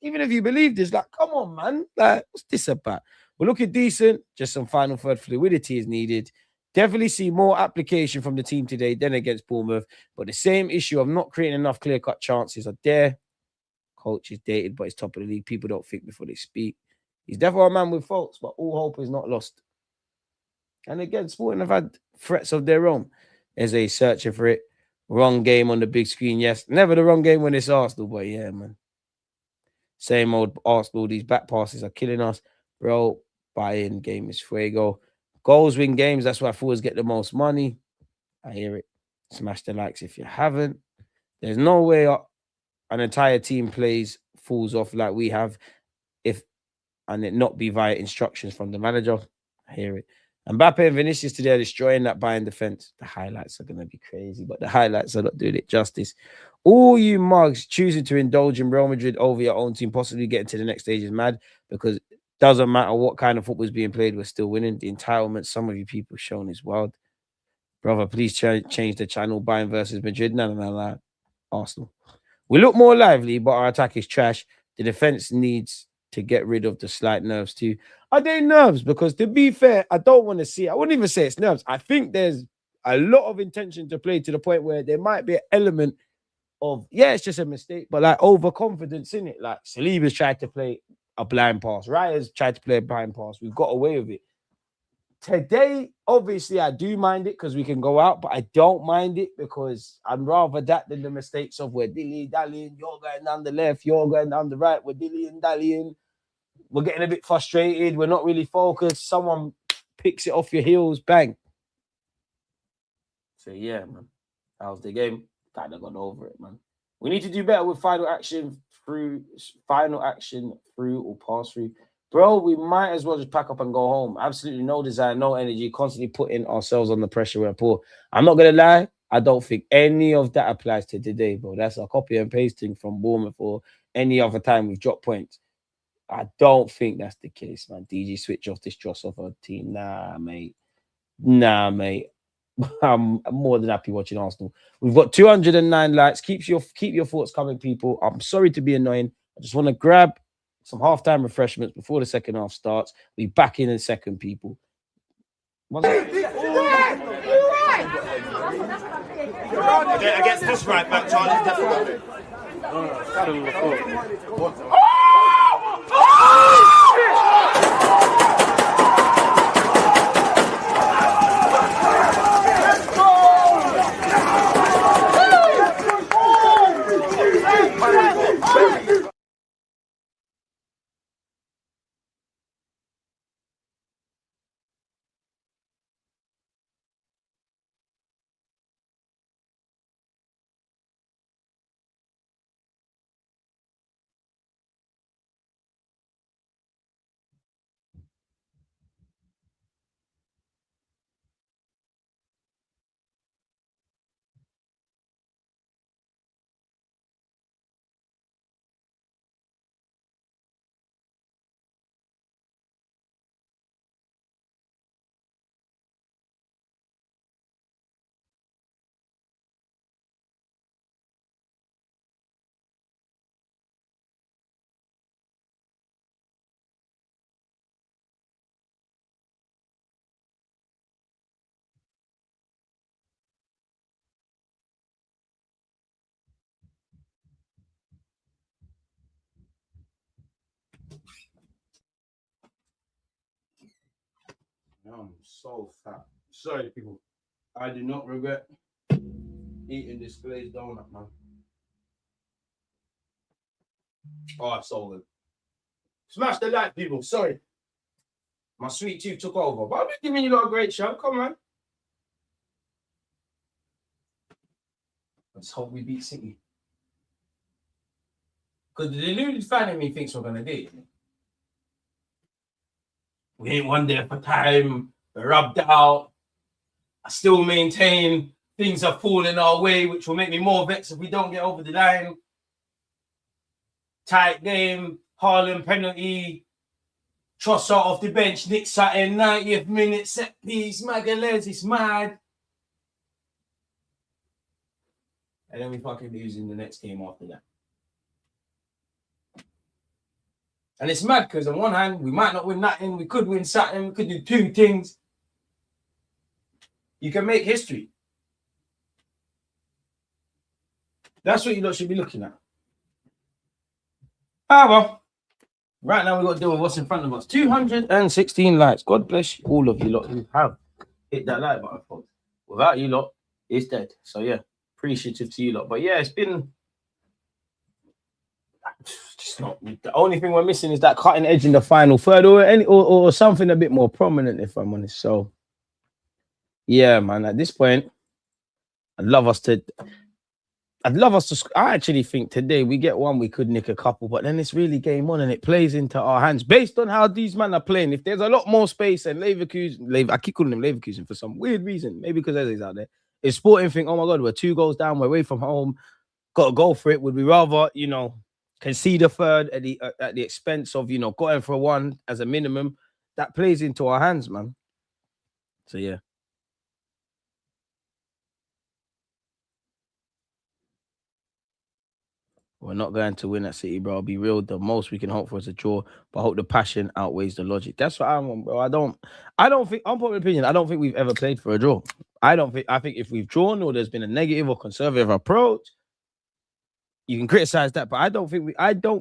Even if you believe this, like, come on, man. Like, what's this about? We're looking decent. Just some final third fluidity is needed. Definitely see more application from the team today than against Bournemouth. But the same issue of not creating enough clear-cut chances are there. Coach is dated, but he's top of the league. People don't think before they speak. He's definitely a man with faults, but all hope is not lost. And again, Sporting have had threats of their own. As they searching for it. Wrong game on the big screen, yes. Never the wrong game when it's Arsenal, but yeah, man. Same old Arsenal. These back passes are killing us. Bro, buy-in game is fuego. Goals win games. That's why forwards get the most money. I hear it. Smash the likes if you haven't. There's no way an entire team falls off like we have and it not be via instructions from the manager. I hear it. Mbappe and Vinicius today are destroying that Bayern defense. The highlights are going to be crazy, but the highlights are not doing it justice. All you mugs choosing to indulge in Real Madrid over your own team, possibly getting to the next stage is mad, because it doesn't matter what kind of football is being played, we're still winning. The entitlement some of you people shown is wild. Brother, please change the channel. Bayern versus Madrid. No. Arsenal. We look more lively, but our attack is trash. The defense needs to get rid of the slight nerves too. Are they nerves? Because to be fair, I don't want to see it. I wouldn't even say it's nerves. I think there's a lot of intention to play to the point where there might be an element of, yeah, it's just a mistake, but like overconfidence in it. Like Saliba's tried to play a blind pass. Raya's tried to play a blind pass. We've got away with it. Today, obviously, I do mind it because we can go out, but I don't mind it because I'm rather that than the mistakes of we're dilly-dallying, you're going down the left, you're going down the right, we're dilly-dallying. We're getting a bit frustrated. We're not really focused. Someone picks it off your heels, bang. So, yeah, man. That was the game. Kind of got over it, man. We need to do better with final action through or pass through. Bro, we might as well just pack up and go home. Absolutely no desire, no energy, constantly putting ourselves on the pressure we're poor. I'm not going to lie. I don't think any of that applies to today, bro. That's a copy and pasting from Bournemouth or any other time we've dropped points. I don't think that's the case, man. DG, switch off this dross of our team. Nah, mate. I'm more than happy watching Arsenal. We've got 209 likes. Keep your thoughts coming, people. I'm sorry to be annoying. I just want to grab some halftime refreshments before the second half starts. Be back in a second, people. Against this right back, Charlie's definitely. I'm so fat. Sorry, people. I do not regret eating this glazed donut, man. Oh, it's so good. Smash the like, people. Sorry. My sweet tooth took over. But I'm just giving you a great show. Come on. Let's hope we beat City. Because the deluded fan in me thinks we're going to do it. We ain't won there for time. We're rubbed out. I still maintain things are falling our way, which will make me more vexed if we don't get over the line. Tight game. Haaland penalty. Trossard off the bench, Nick Sutton, 90th minute, set piece, Magalhaes, it's mad. And then we fucking lose in the next game after that. And it's mad because on one hand, we might not win nothing, we could win something, we could do two things. You can make history. That's what you lot should be looking at. Ah, well. Right now, we've got to deal with what's in front of us. 216 likes. God bless all of you lot who have hit that like button, folks. Without you lot, it's dead. So, yeah, appreciative to you lot. But, yeah, it's been... just not... The only thing we're missing is that cutting edge in the final third or something a bit more prominent, if I'm honest. So, yeah, man, at this point, I'd love us to... I actually think today we get one, we could nick a couple, but then it's really game on and it plays into our hands based on how these men are playing. If there's a lot more space and Leverkusen, I keep calling him Leverkusen for some weird reason, maybe because Eze's out there. If Sporting think, oh my God, we're 2 goals down, we're away from home, got to go for it. Would we rather, concede a third at the expense of, going for one as a minimum? That plays into our hands, man. So yeah. We're not going to win at City, bro. I'll be real. The most we can hope for is a draw, but I hope the passion outweighs the logic. That's what I want, bro. I don't think, unpopular opinion, I don't think we've ever played for a draw. I think if we've drawn or there's been a negative or conservative approach, you can criticize that, but I don't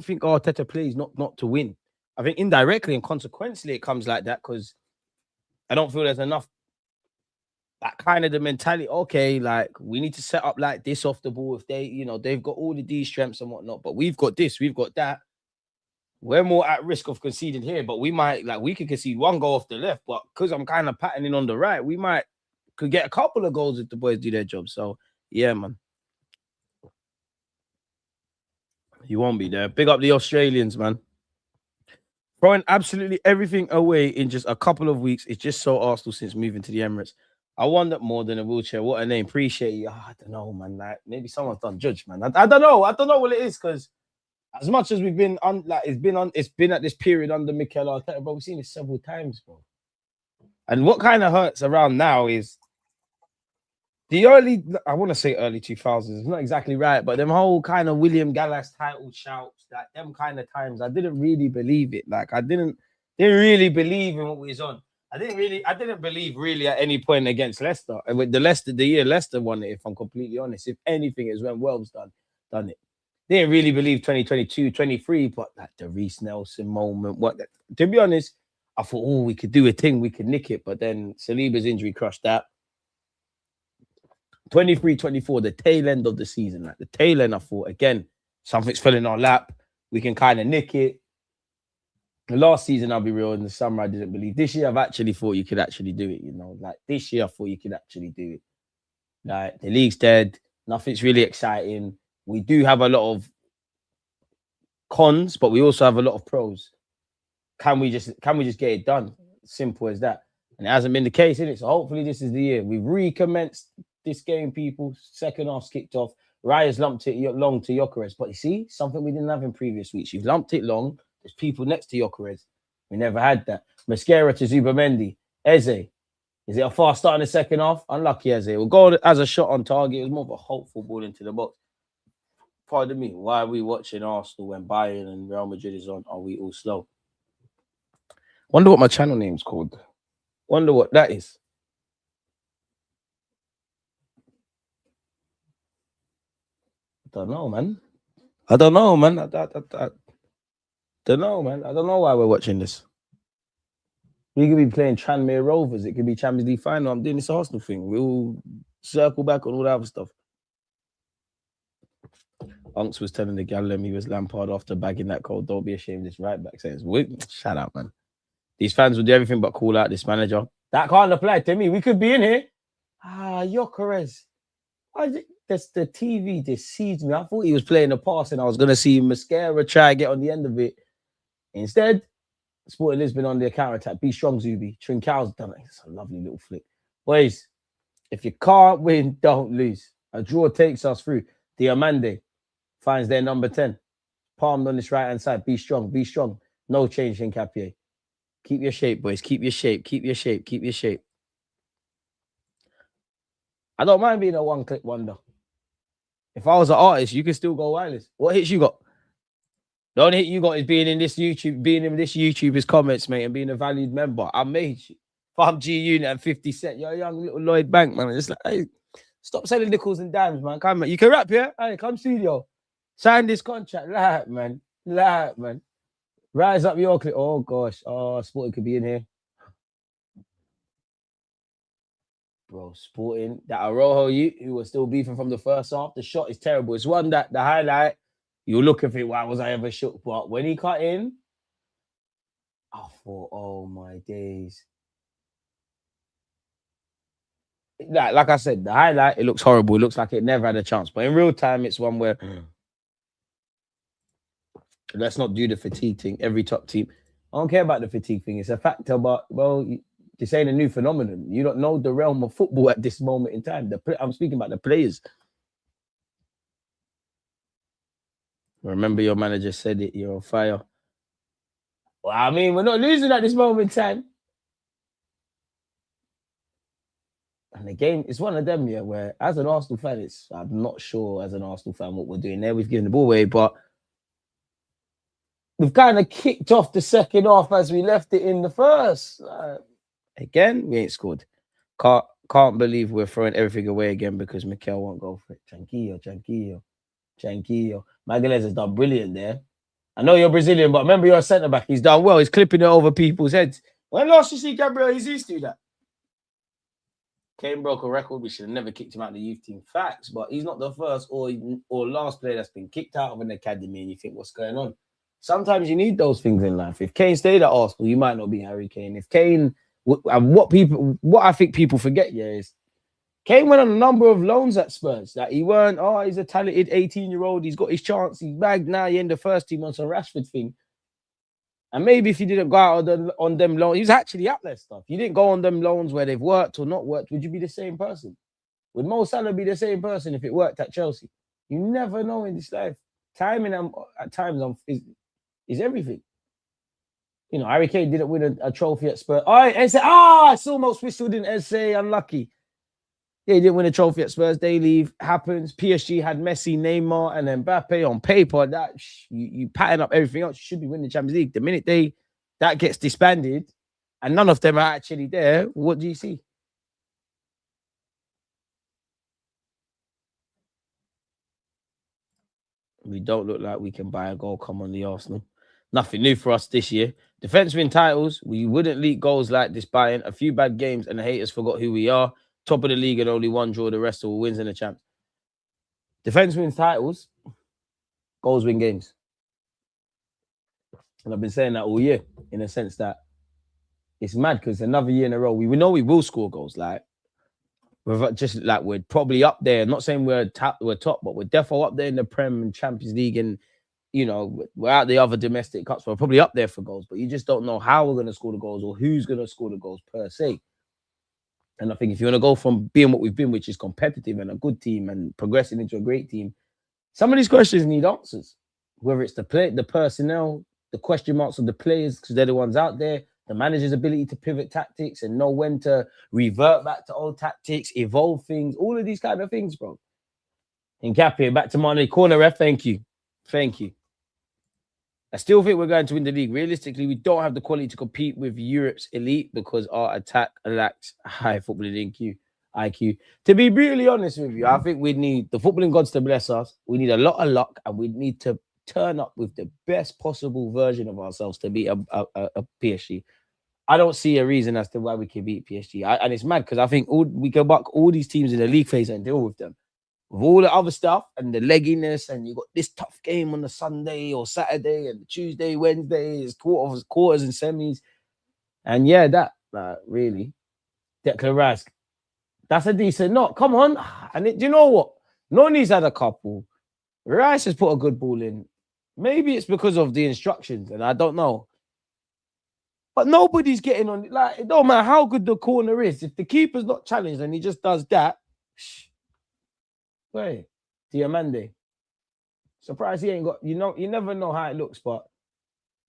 think Arteta plays not to win. I think indirectly and consequently it comes like that because I don't feel there's enough. That kind of the mentality, okay, like we need to set up like this off the ball if they, they've got all the D strengths and whatnot, but we've got this, we've got that. We're more at risk of conceding here, but we could concede one goal off the left, but because I'm kind of patterning on the right, we could get a couple of goals if the boys do their job. So, yeah, man. You won't be there. Big up the Australians, man. Throwing absolutely everything away in just a couple of weeks. It's just so Arsenal since moving to the Emirates. I want that more than a wheelchair. What a name. Appreciate you. I don't know, man. Like, maybe someone's done judge, man. I don't know. I don't know what it is because as much as we've been it's been at this period under Mikel Arteta, but we've seen it several times, bro. And what kind of hurts around now is the I want to say early 2000s. It's not exactly right, but them whole kind of William Gallas title shouts, like them kind of times, I didn't really believe it. Like I didn't really believe in what we was on. I didn't believe really at any point against Leicester. And with the year Leicester won it, if I'm completely honest. If anything, is when Wells done it. Didn't really believe 2022, 23, but like the Reece Nelson moment. To be honest, I thought, we could do a thing, we could nick it, but then Saliba's injury crushed that. 23, 24, the tail end of the season, like the tail end, I thought, again, something's fell in our lap. We can kind of nick it. The last season, I'll be real, in the summer, I didn't believe. This year, I've actually thought you could actually do it, Like, this year, I thought you could actually do it. Like, the league's dead. Nothing's really exciting. We do have a lot of cons, but we also have a lot of pros. Can we just get it done? Simple as that. And it hasn't been the case, innit? So hopefully this is the year. We've recommenced this game, people. Second half's kicked off. Raya's lumped it long to Gyökeres. But you see, something we didn't have in previous weeks. You've lumped it long. There's people next to Gyökeres. We never had that. Mascara to Zubamendi. Eze. Is it a fast start in the second half? Unlucky Eze. We'll go as a shot on target. It was more of a hopeful ball into the box. Pardon me. Why are we watching Arsenal when Bayern and Real Madrid is on? Are we all slow? Wonder what my channel name's called. Wonder what that is. I don't know, man. I don't know, man. I don't know, man. I don't know why we're watching this. We could be playing Tranmere Rovers. It could be Champions League final. I'm doing this Arsenal thing. We'll circle back on all that other stuff. Unks was telling the Gallum he was Lampard after bagging that goal. Don't be ashamed. This right back says, shut up, man. These fans will do everything but call out this manager. That can't apply to me. We could be in here. Gyökeres. The TV deceives me. I thought he was playing a pass and I was going to see Mascara try and get on the end of it. Instead, Sporting Lisbon on their counter-attack. Be strong, Zubi. Trincão's done it. It's a lovely little flick. Boys, if you can't win, don't lose. A draw takes us through. Diamande finds their number 10. Palmed on this right-hand side. Be strong. Be strong. No change in Capier. Keep your shape, boys. Keep your shape. Keep your shape. Keep your shape. I don't mind being a one-click wonder. If I was an artist, you could still go wireless. What hits you got? The only hit you got is being in this YouTuber's comments, mate, and being a valued member. I made you. Farm G Unit and 50 Cent. You're a young little Lloyd Bank, man. It's like, hey, stop selling nickels and dimes, man. Come on. You can rap, yeah? Hey, come studio. Sign this contract. Lie, man. Lie, man. Rise up your clip. Oh, gosh. Oh, Sporting could be in here. Bro, Sporting. That Arojo who was still beefing from the first half. The shot is terrible. It's one that the highlight, you look at it, why was I ever shook? But when he cut in, I thought, oh my days. Like I said, the highlight, it looks horrible. It looks like it never had a chance. But in real time, it's one where let's not do the fatigue thing. Every top team. I don't care about the fatigue thing. It's a factor, but, well, this ain't a new phenomenon. You don't know the realm of football at this moment in time. I'm speaking about the players. Remember your manager said it, you're on fire. Well, I mean, we're not losing at this moment in time. And the game, it's one of them, yeah, where as an Arsenal fan, I'm not sure as an Arsenal fan what we're doing there. We've given the ball away, but we've kind of kicked off the second half as we left it in the first. Again, we ain't scored. Can't believe we're throwing everything away again because Mikel won't go for it. Tranquillo. Magalhaes has done brilliant there. I know you're Brazilian, but remember you're a centre-back. He's done well. He's clipping it over people's heads. When last you see Gabriel Jesus do that? Kane broke a record. We should have never kicked him out of the youth team. Facts, but he's not the first or last player that's been kicked out of an academy and you think, what's going on? Sometimes you need those things in life. If Kane stayed at Arsenal, you might not be Harry Kane. If Kane, and what I think people forget, is Kane went on a number of loans at Spurs. That he weren't, he's a talented 18-year-old. He's got his chance. He's bagged now. You're in the first team on some Rashford thing. And maybe if you didn't go out on them loans, he was actually at that stuff. You didn't go on them loans where they've worked or not worked. Would you be the same person? Would Mo Salah be the same person if it worked at Chelsea? You never know in this life. Timing at times is everything. You know, Harry Kane didn't win a trophy at Spurs. It's almost whistled in Eze, unlucky. Yeah, he didn't win a trophy at Spurs. They leave. Happens. PSG had Messi, Neymar, and Mbappe on paper. That you pattern up everything else. You should be winning the Champions League. The minute that gets disbanded, and none of them are actually there, what do you see? We don't look like we can buy a goal. Come on, the Arsenal. Nothing new for us this year. Defense win titles. We wouldn't leak goals like this buying. A few bad games, and the haters forgot who we are. Top of the league and only one draw. The rest all wins in the champs. Defense wins titles. Goals win games. And I've been saying that all year in a sense that it's mad because another year in a row, we know we will score goals. Like, we're probably up there. Not saying we're top, but we're definitely up there in the Prem and Champions League. And, you know, we're out the other domestic cups. We're probably up there for goals. But you just don't know how we're going to score the goals or who's going to score the goals per se. And I think if you want to go from being what we've been, which is competitive and a good team and progressing into a great team, some of these questions need answers. Whether it's the personnel, the question marks of the players, because they're the ones out there, the manager's ability to pivot tactics and know when to revert back to old tactics, evolve things, all of these kind of things, bro. Nkapie, back to Mane, corner ref, thank you. I still think we're going to win the league. Realistically, we don't have the quality to compete with Europe's elite because our attack lacks high footballing IQ. To be brutally honest with you, I think we need the footballing gods to bless us. We need a lot of luck, and we need to turn up with the best possible version of ourselves to beat a PSG. I don't see a reason as to why we can beat PSG. And it's mad because I think we can buck all these teams in the league phase and deal with them. With all the other stuff and the legginess, and you got this tough game on the Sunday or Saturday and Tuesday, Wednesday is quarters and semis. And yeah, that really, Declan Rice, that's a decent knock. Come on. And do you know what? Noni's had a couple. Rice has put a good ball in. Maybe it's because of the instructions, and I don't know. But nobody's getting on it. Like, it don't matter how good the corner is. If the keeper's not challenged and he just does that, wait, Diamande. Surprised he ain't got, you never know how it looks, but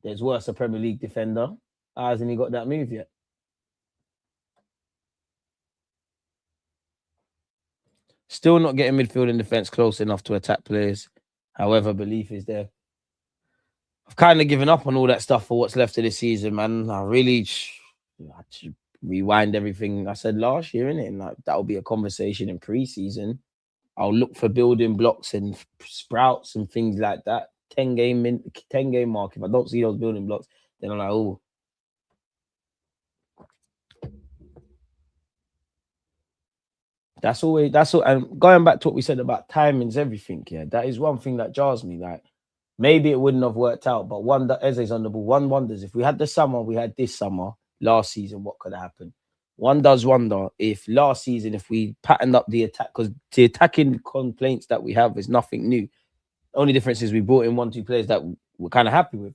there's worse a Premier League defender. Hasn't he got that move yet? Still not getting midfield and defense close enough to attack players. However, belief is there. I've kind of given up on all that stuff for what's left of this season, man. I had to rewind everything I said last year, innit? And that'll be a conversation in pre-season. I'll look for building blocks and sprouts and things like that. 10 game mark. If I don't see those building blocks, then I'm like, oh. That's all. And going back to what we said about timings, everything, yeah, that is one thing that jars me. Like, maybe it wouldn't have worked out, but Eze's on the ball. One wonders if we had the summer we had this summer last season, what could have happened? One does wonder if last season, if we patterned up the attack, because the attacking complaints that we have is nothing new. Only difference is we brought in 1-2 players that we're kind of happy with.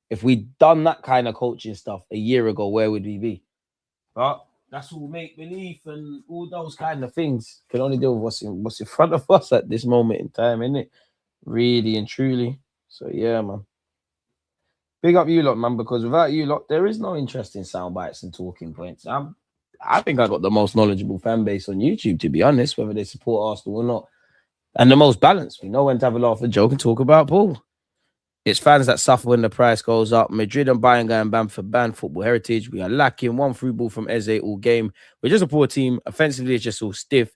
If we'd done that kind of coaching stuff a year ago, where would we be? But that's all make believe and all those kind of things. Can only deal with what's in front of us at this moment in time, innit? Really and truly. So yeah, man. Big up you lot, man, because without you lot, there is no interesting sound bites and talking points. I think I got the most knowledgeable fan base on YouTube, to be honest, whether they support Arsenal or not. And the most balanced. We know when to have a laugh and joke and talk about Paul. It's fans that suffer when the price goes up. Madrid and Bayern going Bamford banned football heritage. We are lacking one through ball from Eze all game. We're just a poor team. Offensively, it's just all stiff.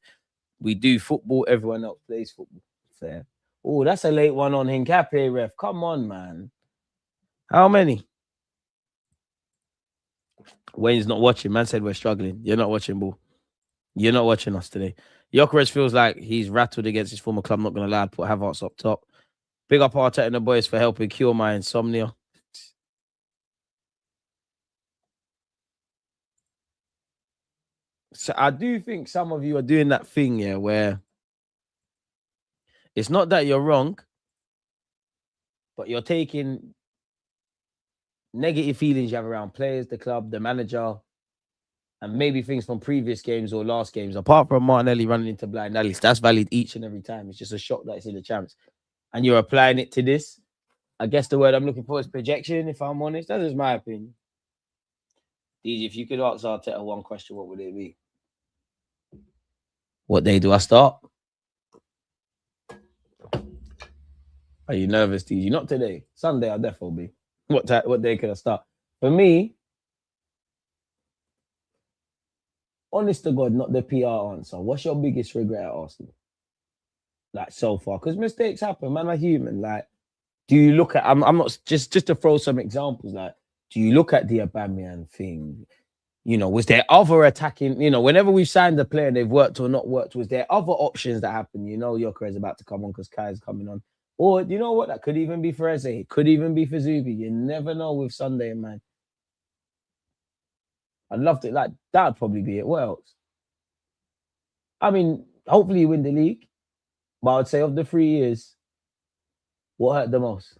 We do football. Everyone else plays football. Fair. Oh, that's a late one on Hincapié, ref. Come on, man. How many? Wayne's not watching. Man said we're struggling. You're not watching, ball. You're not watching us today. Gyökeres feels like he's rattled against his former club. Not going to lie. Put Havertz up top. Big up Arteta and the boys for helping cure my insomnia. So I do think some of you are doing that thing, yeah, where it's not that you're wrong, but you're taking negative feelings you have around players, the club, the manager, and maybe things from previous games or last games, apart from Martinelli running into blind alleys. That's valid each and every time. It's just a shock that it's in the champs. And you're applying it to this. I guess the word I'm looking for is projection, if I'm honest. That is my opinion. DJ, if you could ask Arteta one question, what would it be? What day do I start? Are you nervous, DJ? Not today. Sunday, I'll definitely be. What day can I start? For me, honest to God, not the PR answer. What's your biggest regret at Arsenal? Like, so far? Because mistakes happen, man. I'm human. Like, do you look at... I'm not... Just to throw some examples, like, do you look at the Aubameyang thing? You know, was there other attacking... You know, whenever we've signed a player and they've worked or not worked, was there other options that happen? You know, Gyökeres is about to come on because Kai's coming on. Or, you know what? That could even be for Eze. It could even be for Zubi. You never know with Sunday in mind. I'd love to... Like, that'd probably be it. What else? I mean, hopefully you win the league. But I would say of the 3 years, what hurt the most?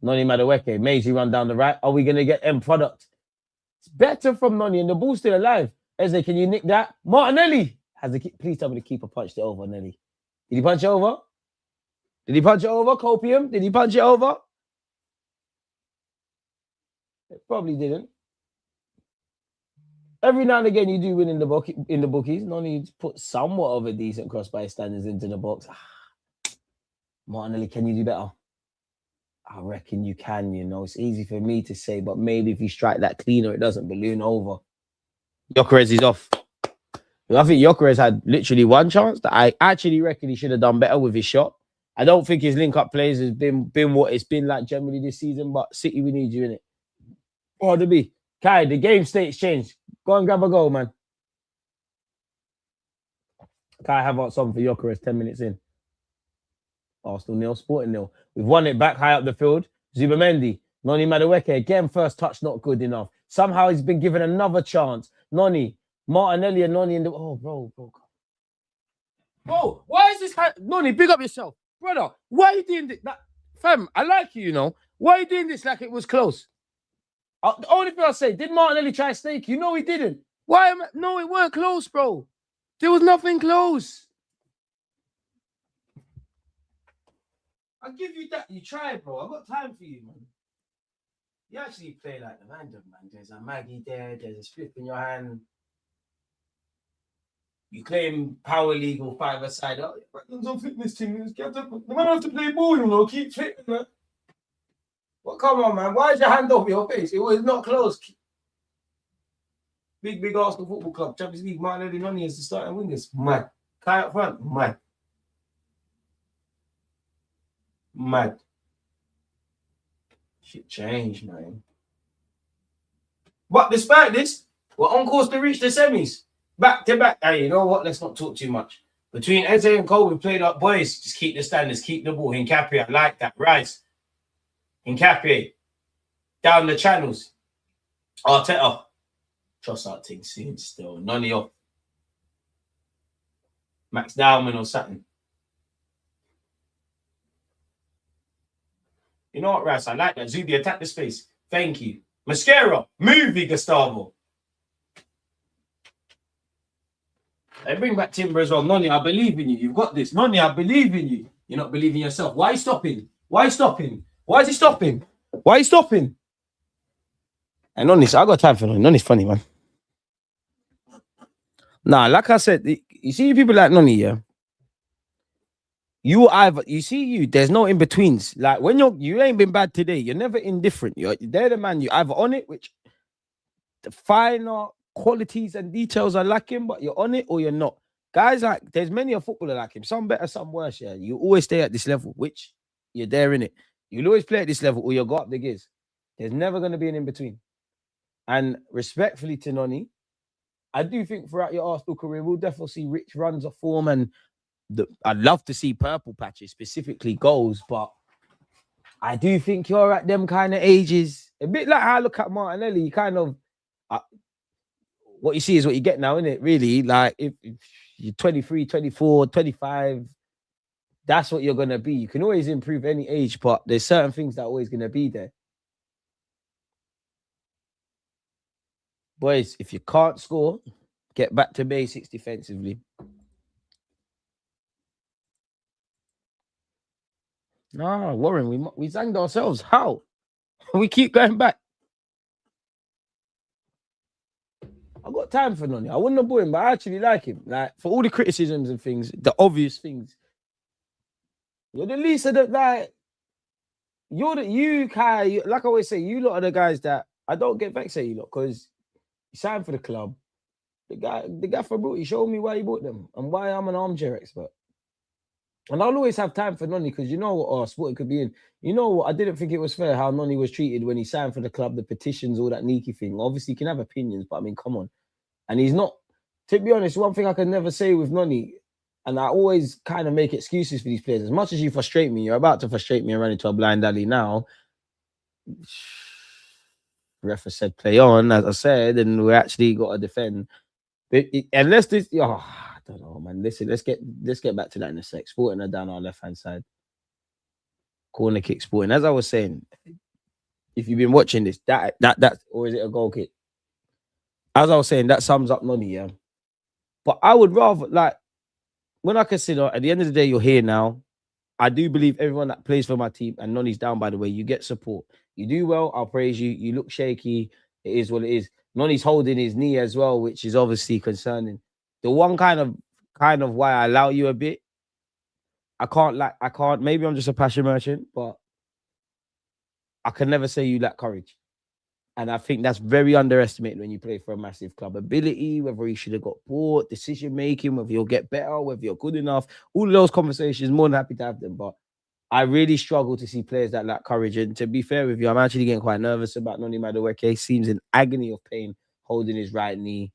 Noni Madueke, Maisie run down the right. Are we going to get end product? It's better from Noni and the ball's still alive. Eze, can you nick that? Martinelli! Please tell me the keeper punched it over, Nelly. Did he punch it over? Did he punch it over? Copium? Did he punch it over? It probably didn't. Every now and again, you do win in the bookies. Noni put somewhat of a decent cross by standards into the box. Martinelli, can you do better? I reckon you can, you know. It's easy for me to say, but maybe if you strike that cleaner, it doesn't balloon over. Gyökeres is off. I think Gyökeres had literally one chance that I actually reckon he should have done better with his shot. I don't think his link-up plays has been what it's been like generally this season, but City, we need you in it. Oh, to be. Kai, the game state's changed. Go and grab a goal, man. Kai Havertz on for Gyökeres 10 minutes in. Arsenal 0, Sporting 0. We've won it back high up the field. Zubamendi, Noni Madueke, again, first touch not good enough. Somehow he's been given another chance. Noni, Martinelli and Noni in the... Oh, bro. Bro, why is this... Noni, big up yourself. Brother, why are you doing this? Fam, I like you, you know. Why are you doing this like it was close? The only thing I'll say, did Martinelli try to stake you? No, he didn't. Why am I... No, it weren't close, bro. There was nothing close. I'll give you that. You try, bro. I've got time for you, man. You actually play like the random, man. There's a Maggie there, there's a split in your hand. You claim power league or five-a-side. Oh, Brandon's on fitness team. The man have to play ball, you know, keep fit, man. Well, come on, man. Why is your hand over your face? It was not close. Big Arsenal Football Club, Champions League, Martinelli Noni is the starting wingers. Mad. Kai up front, mad. Mad. Shit changed, man. But despite this, we're on course to reach the semis. Back to back. Hey, you know what? Let's not talk too much. Between Eze and Cole, we played up. Boys, just keep the standards, keep the ball. Hincapié, I like that. Rise. Hincapié. Down the channels. Arteta. Trust that thing soon still. None off. Max Dowman or something. You know what, Ras? I like that. Zubi, attack the space. Thank you. Mascara. Movie, Gustavo. I bring back Timber as well. Noni, I believe in you. You've got this. Noni, I believe in you. You're not believing yourself. Why are you stopping? Why are you stopping? Why is he stopping? Why are you stopping? And Noni, I got time for Noni. Noni's funny, man. Nah, like I said, you see people like Noni, yeah? There's no in-betweens. Like when you ain't been bad today, you're never indifferent. They're the man, you either on it, which the finer qualities and details are lacking, but you're on it or you're not. Guys, like there's many a footballer like him, some better, some worse. Yeah, you always stay at this level, which you're there in it. You'll always play at this level or you'll go up the gears. There's never going to be an in-between. And respectfully to Noni, I do think throughout your Arsenal career, we'll definitely see rich runs of form, and I'd love to see purple patches, specifically goals, but I do think you're at them kind of ages. A bit like how I look at Martinelli, you kind of, what you see is what you get now, isn't it? Really, like if you're 23, 24, 25, that's what you're going to be. You can always improve any age, but there's certain things that are always going to be there. Boys, if you can't score, get back to basics defensively. No, Warren, we zanged ourselves. How? We keep going back. I got time for Noni. I wouldn't have bought him, but I actually like him. Like, for all the criticisms and things, the obvious things, you're the least of the, like, like I always say, you lot are the guys that I don't get vexed at you lot, because you signed for the club. The guy for brought, he showed me why he bought them and why I'm an armchair expert. And I'll always have time for Noni, because you know what sport it could be in. You know what? I didn't think it was fair how Noni was treated when he signed for the club, the petitions, all that Niki thing. Obviously, you can have opinions, but I mean, come on. And he's not, to be honest, one thing I can never say with Noni, and I always kind of make excuses for these players. As much as you frustrate me, you're about to frustrate me and run into a blind alley now. Ref said play on, as I said, and we actually got to defend. Unless this, I don't know, man. Listen, let's get back to that in a sec. Sporting are down our left hand side. Corner kick Sporting. As I was saying, if you've been watching this, that or is it a goal kick? As I was saying, that sums up Noni, yeah. But I would rather, like, when I consider at the end of the day, you're here now. I do believe everyone that plays for my team, and Noni's down, by the way, you get support. You do well, I'll praise you. You look shaky. It is what it is. Noni's holding his knee as well, which is obviously concerning. The one kind of why I allow you a bit, I can't, maybe I'm just a passion merchant, but I can never say you lack courage. And I think that's very underestimated when you play for a massive club. Ability, whether he should have got bought, decision making, whether you'll get better, whether you're good enough. All of those conversations, more than happy to have them. But I really struggle to see players that lack courage. And to be fair with you, I'm actually getting quite nervous about Noni Madueke. He seems in agony of pain, holding his right knee,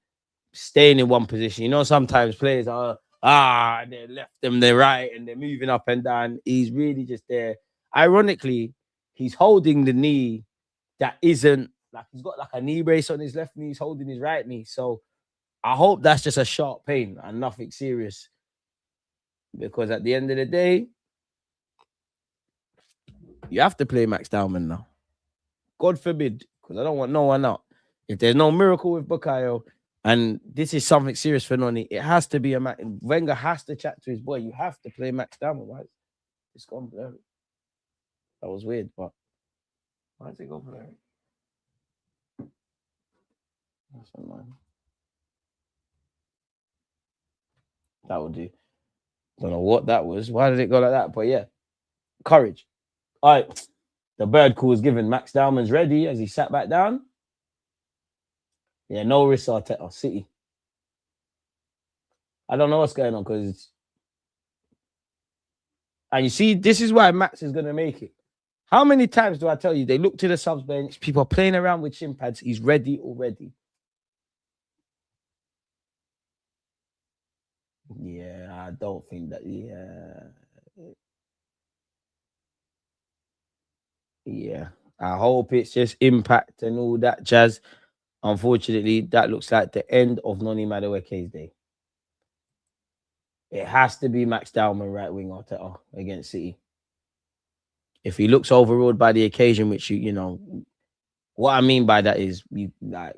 staying in one position. You know, sometimes players are, they're left them, they're right, and they're moving up and down. He's really just there. Ironically, he's holding the knee that isn't, like, he's got like a knee brace on his left knee, he's holding his right knee. So I hope that's just a sharp pain and nothing serious. Because at the end of the day, you have to play Max Dowman now. God forbid, because I don't want no one out. If there's no miracle with Bukayo, and this is something serious for Noni, it has to be Wenger has to chat to his boy. You have to play Max Dowman, right? It's gone blurry. That was weird, but why is it gone blurry? That would do. Don't know what that was. Why did it go like that? But yeah, courage. All right. The bird call is given. Max Dowman's ready as he sat back down. Yeah, no risk, Arteta. City. I don't know what's going on because... And you see, this is why Max is going to make it. How many times do I tell you, they look to the subs bench, people are playing around with shin pads, he's ready already. Yeah, I don't think that, yeah. I hope it's just impact and all that jazz. Unfortunately, that looks like the end of Noni Madueke's day. It has to be Max Dowman right wing Arteta against City. If he looks overawed by the occasion, which you know, what I mean by that is like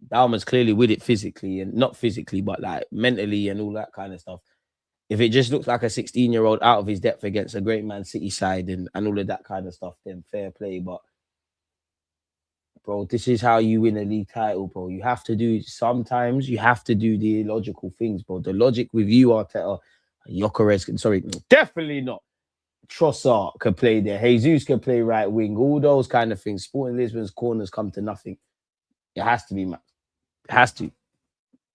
Dowman's clearly with it physically and not physically, but like mentally and all that kind of stuff. If it just looks like a 16-year-old out of his depth against a great Man City side and all of that kind of stuff, then fair play. But bro, this is how you win a league title, bro. You have to do, sometimes you have to do the illogical things, bro. The logic with you, Arteta, Gyökeres, sorry, definitely not. Trossard could play there. Jesus could play right wing. All those kind of things. Sporting Lisbon's corners come to nothing. It has to be, Max. It has to.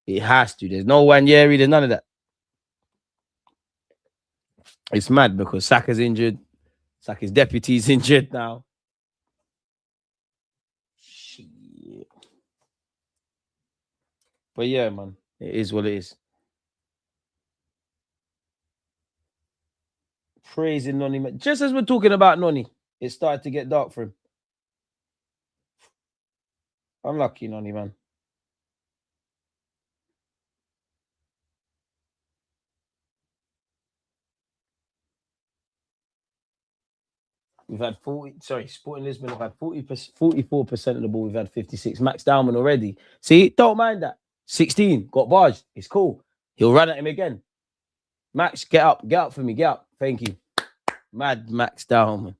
It has to. There's no Wanyeri. There's none of that. It's mad because Saka's injured. Saka's deputy's injured now. Shit. But yeah, man. It is what it is. Praising Noni. Just as we're talking about Noni, it started to get dark for him. Unlucky, Noni, man. We've had 40, Sporting Lisbon have had 44% of the ball. We've had 56. Max Dowman already. See, don't mind that. 16, got barged. It's cool. He'll run at him again. Max, get up. Get up for me. Get up. Thank you. Mad Max Dowman.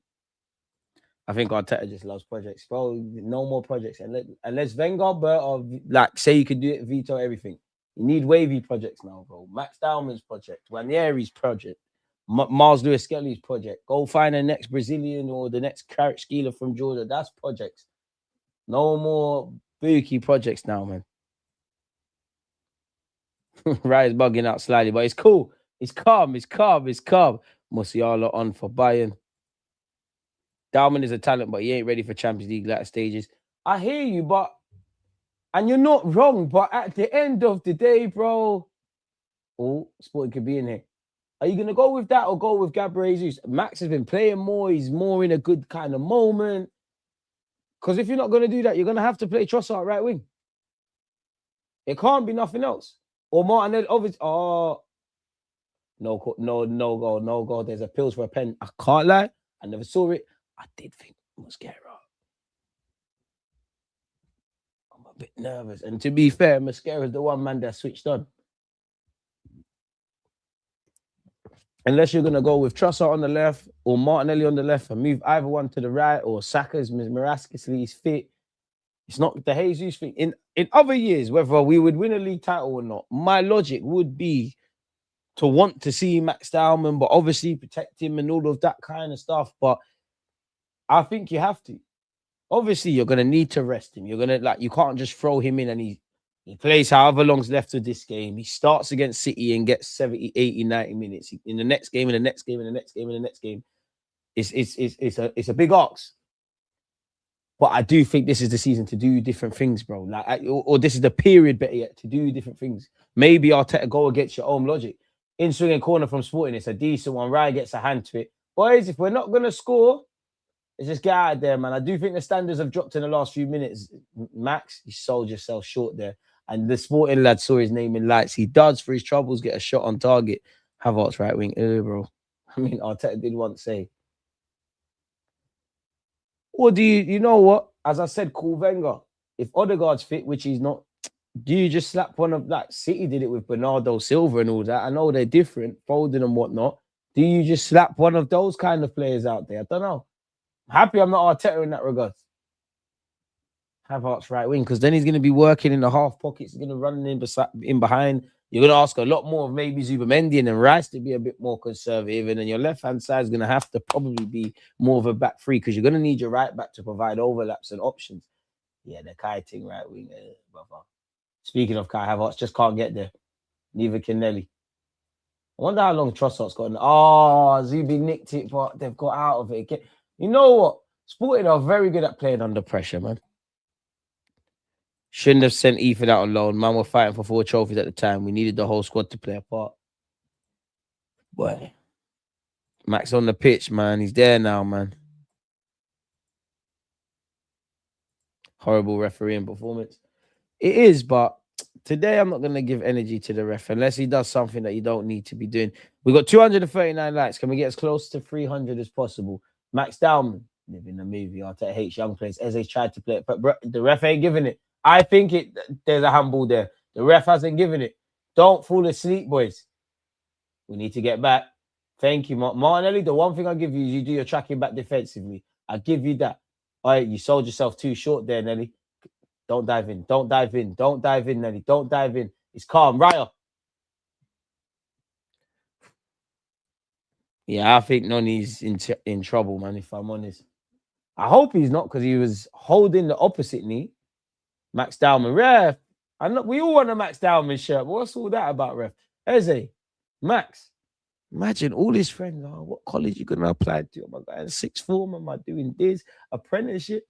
I think Arteta just loves projects. Bro, no more projects. Unless Wenger, or like, say you could do it, veto everything. You need wavy projects now, bro. Max Dowman's project. Ranieri's project. Miles Lewis Skelly's project. Go find the next Brazilian or the next Carrot Skeeler from Georgia. That's projects. No more bookie projects now, man. Right, is bugging out slightly, but it's cool. It's calm. It's calm. It's calm. Musiala on for Bayern. Dowman is a talent, but he ain't ready for Champions League latter stages. I hear you, but... And you're not wrong, but at the end of the day, bro... Oh, Sporting could be in here. Are you going to go with that or go with Gabriel Jesus? Max has been playing more. He's more in a good kind of moment. Because if you're not going to do that, you're going to have to play Trossard right wing. It can't be nothing else. Or Martinelli, obviously. Oh, no goal. There's appeals for a pen. I can't lie. I never saw it. I did think Mosquera. I'm a bit nervous. And to be fair, Mosquera is the one man that switched on. Unless you're going to go with Trossard on the left or Martinelli on the left and move either one to the right, or Saka's miraculously fit. It's not the Jesus thing. In other years, whether we would win a league title or not, my logic would be to want to see Max Dowman, but obviously protect him and all of that kind of stuff. But I think you have to. Obviously, you're going to need to rest him. You're going to, you can't just throw him in and he plays however long's left of this game. He starts against City and gets 70, 80, 90 minutes. In the next game, in the next game, in the next game, in the next game. It's a big ox. But I do think this is the season to do different things, bro. Or this is the period, better yet, to do different things. Maybe Arteta go against your own logic. In swinging corner from Sporting, it's a decent one. Ryan gets a hand to it. Boys, if we're not going to score, let's just get out of there, man. I do think the standards have dropped in the last few minutes. Max, you sold yourself short there. And the Sporting lad saw his name in lights. He does, for his troubles, get a shot on target. Havertz right wing. Bro. I mean, Arteta did once say. Or do you know what? As I said, call Wenger. If Odegaard's fit, which he's not, do you just slap one of that? City did it with Bernardo Silva and all that. I know they're different, Foden and whatnot. Do you just slap one of those kind of players out there? I don't know. I'm happy I'm not Arteta in that regard. Havertz right wing, because then he's going to be working in the half pockets. He's going to run in behind. You're going to ask a lot more of maybe Zubamendi and then Rice to be a bit more conservative. And then your left-hand side is going to have to probably be more of a back three, because you're going to need your right back to provide overlaps and options. Yeah, the Kai thing right wing. Brother. Speaking of Kai Havertz, just can't get there. Neither can Nelly. I wonder how long Trossard's got. Oh, Zubi nicked it, but they've got out of it. You know what? Sporting are very good at playing under pressure, man. Shouldn't have sent Ethan out alone. Man, we're fighting for 4 trophies at the time. We needed the whole squad to play a part. Boy. Max on the pitch, man. He's there now, man. Horrible refereeing performance. It is, but today I'm not going to give energy to the ref unless he does something that you don't need to be doing. We've got 239 likes. Can we get as close to 300 as possible? Max Dowman, living the movie. Arteta hates young players. Eze's tried to play it, but the ref ain't giving it. I think there's a handball there. The ref hasn't given it. Don't fall asleep, boys. We need to get back. Thank you, Martinelli. The one thing I'll give you is you do your tracking back defensively. I'll give you that. All right, you sold yourself too short there, Nelly. Don't dive in. Don't dive in. Don't dive in, Nelly. Don't dive in. It's calm. Raya. Yeah, I think Noni's in trouble, man, if I'm honest. I hope he's not, because he was holding the opposite knee. Max Dowman, ref. We all want a Max Dowman shirt. But what's all that about, ref? Eze, Max. Imagine all his friends. Oh, what college you going to apply to? Am I going 6th form? Am I doing this? Apprenticeship?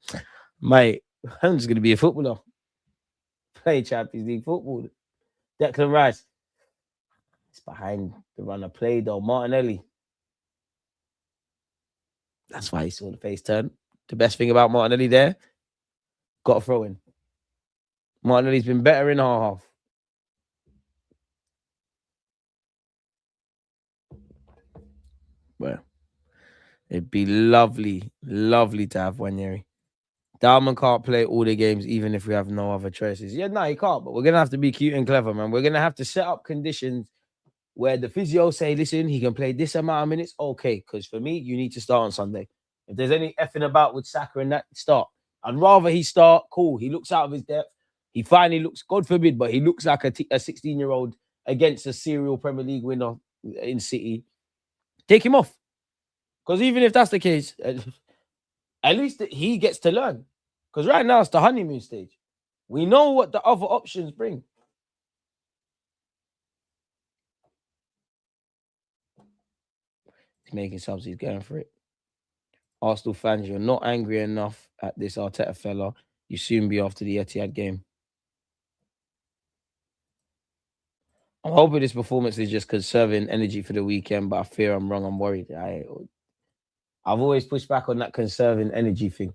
Mate, I'm just going to be a footballer. Play Champions League football. Declan Rice. It's behind the runner play, though. Martinelli. That's why he saw the face turn. The best thing about Martinelli there, got a throw in. Martinelli's been better in our half. Well, it'd be lovely, lovely to have Wanyeri. Dalman can't play all the games, even if we have no other choices. Yeah, no, he can't, but we're going to have to be cute and clever, man. We're going to have to set up conditions where the physio say, listen, he can play this amount of minutes. Okay, because for me, you need to start on Sunday. If there's any effing about with Saka and that, start. I'd rather he start. Cool. He looks out of his depth. He finally looks, God forbid, but he looks like a 16-year-old against a serial Premier League winner in City. Take him off. Because even if that's the case, at least he gets to learn. Because right now it's the honeymoon stage. We know what the other options bring. He's making subs. He's going for it. Arsenal fans, you're not angry enough at this Arteta fella. You soon be after the Etihad game. I'm hoping this performance is just conserving energy for the weekend, but I fear I'm wrong. I'm worried. I've always pushed back on that conserving energy thing.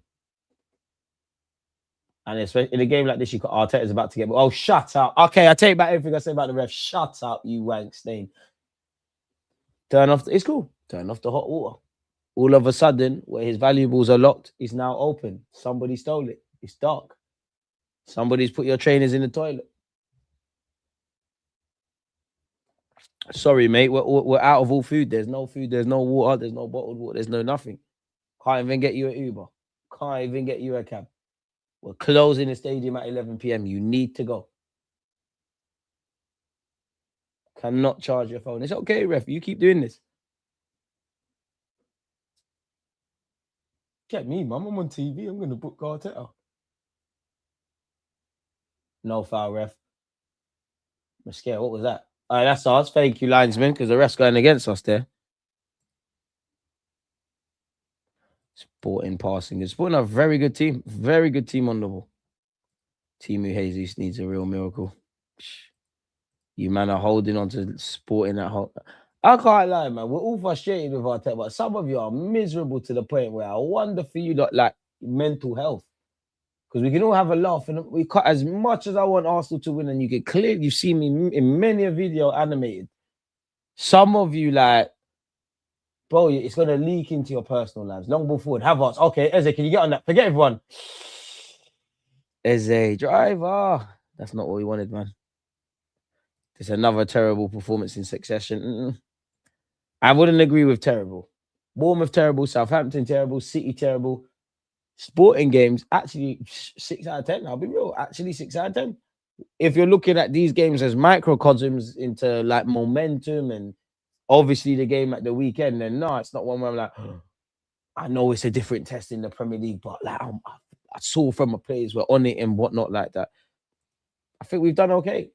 And especially in a game like this, Arteta's about to get... Oh, shut up. Okay, I take back everything I say about the ref. Shut up, you wank stain. Turn off... It's cool. Turn off the hot water. All of a sudden, where his valuables are locked, is now open. Somebody stole it. It's dark. Somebody's put your trainers in the toilet. Sorry, mate. We're out of all food. There's no food. There's no water. There's no bottled water. There's no nothing. Can't even get you an Uber. Can't even get you a cab. We're closing the stadium at 11 p.m. You need to go. Cannot charge your phone. It's okay, ref. You keep doing this. Get me, mum. I'm on TV. I'm going to book Arteta. No foul, ref. I'm scared. What was that? All right, that's ours. Thank you, linesman, because the ref's going against us there. Sporting passing. It's Sporting a very good team. Very good team on the ball. Timu Jesus needs a real miracle. You man are holding on to Sporting at home. I can't lie, man. We're all frustrated with our tech, but some of you are miserable to the point where I wonder for you, like mental health. Because we can all have a laugh, and we cut as much as I want Arsenal to win, and you can clearly, you've seen me in many a video animated. Some of you, like, bro, it's going to leak into your personal lives. Long ball forward, Havertz. Okay, Eze, can you get on that? Forget everyone. Eze, driver. That's not what we wanted, man. It's another terrible performance in succession. I wouldn't agree with terrible. Bournemouth terrible, Southampton terrible, City terrible. Sporting games, actually 6 out of 10. I'll be real. Actually 6 out of 10. If you're looking at these games as microcosms into like momentum and obviously the game at the weekend, then no, it's not one where I'm like, I know it's a different test in the Premier League, but like I saw from the players were on it and whatnot like that. I think we've done okay.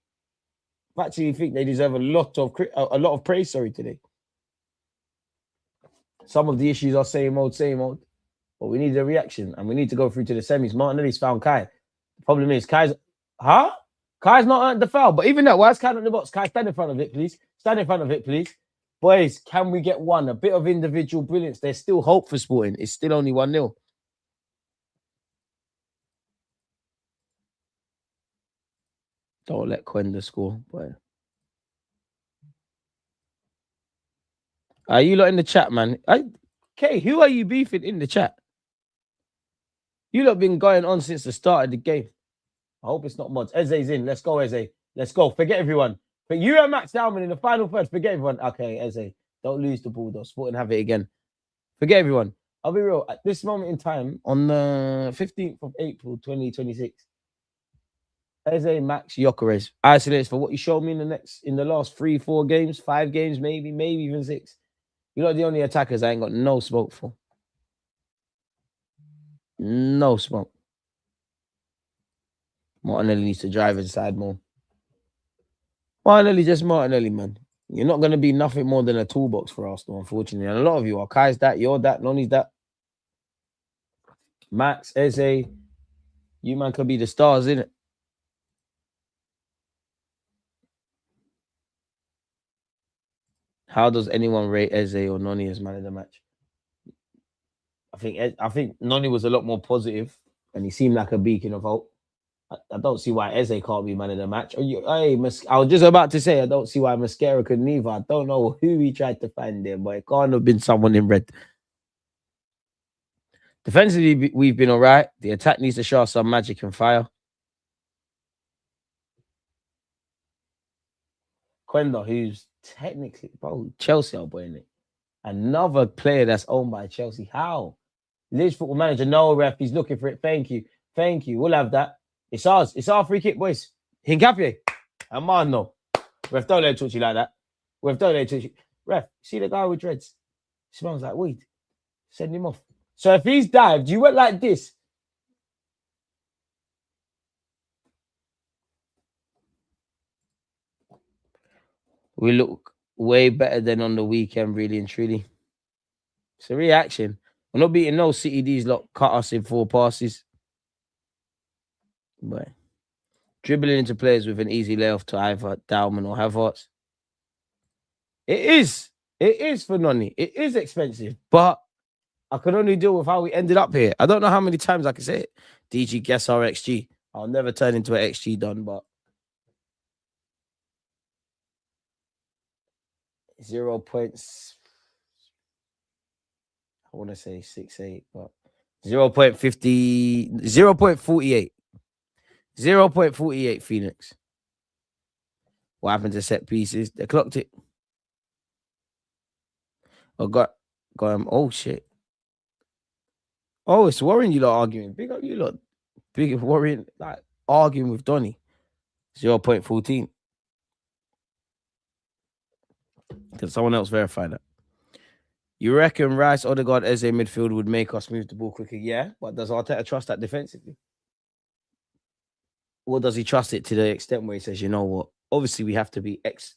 I actually think they deserve a lot of praise. Sorry, today. Some of the issues are same old, but we need a reaction and we need to go through to the semis. Martinelli's found Kai. The problem is Kai's not earned the foul, but even that, why is Kai not in the box? Kai, stand in front of it, please. Stand in front of it, please. Boys, can we get one? A bit of individual brilliance. There's still hope for Sporting. It's still only 1-0. Don't let Quenda score, boy. Are you lot in the chat, man? Okay, who are you beefing in the chat? You lot been going on since the start of the game. I hope it's not mods. Eze's in. Let's go, Eze. Let's go. Forget everyone. But you and Max Dalman in the final third. Forget everyone. Okay, Eze. Don't lose the ball, though. Sporting have it again. Forget everyone. I'll be real. At this moment in time, on the 15th of April, 2026, Eze, Max, Gyökeres, isolates for what you showed me in the last 3-4 games, 5 games, maybe even 6. You're not the only attackers I ain't got no smoke for. No smoke. Martinelli needs to drive inside more. Martinelli, just Martinelli, man. You're not going to be nothing more than a toolbox for Arsenal, unfortunately. And a lot of you are. Kai's that, you're that, Noni's that. Max, Eze, you man could be the stars, innit? How does anyone rate Eze or Noni as man of the match? I think Noni was a lot more positive and he seemed like a beacon of hope. I don't see why Eze can't be man of the match. I was just about to say, I don't see why Mascara couldn't either. I don't know who he tried to find there, but it can't have been someone in red. Defensively, we've been all right. The attack needs to show us some magic and fire. Quenda, who's technically, bro, Chelsea are boy, innit? Another player that's owned by Chelsea. How? Liz football manager, no ref, he's looking for it. Thank you. Thank you. We'll have that. It's ours. It's our free kick, boys. Hincapié. Amano. Ref, don't let him touch you like that. Ref, don't let him touch you. Ref, see the guy with dreads? Smells like weed. Send him off. So if he's dived, you went like this. We look way better than on the weekend, really and truly. It's a reaction. We're not beating no City. These lot cut us in 4 passes. But dribbling into players with an easy layoff to either Dalman or Havertz. It is for Noni. It is expensive, but I can only deal with how we ended up here. I don't know how many times I can say it. DG, guess our XG. I'll never turn into an XG done, but 0. I want to say 68, but 0.50, 0.48. 0.48 Phoenix. What happened to set pieces? They clocked it. Oh, got him. Oh, shit. Oh, it's Warren you lot arguing. Big up you lot. Big Warren, like, arguing with Donny. 0.14. Can someone else verify that? You reckon Rice, Odegaard, Eze midfield would make us move the ball quicker? Yeah, but does Arteta trust that defensively? Or does he trust it to the extent where he says, you know what? Obviously, we have to be X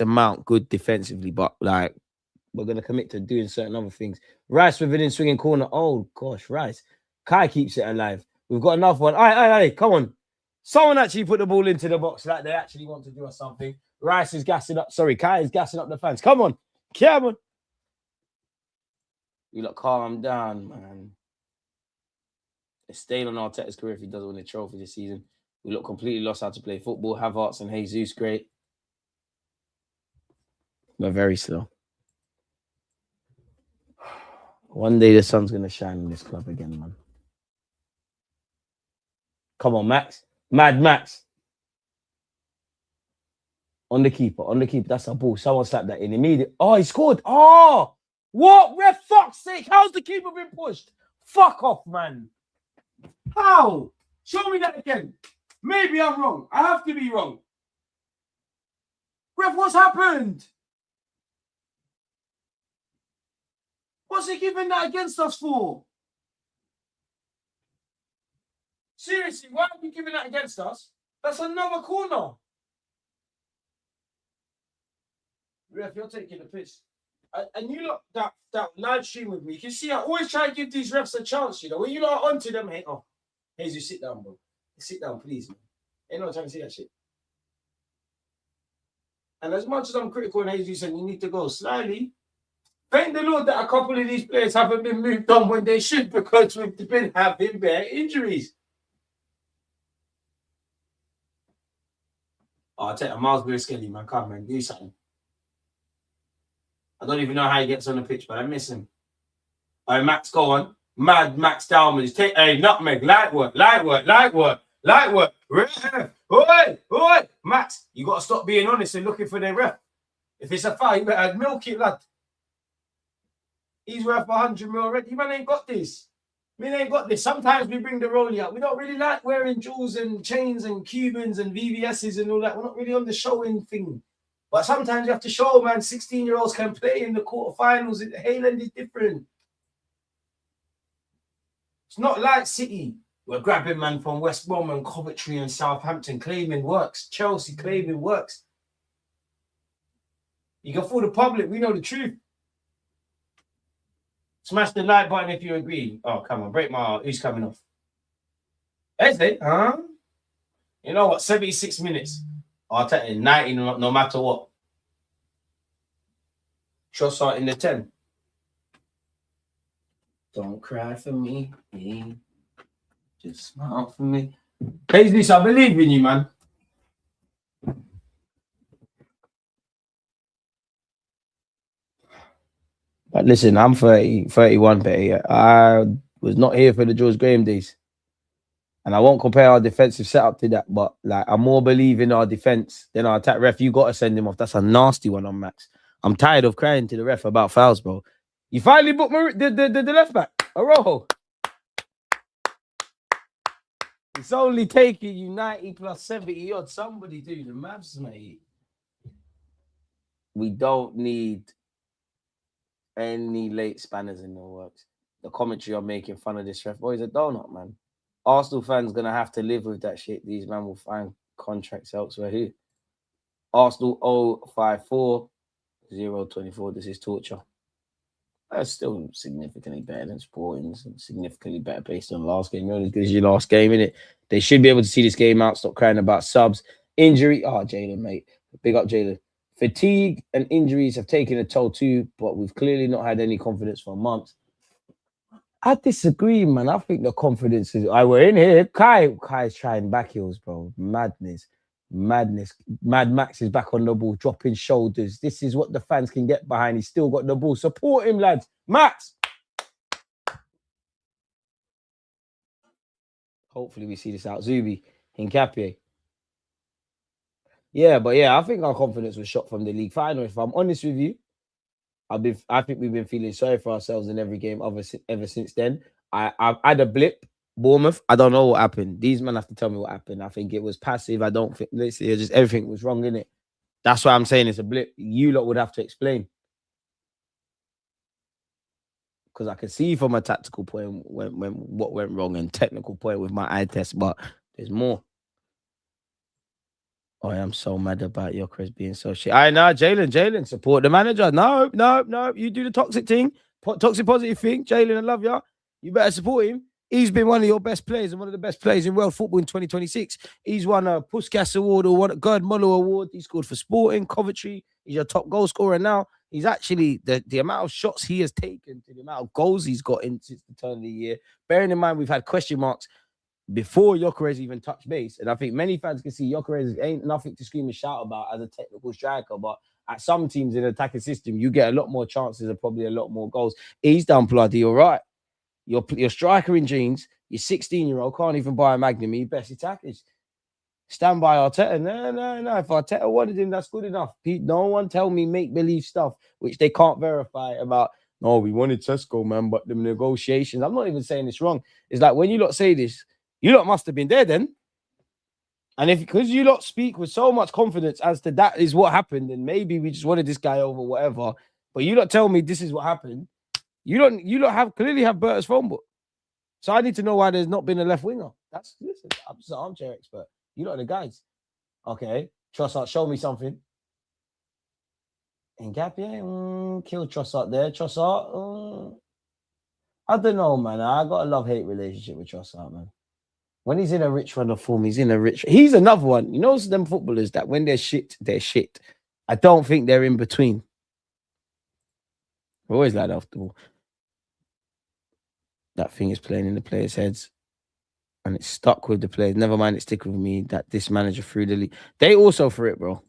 amount good defensively, but like we're going to commit to doing certain other things. Rice with an in-swinging corner. Oh, gosh, Rice. Kai keeps it alive. We've got another one. Aye, come on. Someone actually put the ball into the box like they actually want to do us something. Rice is gassing up. Sorry, Kai is gassing up the fans. Come on. Come on. You lot calm down, man. It's staying on Arteta's career if he doesn't win a trophy this season. We look completely lost how to play football. Havertz and Jesus, great. But very slow. One day the sun's going to shine in this club again, man. Come on, Max. Mad Max. On the keeper. That's a ball. Someone slapped that in immediately. Oh, he scored. Oh, what? Ref, fuck's sake. How's the keeper been pushed? Fuck off, man. How? Show me that again. Maybe I'm wrong. I have to be wrong. Ref, what's happened? What's he giving that against us for? Seriously, why are we giving that against us? That's another corner. Ref, you're taking the piss. And you look that live stream with me. You can see I always try to give these refs a chance, you know. When you lot are onto them, hey, oh, Jesus, sit down, bro. Sit down, please, man. Ain't no time to see that shit. And as much as I'm critical and Jesus saying you need to go slightly, thank the Lord that a couple of these players haven't been moved on when they should, because we've been having bare injuries. Oh, I'll take a Miles Skelly, man. Come, man. Do something. I don't even know how he gets on the pitch, but I miss him. All right, Max, go on. Mad Max Dalman. He's taking a nutmeg. Light work. Ref. Oi. Max, you got to stop being honest and looking for the ref. If it's a foul, you better milk it, lad. He's worth 100 mil already. Man ain't got this. Sometimes we bring the rollie out. We don't really like wearing jewels and chains and Cubans and VVSs and all that. We're not really on the showing thing. But sometimes you have to show, man, 16-year-olds can play in the quarterfinals. Hayland is different. It's not like City. We're grabbing man from West Brom and Coventry and Southampton. Claiming works. Chelsea claiming works. You can fool the public. We know the truth. Smash the like button if you agree. Oh, come on. Break my heart. Who's coming off? Is it? Huh? You know what? 76 minutes. I'll take it 90 no matter what. Trossard in the 10. Don't cry for me. Just smile for me. Paisley, I believe in you, man. But listen, I'm 31, Betty. I was not here for the George Graham days. And I won't compare our defensive setup to that, but like I more believe in our defense than our attack. Ref, you got to send him off. That's a nasty one on Max. I'm tired of crying to the ref about fouls, bro. You finally booked the left back, Arojo. It's only taking you 90 plus 70 odd. Somebody do the maths, mate. We don't need any late spanners in the works. The commentary on making fun of this ref, boy, is a donut, man. Arsenal fans gonna have to live with that shit. These men will find contracts elsewhere. Here, Arsenal 054 024. This is torture. That's still significantly better than Sporting's and significantly better based on last game. You're only as good as your last game, innit? They should be able to see this game out. Stop crying about subs. Injury. Oh, Jalen, mate. Big up, Jalen. Fatigue and injuries have taken a toll too, but we've clearly not had any confidence for months. I disagree, man. I think the confidence is. We're in here. Kai's trying back heels, bro. Madness. Mad Max is back on the ball, dropping shoulders. This is what the fans can get behind. He's still got the ball. Support him, lads. Max. Hopefully we see this out. Zubi, Hincapié. Yeah, but yeah, I think our confidence was shot from the league final. If I'm honest with you, I think we've been feeling sorry for ourselves in every game ever since then. I've had a blip. Bournemouth, I don't know what happened. These men have to tell me what happened. I think it was passive. I don't think it's just everything was wrong in it. That's why I'm saying it's a blip. You lot would have to explain. Because I can see from a tactical point when what went wrong and technical point with my eye test, but there's more. Oh, I am so mad about your Chris being so shit. I know, Jalen, support the manager. No. You do the toxic thing, toxic positive thing. Jalen, I love you. You better support him. He's been one of your best players and one of the best players in world football in 2026. He's won a Puskas Award or won a Gerd Muller Award. He scored for Sporting, Coventry. He's your top goal scorer now. He's actually, the amount of shots he has taken to the amount of goals he's got in since the turn of the year. Bearing in mind, we've had question marks before Gyökeres even touched base. And I think many fans can see Gyökeres ain't nothing to scream and shout about as a technical striker. But at some teams in the attacking system, you get a lot more chances and probably a lot more goals. He's done bloody all right. Your striker in jeans, your 16-year-old can't even buy a Magnum. He best attackers. Stand by Arteta. No. If Arteta wanted him, that's good enough. No one tell me make-believe stuff, which they can't verify about, no, we wanted Tesco, man, but the negotiations. I'm not even saying it's wrong. It's like when you lot say this, You lot must have been there then. And if because you lot speak with so much confidence as to that is what happened, then maybe we just wanted this guy over, whatever. But you lot tell me this is what happened. You lot have clearly have Berta's phone book. So I need to know why there's not been a left winger. Listen, I'm just an armchair expert. You lot are the guys. Okay. Trossard, show me something. And Gapier, kill Trossard there. Trossard, I don't know, man. I got a love-hate relationship with Trossard, man. When he's in a rich run of form, he's another one. You know, them footballers that when they're shit, they're shit. I don't think they're in between. We're always like that after all. That thing is playing in the players' heads. And it's stuck with the players. Never mind, it stick with me that this manager threw the league. They also threw it, bro.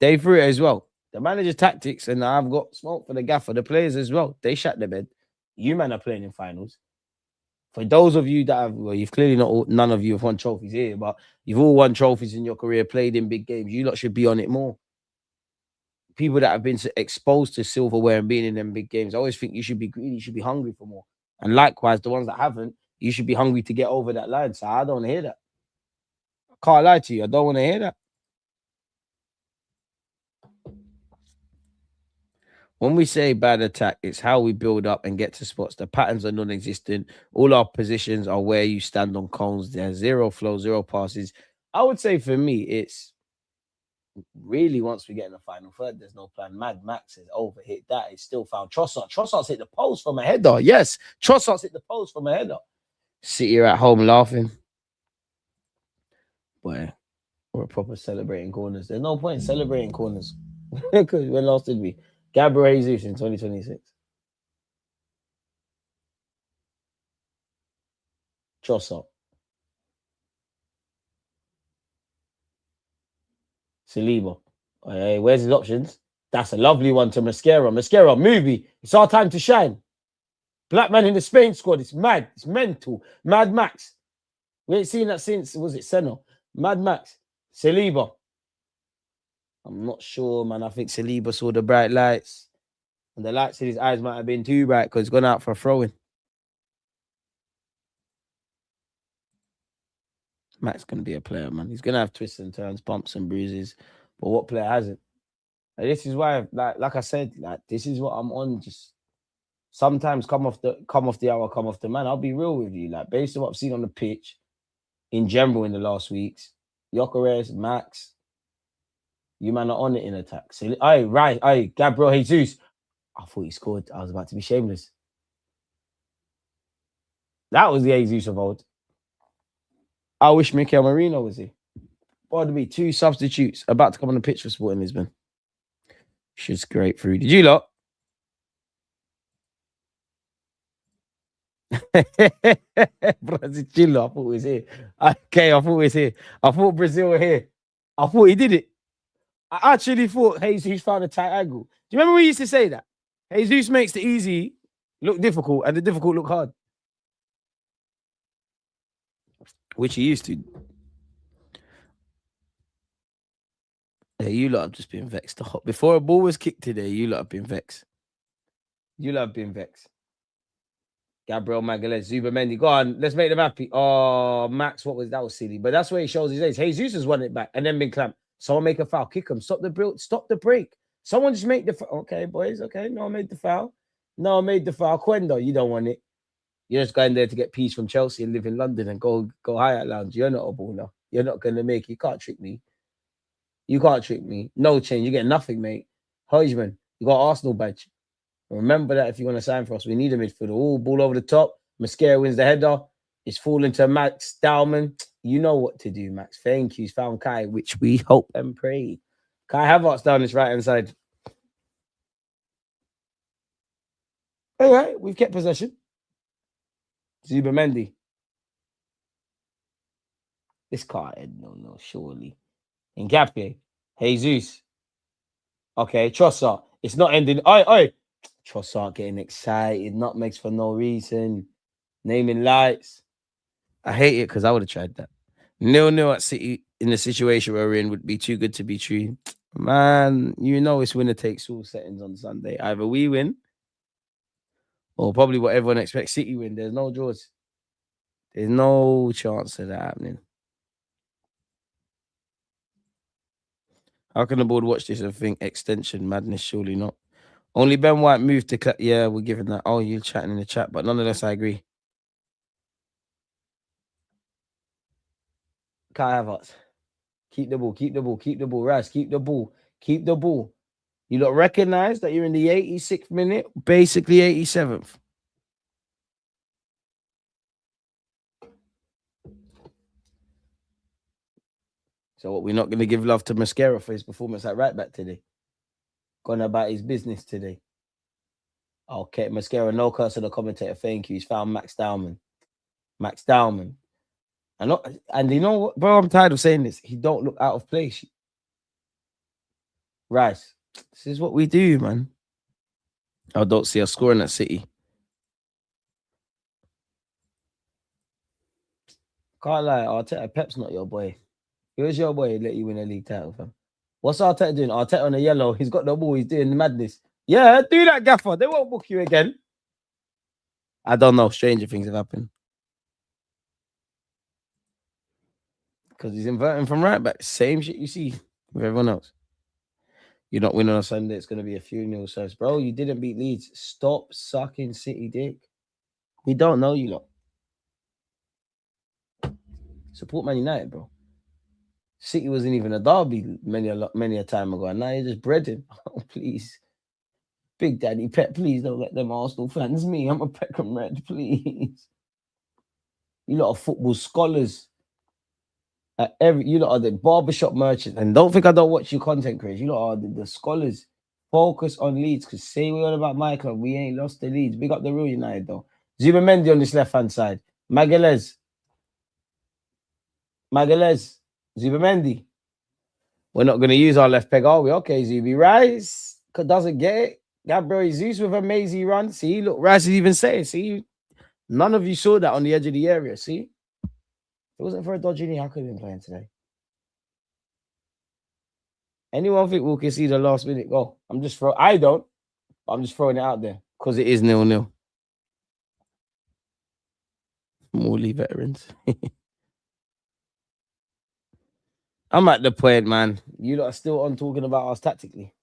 They threw it as well. The manager's tactics, and I've got smoke for the gaffer, the players as well. They shut the bed. You man are playing in finals. For those of you that have, well, you've clearly none of you have won trophies here, but you've all won trophies in your career, played in big games. You lot should be on it more. People that have been exposed to silverware and being in them big games, I always think you should be greedy, you should be hungry for more. And likewise, the ones that haven't, you should be hungry to get over that line. So I don't want to hear that. I can't lie to you. I don't want to hear that. When we say bad attack, it's how we build up and get to spots. The patterns are non-existent. All our positions are where you stand on cones. There's zero flow, zero passes. I would say for me, it's really once we get in the final third, there's no plan. Mad Max has overhit that. It's still found Trossard. Trossard's hit the post from a header. Yes, Trossard's hit the post from a header. City are at home laughing. Boy, we're proper celebrating corners. There's no point in celebrating corners. Because when last did we? Gabriel Jesus in 2026. Trossard. Saliba. Hey, where's his options? That's a lovely one to Mascara. Mascara, movie. It's our time to shine. Black man in the Spain squad. It's mad. It's mental. Mad Max. We ain't seen that since, was it Senna? Mad Max. Saliba. I'm not sure, man. I think Saliba saw the bright lights. And the lights in his eyes might have been too bright because he's gone out for a throw-in. Max going to be a player, man. He's going to have twists and turns, bumps and bruises. But what player hasn't? Like, this is why, like I said, like this is what I'm on. Just sometimes come off the hour, come off the man. I'll be real with you. Like based on what I've seen on the pitch in general in the last weeks, Gyökeres, Max, you man are on it in attack. So, Gabriel Jesus. I thought he scored. I was about to be shameless. That was the Jesus of old. I wish Mikel Merino was here. Boy, there'd be two substitutes about to come on the pitch for Sporting Lisbon. Should scrape through. Did you lot? Brazil, I thought he was here. Okay, I thought he was here. I thought Brazil were here. I thought he did it. I actually thought Jesus found a tight angle. Do you remember we used to say that? Jesus makes the easy look difficult and the difficult look hard. Which he used to. Yeah, you lot have just been vexed. Before a ball was kicked today, you lot have been vexed. You lot have been vexed. Gabriel Magalhaes, Zubamendi. Go on, let's make them happy. Oh, Max, that was silly. But that's where he shows his age. Jesus has won it back and then been clamped. Someone make a foul. Kick him. Stop the break. Someone just make the foul. Okay, boys. Okay, no, I made the foul. Quendo, you don't want it. You're just going there to get peace from Chelsea and live in London and go Hyatt Lounge. You're not a baller. You're not going to make it. You can't trick me. You can't trick me. No change. You get nothing, mate. Hodgman, you got Arsenal badge. Remember that if you want to sign for us, we need a midfielder. All ball over the top. Mascara wins the header. It's falling to Max Dowman. You know what to do, Max. Thank you. He's found Kai, which we hope and pray. Kai Havertz down this right-hand side. All right, we've kept possession. Zubamendi. This can't end. No, surely. Ngapié. Jesus. Okay, Trossard. It's not ending. Oi. Trossard getting excited. Nutmegs for no reason. Naming lights. I hate it because I would have tried that. 0-0 at City in the situation we're in would be too good to be true. Man, you know it's winner takes all settings on Sunday. Either we win or probably what everyone expects, City win. There's no draws. There's no chance of that happening. How can the board watch this and think extension madness? Surely not. Only Ben White moved to yeah, we're giving that. Oh, you're chatting in the chat, but nonetheless, I agree. Kai Havertz. Keep the ball, keep the ball, keep the ball. Raz, keep the ball, keep the ball. You lot recognize that you're in the 86th minute, basically 87th. So what, we're not going to give love to Mascara for his performance at right back today? Gone about his business today. Okay, Mascara, no curse on the commentator. Thank you. He's found Max Dowman. Max Dowman. And you know what, bro? I'm tired of saying this. He don't look out of place. Rice. This is what we do, man. I don't see us scoring at City. Can't lie, Arteta, Pep's not your boy. Who's your boy? Let you win a league title, fam. What's Arteta doing? Arteta on the yellow. He's got the ball. He's doing madness. Yeah, do that, Gaffer. They won't book you again. I don't know. Stranger things have happened. Because he's inverting from right back. Same shit you see with everyone else. You're not winning on Sunday. It's going to be a funeral service. Bro, you didn't beat Leeds. Stop sucking City dick. We don't know you lot. Support Man United, bro. City wasn't even a derby many a time ago. And now you're just breading. Oh, please. Big Daddy Pep, please don't let them Arsenal fans me. I'm a Peckham Red, please. You lot are football scholars. You lot are the barbershop merchants. And don't think I don't watch your content creators. You lot are the scholars. Focus on Leeds. Because say we're all about my club. We ain't lost the Leeds. Big up the real United, though. Zuba Mendy on this left-hand side. Magalhaes. Zuba Mendy. We're not going to use our left peg, are we? Okay, Zuby. Rice doesn't get it. Gabriel Jesus with a mazy run. See, look, Rice is even saying, see, none of you saw that on the edge of the area. See, if it wasn't for a dodgy knee, I could have been playing today. Anyone think we can see the last minute goal? I'm just throwing it out there because it is 0-0. Morley veterans. I'm at the point, man. You lot are still on talking about us tactically.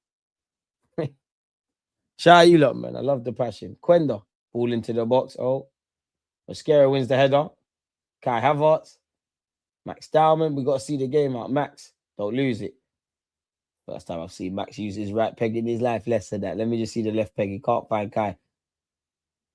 Shout out you lot, man. I love the passion. Quenda, ball into the box. Oh, Mascara wins the header. Kai Havertz. Max Dowman. We got to see the game out. Max, don't lose it. First time I've seen Max use his right peg in his life. Less than that. Let me just see the left peg. He can't find Kai.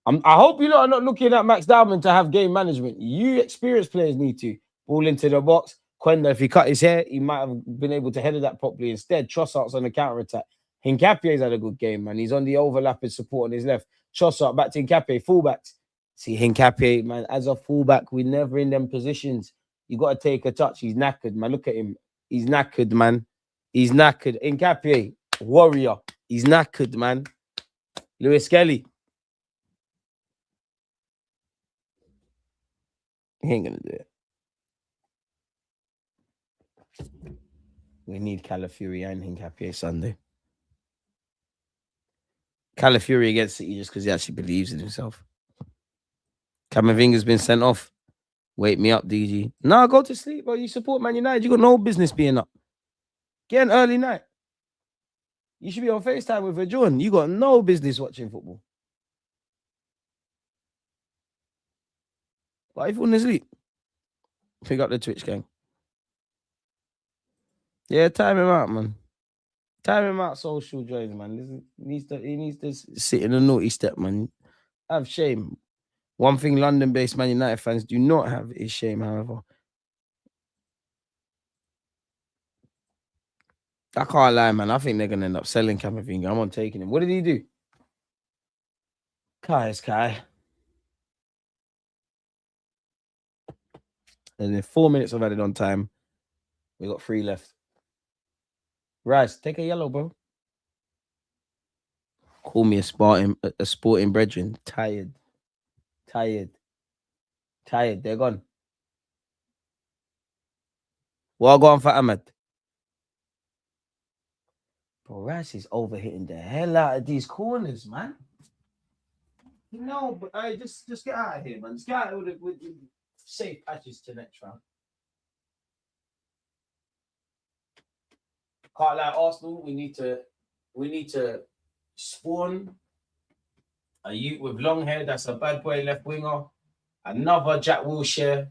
I hope you lot are not looking at Max Dowman to have game management. You experienced players need to. Ball into the box. Quenda, if he cut his hair, he might have been able to header that properly. Instead, Trossard's on the counter-attack. Hincapie's had a good game, man. He's on the overlapping support on his left. Trossard back to Hincapie, fullbacks. See, Hincapie, man, as a fullback, we're never in them positions. You got to take a touch. He's knackered, man. Look at him. He's knackered, man. He's knackered. Hincapie, warrior. He's knackered, man. Lewis Kelly. He ain't going to do it. We need Calafiori and Hincapie Sunday. Calafiori against City just because he actually believes in himself. Camavinga's been sent off. Wake me up, DG. No, go to sleep, bro. You support Man United. You got no business being up. Get an early night. You should be on FaceTime with a John. You got no business watching football. But if you want to sleep, pick up the Twitch gang. Yeah, time him out, man. Time him out, social joins, man. He needs to sit in a naughty step, man. Have shame. One thing London-based Man United fans do not have is shame, however. I can't lie, man. I think they're going to end up selling Camavinga. I'm on taking him. What did he do? Kai is Kai. And in 4 minutes of added on time, we got 3 left. Rice, take a yellow, bro. Call me a sporting brethren. Tired. They're gone. Well, go on for Ahmed. Bro, Rice is overhitting the hell out of these corners, man. No, but just get out of here, man. Just get out of it. safe patches to next round. Can't lie, Arsenal, we need to spawn a youth with long hair that's a bad boy left winger, another Jack Wilshere,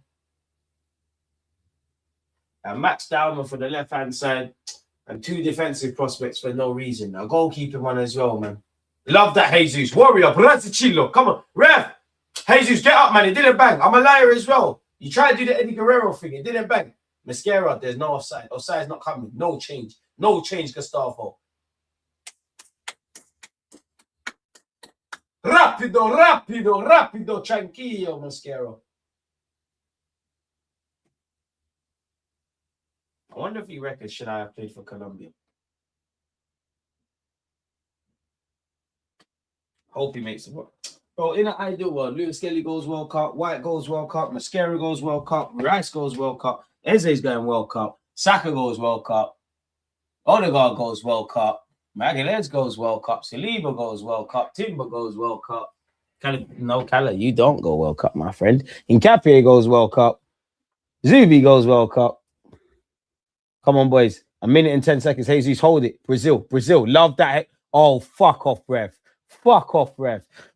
and Max Dowman for the left hand side, and 2 defensive prospects for no reason. A goalkeeping one as well, man. Love that, Jesus. Warrior, Brazzicillo. Come on, ref. Jesus, get up, man. It didn't bang. I'm a liar as well. You try to do the Eddie Guerrero thing. It didn't bang. Mascara, there's no offside. Offside's not coming. No change. No change, Gustavo. Rapido. Tranquillo, Mascara. I wonder if he reckons should I have played for Colombia. Hope he makes it work. Bro, in an ideal world, Lewis Kelly goes World Cup, White goes World Cup, Mascara goes World Cup, Rice goes World Cup, Eze's going World Cup, Saka goes World Cup, Odegaard goes World Cup, Magalhaes goes World Cup, Saliba goes World Cup, Timber goes World Cup. Calla, you don't go World Cup, my friend. Nkapie goes World Cup. Zubi goes World Cup. Come on, boys. A minute and 10 seconds. Jesus, hold it. Brazil. Love that. Oh, fuck off, ref.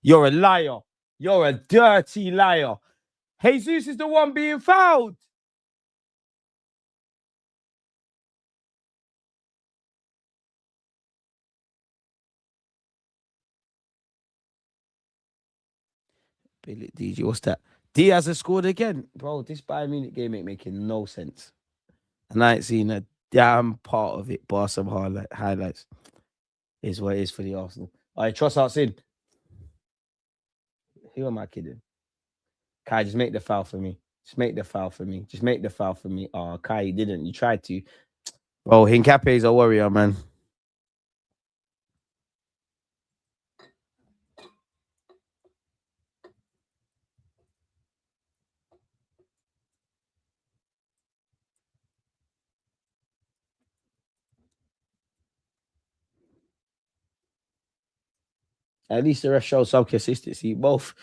You're a liar. You're a dirty liar. Jesus is the one being fouled. Billy DJ, what's that? Diaz has scored again. Bro, this Bayern Munich game ain't making no sense. And I ain't seen a damn part of it, bar some highlights. Is what it is for the Arsenal. All right, Trossard's in. Who am I kidding? Kai, just make the foul for me. Just make the foul for me. Oh, Kai, you didn't. You tried to. Bro, Hincapié is a warrior, man. At least the rest show some consistency. Both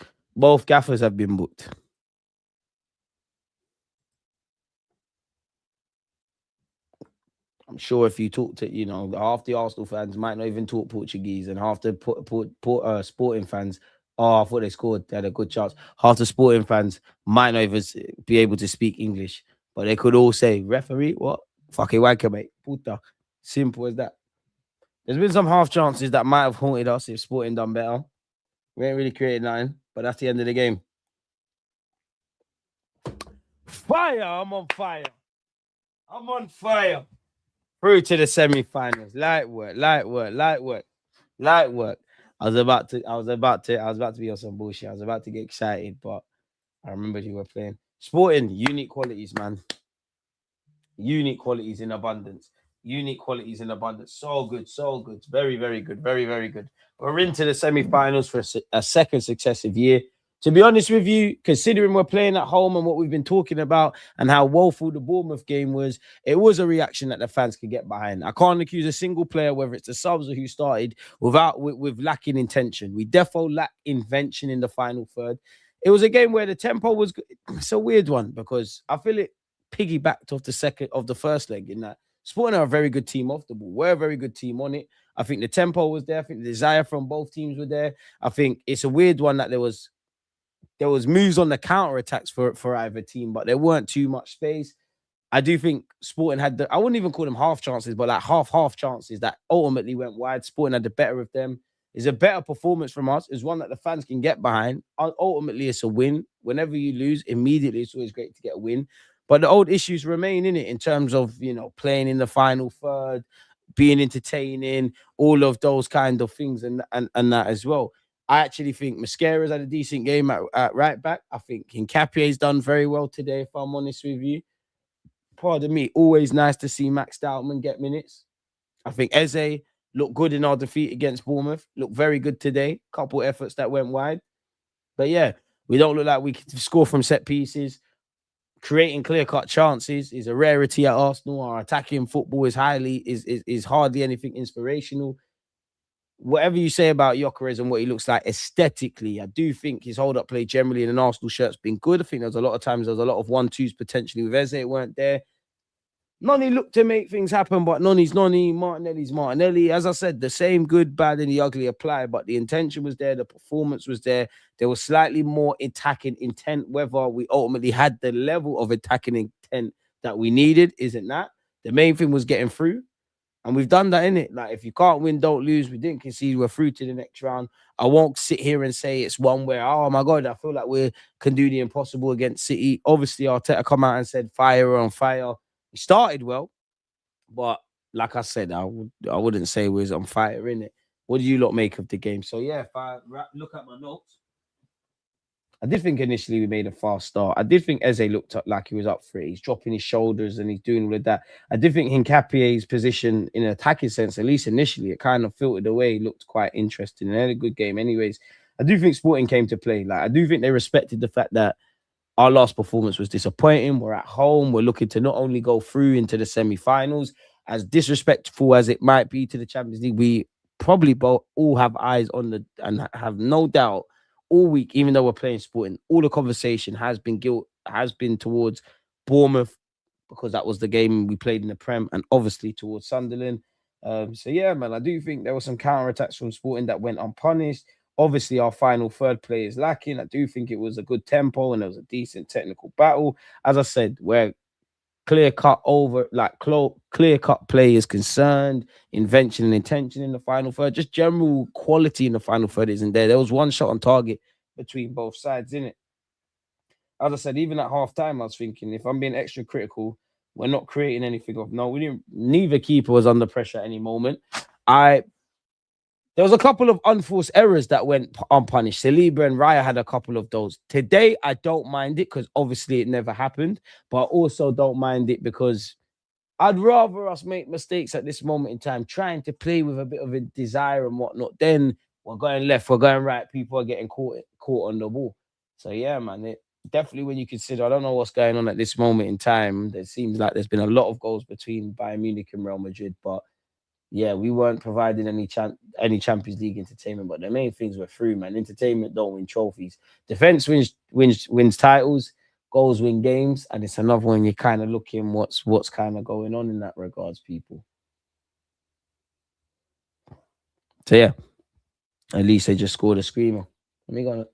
gaffers have been booked. I'm sure if you talk to, half the Arsenal fans might not even talk Portuguese, and half the Sporting fans, I thought they scored. They had a good chance. Half the Sporting fans might not even be able to speak English, but they could all say, referee, what? Fucking wanker, mate. Puta. Simple as that. There's been some half chances that might have haunted us if Sporting done better. We ain't really created nothing, but that's the end of the game. Fire! I'm on fire. Through to the semi-finals. Light work. I was about to be on some bullshit. I was about to get excited, but I remembered you were playing. Sporting, unique qualities, man. Unique qualities in abundance. So good. Very, very good. Very good. We're into the semi-finals for a second successive year. To be honest with you, considering we're playing at home and what we've been talking about and how woeful the Bournemouth game was, it was a reaction that the fans could get behind. I can't accuse a single player, whether it's the subs or who started, with lacking intention. We defo lack invention in the final third. It was a game where the tempo was good. It's a weird one because I feel it piggybacked off the first leg in that Sporting are a very good team off the ball. We're a very good team on it. I think the tempo was there. I think the desire from both teams were there. I think it's a weird one that there was moves on the counter attacks for either team, but there weren't too much space. I do think Sporting had I wouldn't even call them half chances, but like half chances that ultimately went wide. Sporting had the better of them. It's a better performance from us. It's one that the fans can get behind. Ultimately, it's a win. Whenever you lose, immediately it's always great to get a win. But the old issues remain in it in terms of, playing in the final third, being entertaining, all of those kind of things and that as well. I actually think Mascara's had a decent game at right back. I think Hincapié's done very well today, if I'm honest with you. Pardon me, always nice to see Max Stoutman get minutes. I think Eze looked good in our defeat against Bournemouth. Looked very good today. Couple efforts that went wide. But yeah, we don't look like we can score from set pieces. Creating clear-cut chances is a rarity at Arsenal. Our attacking football is hardly anything inspirational. whatever you say about Gyökeres and what he looks like aesthetically, I do think his hold-up play generally in an Arsenal shirt's been good. I think there's a lot of times there's a lot of 1-2s potentially with Eze weren't there. Noni looked to make things happen, but Noni's Noni, Martinelli's Martinelli. As I said, the same good, bad, and the ugly apply, but the intention was there, the performance was there. There was slightly more attacking intent. Whether we ultimately had the level of attacking intent that we needed isn't that. The main thing was getting through. And we've done that, innit? Like, if you can't win, don't lose. We didn't concede. We're through to the next round. I won't sit here and say it's one where, oh, my God, I feel like we can do the impossible against City. Obviously, Arteta come out and said, fire on fire. We started well, but like I said, I wouldn't say we was on fire, innit? What do you lot make of the game? So, yeah, if I look at my notes, I did think initially we made a fast start. I did think Eze looked up like he was up for it. He's dropping his shoulders and he's doing all of that. I did think Hincapie's position in an attacking sense, at least initially, it kind of filtered away. He looked quite interesting and had a good game. Anyways, I do think Sporting came to play. Like, I do think they respected the fact that our last performance was disappointing. We're at home. We're looking to not only go through into the semi-finals, as disrespectful as it might be to the Champions League, we probably both all have eyes on the, and have no doubt all week, even though we're playing Sporting, all the conversation has been towards Bournemouth, because that was the game we played in the Prem, and obviously towards Sunderland. So yeah, man, I do think there were some counter-attacks from Sporting that went unpunished. Obviously, our final third play is lacking. I do think it was a good tempo and there was a decent technical battle. As I said, where clear-cut play is concerned, invention and intention in the final third, just general quality in the final third isn't there. There was one shot on target between both sides, innit? As I said, even at half-time, I was thinking, if I'm being extra critical, we're not creating anything of no. Neither keeper was under pressure at any moment. There was a couple of unforced errors that went unpunished. Saliba and Raya had a couple of those. Today, I don't mind it because obviously it never happened, but I also don't mind it because I'd rather us make mistakes at this moment in time, trying to play with a bit of a desire and whatnot. Then we're going left, we're going right. People are getting caught on the ball. So yeah, man, definitely when you consider, I don't know what's going on at this moment in time. It seems like there's been a lot of goals between Bayern Munich and Real Madrid, but yeah, we weren't providing any Champions League entertainment, but the main things were through, man. Entertainment don't win trophies. Defense wins titles, goals win games, and it's another one you're kind of looking what's kind of going on in that regards, people. So yeah, at least they just scored a screamer. Let me go.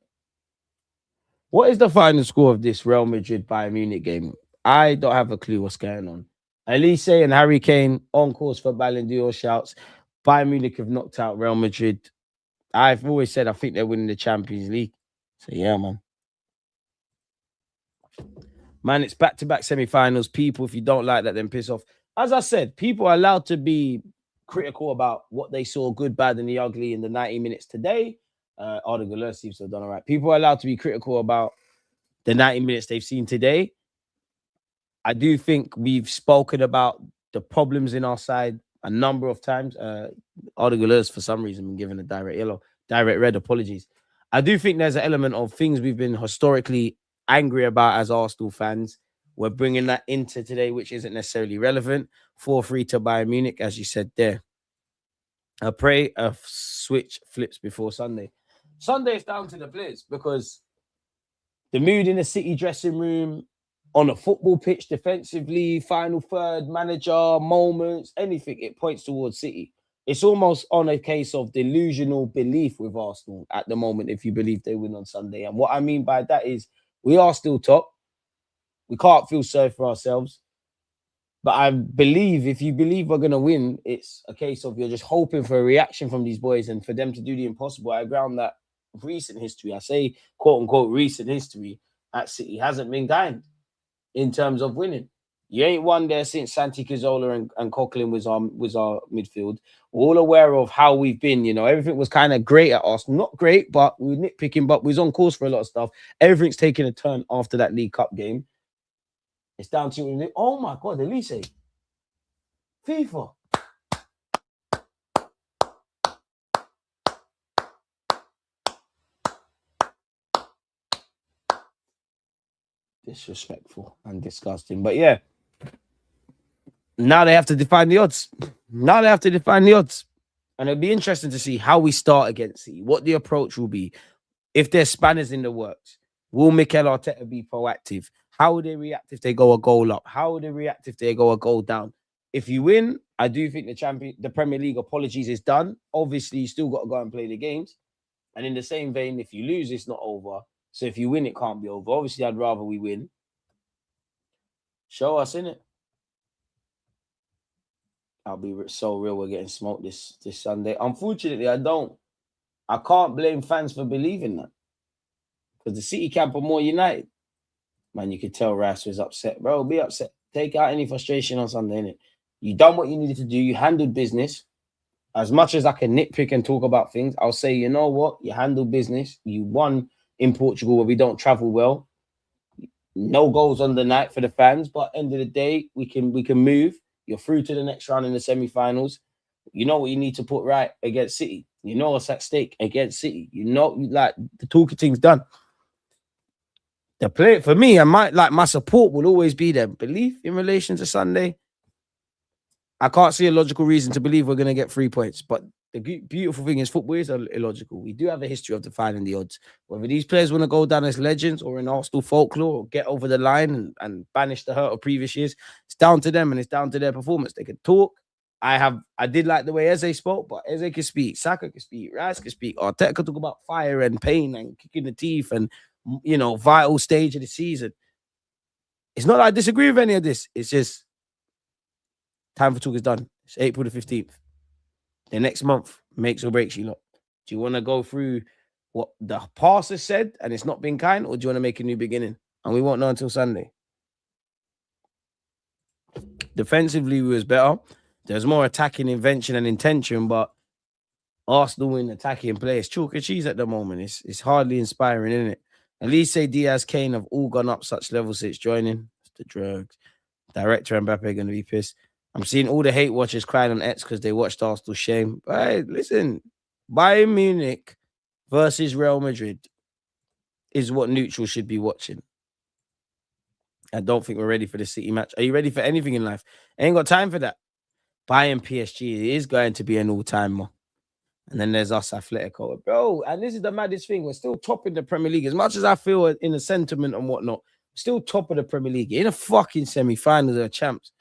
What is the final score of this Real Madrid Bayern Munich game? I don't have a clue what's going on. Elise and Harry Kane on course for Ballon d'Or shouts. Bayern Munich have knocked out Real Madrid. I've always said I think they're winning the Champions League. So yeah, man. Man, it's back-to-back semi-finals. People, if you don't like that, then piss off. As I said, people are allowed to be critical about what they saw, good, bad, and the ugly in the 90 minutes today. Arda Güler seems to have done all right. People are allowed to be critical about the 90 minutes they've seen today. I do think we've spoken about the problems in our side a number of times. Arda Güler's, for some reason, been given a direct red, apologies. I do think there's an element of things we've been historically angry about as Arsenal fans. We're bringing that into today, which isn't necessarily relevant. 4-3 to Bayern Munich, as you said there. I pray a switch flips before Sunday. Sunday is down to the players because the mood in the City dressing room, on a football pitch, defensively, final third, manager, moments, anything, it points towards City. It's almost on a case of delusional belief with Arsenal at the moment, if you believe they win on Sunday. And what I mean by that is we are still top. We can't feel sorry for ourselves. But I believe if you believe we're going to win, it's a case of you're just hoping for a reaction from these boys and for them to do the impossible. I ground that recent history. I say, quote unquote, recent history at City hasn't been kind in terms of winning. You ain't won there since Santi Cazorla and Coquelin was our midfield. We're all aware of how we've been, you know. Everything was kind of great at Arsenal. Not great, but we were nitpicking, but we was on course for a lot of stuff. Everything's taken a turn after that League Cup game. It's down to, oh my God, Elise. FIFA. Disrespectful and disgusting. But yeah, now they have to define the odds. And it'll be interesting to see how we start against City, what the approach will be. If there's spanners in the works, will Mikel Arteta be proactive? How will they react if they go a goal up? How will they react if they go a goal down? If you win, I do think the Premier League, apologies, is done. Obviously, you still got to go and play the games. And in the same vein, if you lose, it's not over. So if you win, it can't be over. Obviously, I'd rather we win. Show us, innit? I'll be so real. We're getting smoked this Sunday. Unfortunately, I can't blame fans for believing that. Because the City camp are more united. Man, you could tell Rice was upset. Bro, be upset. Take out any frustration on Sunday, innit? You done what you needed to do. You handled business. As much as I can nitpick and talk about things, I'll say, you know what? You handled business. You won in Portugal where we don't travel well. No goals on the night for the fans. But end of the day, we can move. You're through to the next round in the semi-finals. You know what you need to put right against City. You know what's at stake against City. You know, like, the talking thing's done. The play for me, my support will always be there. Belief in relation to Sunday. I can't see a logical reason to believe we're going to get 3 points. But the beautiful thing is football is illogical. We do have a history of defining the odds. Whether these players want to go down as legends or in Arsenal folklore or get over the line and banish the hurt of previous years, it's down to them and it's down to their performance. They can talk. I did like the way Eze spoke, but Eze can speak. Saka can speak. Rice can speak. Arteta can talk about fire and pain and kicking the teeth and, you know, vital stage of the season. It's not that I disagree with any of this. It's just time for talk is done. It's April the 15th. The next month makes or breaks you lot. Do you want to go through what the past has said and it's not been kind, or do you want to make a new beginning? And we won't know until Sunday. Defensively, we was better. There's more attacking invention and intention, but Arsenal in attacking play is chalk and cheese at the moment. It's hardly inspiring, isn't it? At least say Diaz, Kane have all gone up such levels since joining. It's the drugs. Director Mbappe are going to be pissed. I'm seeing all the hate watchers crying on X because they watched Arsenal shame. But hey, listen, Bayern Munich versus Real Madrid is what neutral should be watching. I don't think we're ready for the City match. Are you ready for anything in life? I ain't got time for that. Bayern PSG is going to be an all-timer. And then there's us, Atletico. Bro, and this is the maddest thing. We're still top in the Premier League. As much as I feel in the sentiment and whatnot, we're still top of the Premier League. In a fucking semi-finals of champs.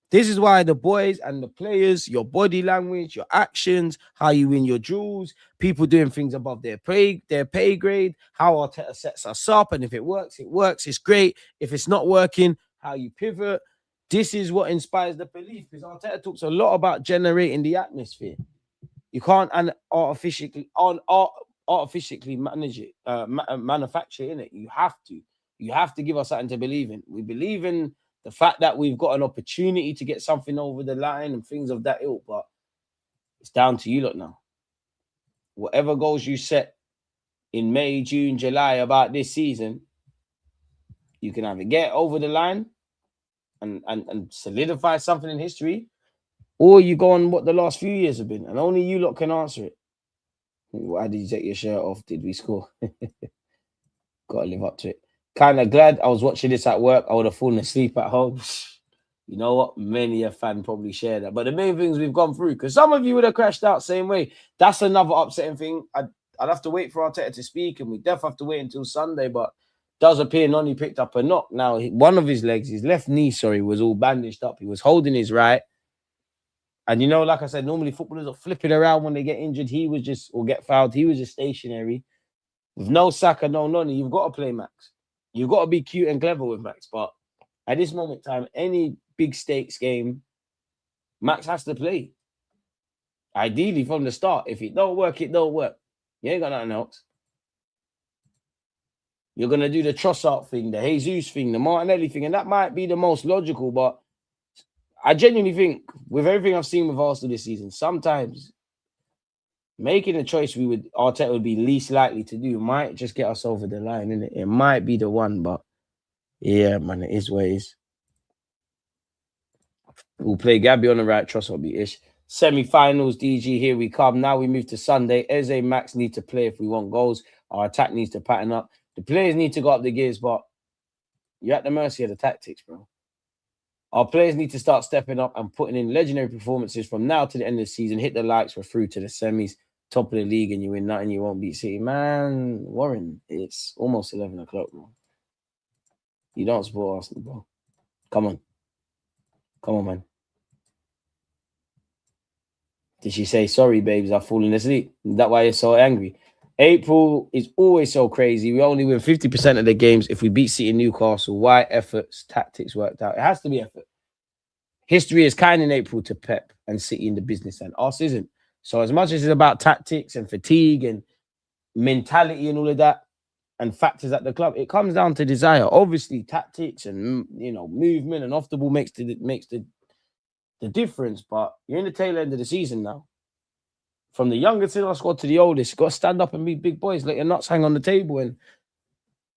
This is why the boys and the players, your body language, your actions, how you win your duels, people doing things above their pay grade, how Arteta sets us up, and if it works, it works. It's great. If it's not working, how you pivot. This is what inspires the belief, because Arteta talks a lot about generating the atmosphere. You can't artificially manage it, manufacture it, innit? You have to give us something to believe in. We believe in the fact that we've got an opportunity to get something over the line and things of that ilk, but it's down to you lot now. Whatever goals you set in May, June, July about this season, you can either get over the line and solidify something in history, or you go on what the last few years have been, and only you lot can answer it. Why did you take your shirt off? Did we score? Got to live up to it. Kind of glad I was watching this at work. I would have fallen asleep at home. You know what? Many a fan probably share that. But the main things we've gone through, because some of you would have crashed out same way. That's another upsetting thing. I'd have to wait for Arteta to speak, and we definitely have to wait until Sunday. But does appear Noni picked up a knock. Now, one of his legs, his left knee, was all bandaged up. He was holding his right. And, you know, like I said, normally footballers are flipping around when they get injured. Or get fouled. He was just stationary. With no Saka, no Noni, you've got to play Max. You've got to be cute and clever with Max. But at this moment in time, any big stakes game, Max has to play. Ideally from the start. If it don't work, it don't work. You ain't got nothing else. You're going to do the Trossard thing, the Jesus thing, the Martinelli thing, and that might be the most logical, but I genuinely think, with everything I've seen with Arsenal this season, sometimes making a choice Arteta would be least likely to do might just get us over the line, innit? It might be the one, but yeah, man, it is what it is. We'll play Gabby on the right, Trossard will be ish. Semi-finals, DG, here we come. Now we move to Sunday. Eze, Max need to play if we want goals. Our attack needs to pattern up. The players need to go up the gears, but you're at the mercy of the tactics, bro. Our players need to start stepping up and putting in legendary performances from now to the end of the season. Hit the likes, we're through to the semis, top of the league, and you win nothing, you won't beat City. Man, Warren, it's almost 11 o'clock, bro. You don't support Arsenal, bro. Come on. Come on, man. Did she say, sorry, babes, I've fallen asleep? That's why you're so angry. April is always so crazy. We only win 50% of the games if we beat City and Newcastle. Why efforts, tactics worked out? It has to be effort. History is kind in April to Pep and City in the business, and us isn't. So as much as it's about tactics and fatigue and mentality and all of that and factors at the club, it comes down to desire. Obviously, tactics and movement and off the ball makes the difference. But you're in the tail end of the season now. From the youngest in our squad to the oldest, you've got to stand up and be big boys. Let your nuts hang on the table and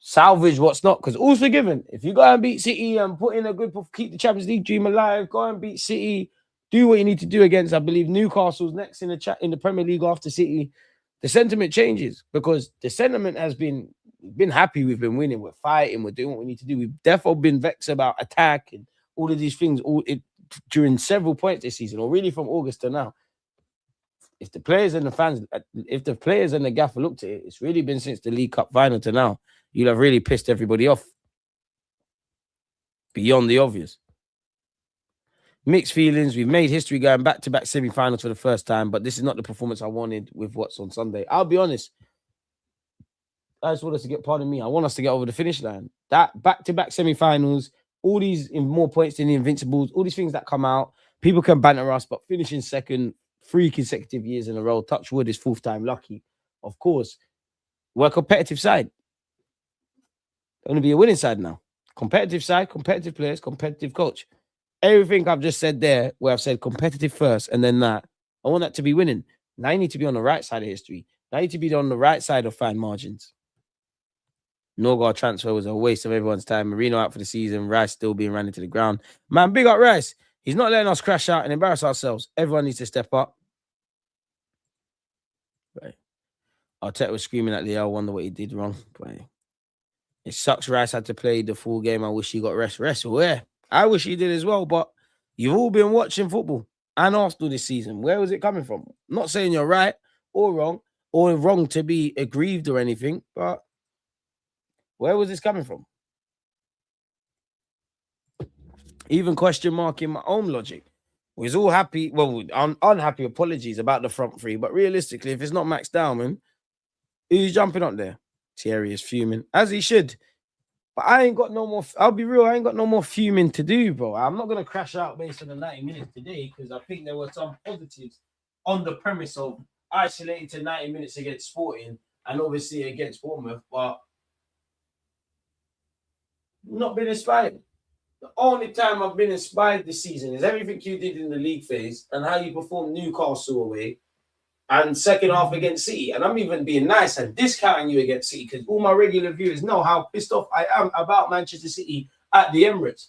salvage what's not. Because all's forgiven. If you go and beat City and put in a good, keep the Champions League dream alive, go and beat City, do what you need to do against, I believe, Newcastle's next in the Premier League after City. The sentiment changes because the sentiment has been happy. We've been winning. We're fighting. We're doing what we need to do. We've definitely been vexed about attack and all of these things during several points this season, or really from August to now. If the players and the fans, if the players and the gaffer looked at it, it's really been since the League Cup final to now. You'll have really pissed everybody off. Beyond the obvious. Mixed feelings. We've made history going back-to-back semi-finals for the first time, but this is not the performance I wanted with what's on Sunday. I'll be honest. I just want us to get, pardon me, I want us to get over the finish line. That back-to-back semi-finals, all these in more points than the Invincibles, all these things that come out, people can banter us, but finishing second 3 consecutive years in a row, touch wood, is 4th time lucky. Of course, we're a competitive side. Going to be a winning side now. Competitive side, competitive players, competitive coach. Everything I've just said there, where I've said competitive first and then that, I want that to be winning. Now you need to be on the right side of history. Now you need to be on the right side of fine margins. Norgard transfer was a waste of everyone's time. Marino out for the season. Rice still being ran into the ground. Man, big up Rice. He's not letting us crash out and embarrass ourselves. Everyone needs to step up. Right. Arteta was screaming at Leo. I wonder what he did wrong. Right. It sucks Rice had to play the full game. I wish he got rest. Rest where? I wish he did as well, but you've all been watching football and Arsenal this season. Where was it coming from? I'm not saying you're right or wrong to be aggrieved or anything, but where was this coming from? Even question marking my own logic. We was all happy, well, unhappy, apologies about the front three, but realistically, if it's not Max Dowman, who's jumping up there? Thierry is fuming, as he should. But I ain't got no more, I'll be real, I ain't got no more fuming to do, bro. I'm not going to crash out based on the 90 minutes today because I think there were some positives on the premise of isolating to 90 minutes against Sporting and obviously against Bournemouth, but not been inspired. The only time I've been inspired this season is everything you did in the league phase and how you performed Newcastle away and second half against City. And I'm even being nice and discounting you against City because all my regular viewers know how pissed off I am about Manchester City at the Emirates.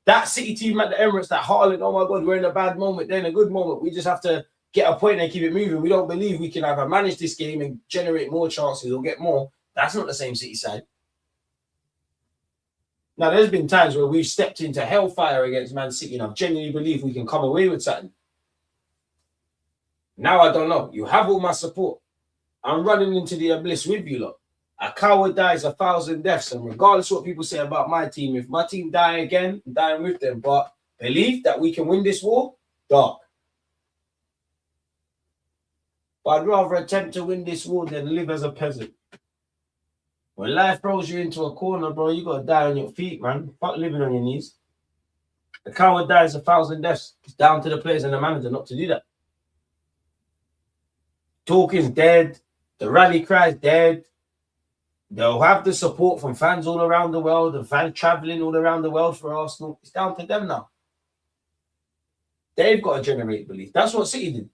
That City team at the Emirates, that Haaland, oh my God, we're in a bad moment, they're in a good moment. We just have to get a point and keep it moving. We don't believe we can either manage this game and generate more chances or get more. That's not the same City side. Now, there's been times where we've stepped into hellfire against Man City and I genuinely believe we can come away with something. Now, I don't know. You have all my support. I'm running into the abyss with you lot. A coward dies 1,000 deaths. And regardless of what people say about my team, if my team die again, I'm dying with them. But believe that we can win this war? Dark. But I'd rather attempt to win this war than live as a peasant. When life throws you into a corner, bro, you got to die on your feet, man. Fuck living on your knees. The coward dies 1,000 deaths. It's down to the players and the manager not to do that. Talking's dead. The rally cry's dead. They'll have the support from fans all around the world and fans travelling all around the world for Arsenal. It's down to them now. They've got to generate belief. That's what City did.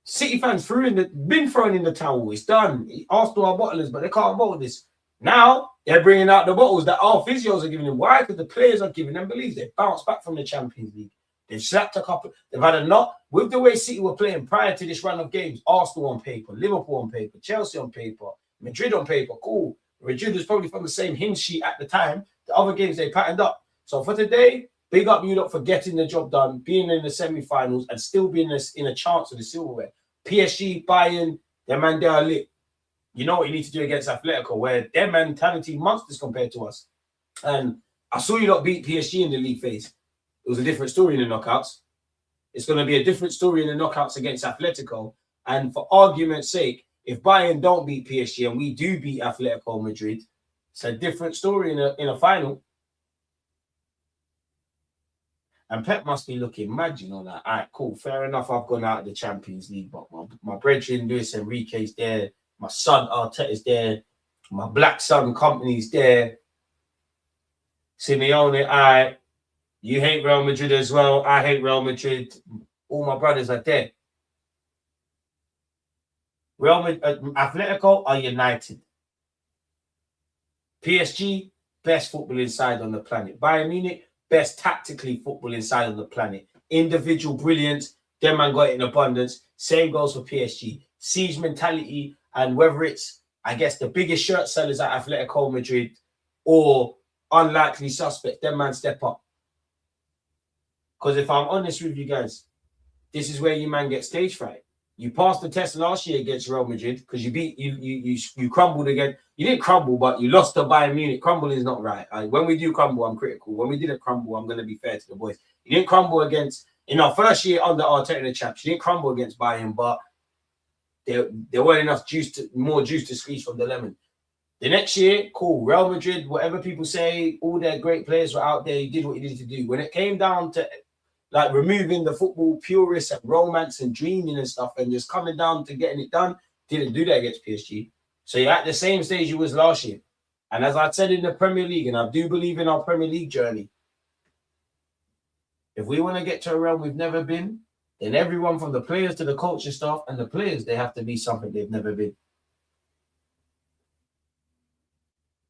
City fans been thrown in the towel. It's done. Arsenal are bottlers, but they can't bottle this. Now, they're bringing out the bottles that our physios are giving them. Why? Because the players are giving them belief. They bounced back from the Champions League. They've slapped a couple. They've had a knock. With the way City were playing prior to this run of games, Arsenal on paper, Liverpool on paper, Chelsea on paper, Madrid on paper, cool. Madrid was probably from the same hinge sheet at the time. The other games they patterned up. So for today, Big up you lot for getting the job done, being in the semi-finals, and still being in a chance of the silverware. PSG, Bayern, their man, they are lit. You know what you need to do against Atletico, where their mentality monsters compared to us. And I saw you lot beat PSG in the league phase. It was a different story in the knockouts. It's going to be a different story in the knockouts against Atletico. And for argument's sake, if Bayern don't beat PSG and we do beat Atletico Madrid, it's a different story in a final. And Pep must be looking mad, you know, that. All right, cool, fair enough. I've gone out of the Champions League, but my brethren, Luis Enrique's there. My son, Arteta's there. My black son, company's there. Simeone, you hate Real Madrid as well. I hate Real Madrid. All my brothers are there. Real Madrid, Atletico are united. PSG, best footballing side on the planet. Bayern Munich, best tactically footballing side on the planet. Individual brilliance, them man got it in abundance. Same goes for PSG. Siege mentality, and whether it's, I guess, the biggest shirt sellers at Atletico Madrid or unlikely suspects, them man step up. Because if I'm honest with you guys, this is where you man get stage fright. You passed the test last year against Real Madrid because you crumbled again. You didn't crumble, but you lost to Bayern Munich. Crumbling is not right. When we do crumble, I'm critical. When we didn't crumble, I'm going to be fair to the boys. You didn't crumble in our first year under Arteta in the Champs. You didn't crumble against Bayern, but there weren't enough more juice to squeeze from the lemon. The next year, cool. Real Madrid, whatever people say, all their great players were out there. You did what you needed to do. When it came down to like removing the football purists and romance and dreaming and stuff and just coming down to getting it done, didn't do that against PSG. So you're at the same stage you was last year. And as I said in the Premier League, and I do believe in our Premier League journey, if we want to get to a realm we've never been, then everyone from the players to the coaching staff and the players, they have to be something they've never been.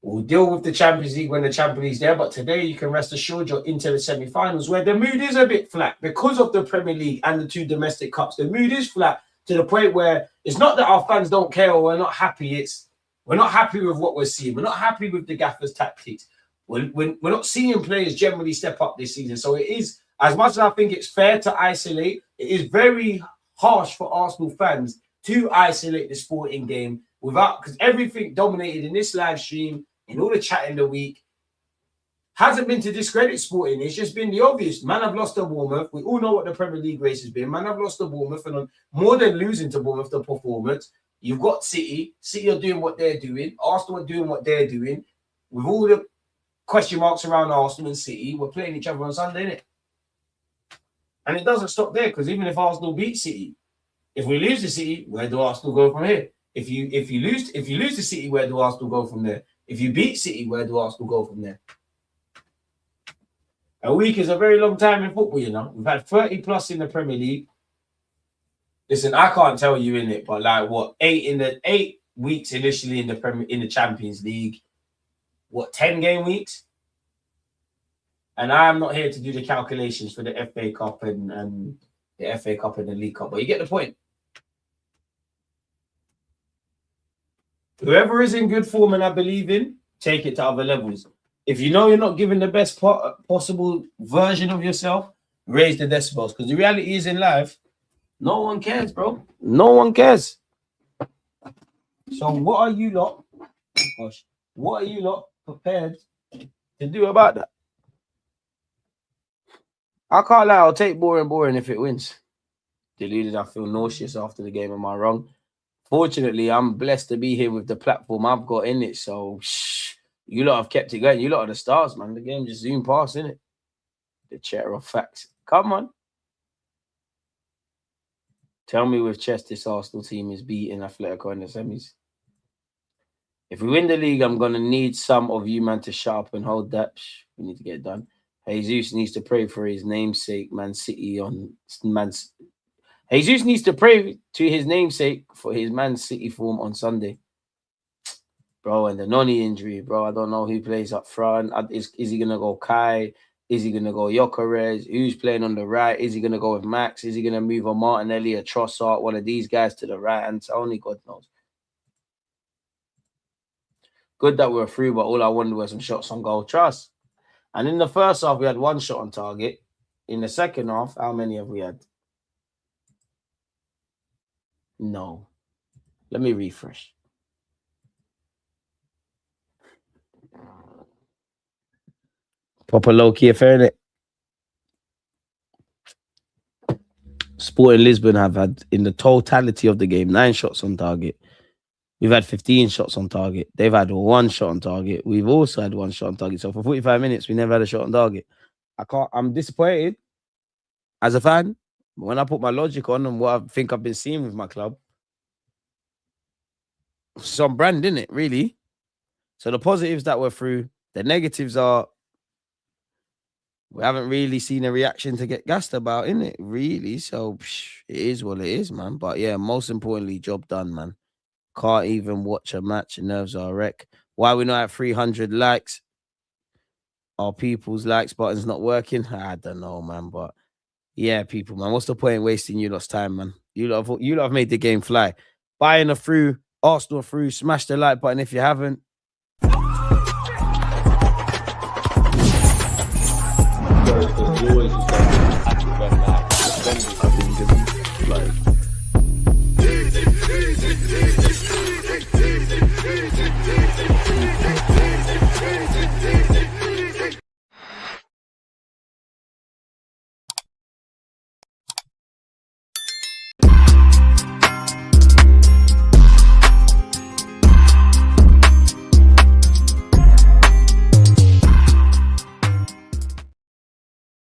We'll deal with the Champions League when the Champions League's there, but today you can rest assured you're into the semi-finals where the mood is a bit flat because of the Premier League and the two domestic cups. The mood is flat to the point where it's not that our fans don't care or we're not happy. It's we're not happy with what we're seeing. We're not happy with the gaffer's tactics. We're not seeing players generally step up this season. So it is, as much as I think it's fair to isolate, it is very harsh for Arsenal fans to isolate the sporting game because everything dominated in this live stream, in all the chat in the week, hasn't been to discredit Sporting. It's just been the obvious. Man, I've lost to Bournemouth. We all know what the Premier League race has been. Man, I've lost to Bournemouth, and more than losing to Bournemouth, the performance, you've got City. City are doing what they're doing. Arsenal are doing what they're doing. With all the question marks around Arsenal and City, we're playing each other on Sunday, innit? And it doesn't stop there, because even if Arsenal beat City, if we lose to City, where do Arsenal go from here? If you lose to City, where do Arsenal go from there? If you beat City, where do Arsenal go from there? A week is a very long time in football, you know. We've had 30 plus in the Premier League. Listen, I can't tell you in it, but like what, 8 weeks initially in the Champions League, what, 10 game weeks? And I'm not here to do the calculations for the FA Cup and the FA Cup and the League Cup, but you get the point. Whoever is in good form and I believe in, take it to other levels. If you know you're not giving the best possible version of yourself, raise the decibels. Because the reality is in life, no one cares, bro. No one cares. So what are you lot? Gosh, what are you lot prepared to do about that? I can't lie, I'll take boring if it wins. Deluded, I feel nauseous after the game. Am I wrong? Fortunately, I'm blessed to be here with the platform I've got in it. So, you lot have kept it going. You lot are the stars, man. The game just zoomed past, innit? The chair of facts. Come on. Tell me with chest this Arsenal team is beating Atletico in the semis. If we win the league, I'm going to need some of you, man, to shut up and hold that. We need to get it done. Jesus needs to pray for his namesake, Man City Jesus needs to pray to his namesake for his Man City form on Sunday. Bro, and the Noni injury, bro. I don't know who plays up front. Is he going to go Kai? Is he going to go Gyökeres? Who's playing on the right? Is he going to go with Max? Is he going to move a Martinelli, a Trossard, one of these guys to the right? And only God knows. Good that we're through, but all I wanted was some shots on goal. Trust. And in the first half, we had 1 shot on target. In the second half, how many have we had? No. Let me refresh. Proper low-key affair, innit? Sporting Lisbon have had, in the totality of the game, 9 shots on target. We've had 15 shots on target. They've had 1 shot on target. We've also had 1 shot on target. So for 45 minutes, we never had a shot on target. I'm disappointed as a fan. But when I put my logic on and what I think I've been seeing with my club, some brand, innit, really? So the positives that we're through, the negatives are we haven't really seen a reaction to get gassed about, innit, really? So it is what it is, man. But yeah, most importantly, job done, man. Can't even watch a match. Nerves are a wreck. Why we not at 300 likes? Our people's likes button's not working? I don't know, man. But yeah, people, man. What's the point in wasting you lot's time, man? You lot have made the game fly. Buying a through, Arsenal through, smash the like button if you haven't.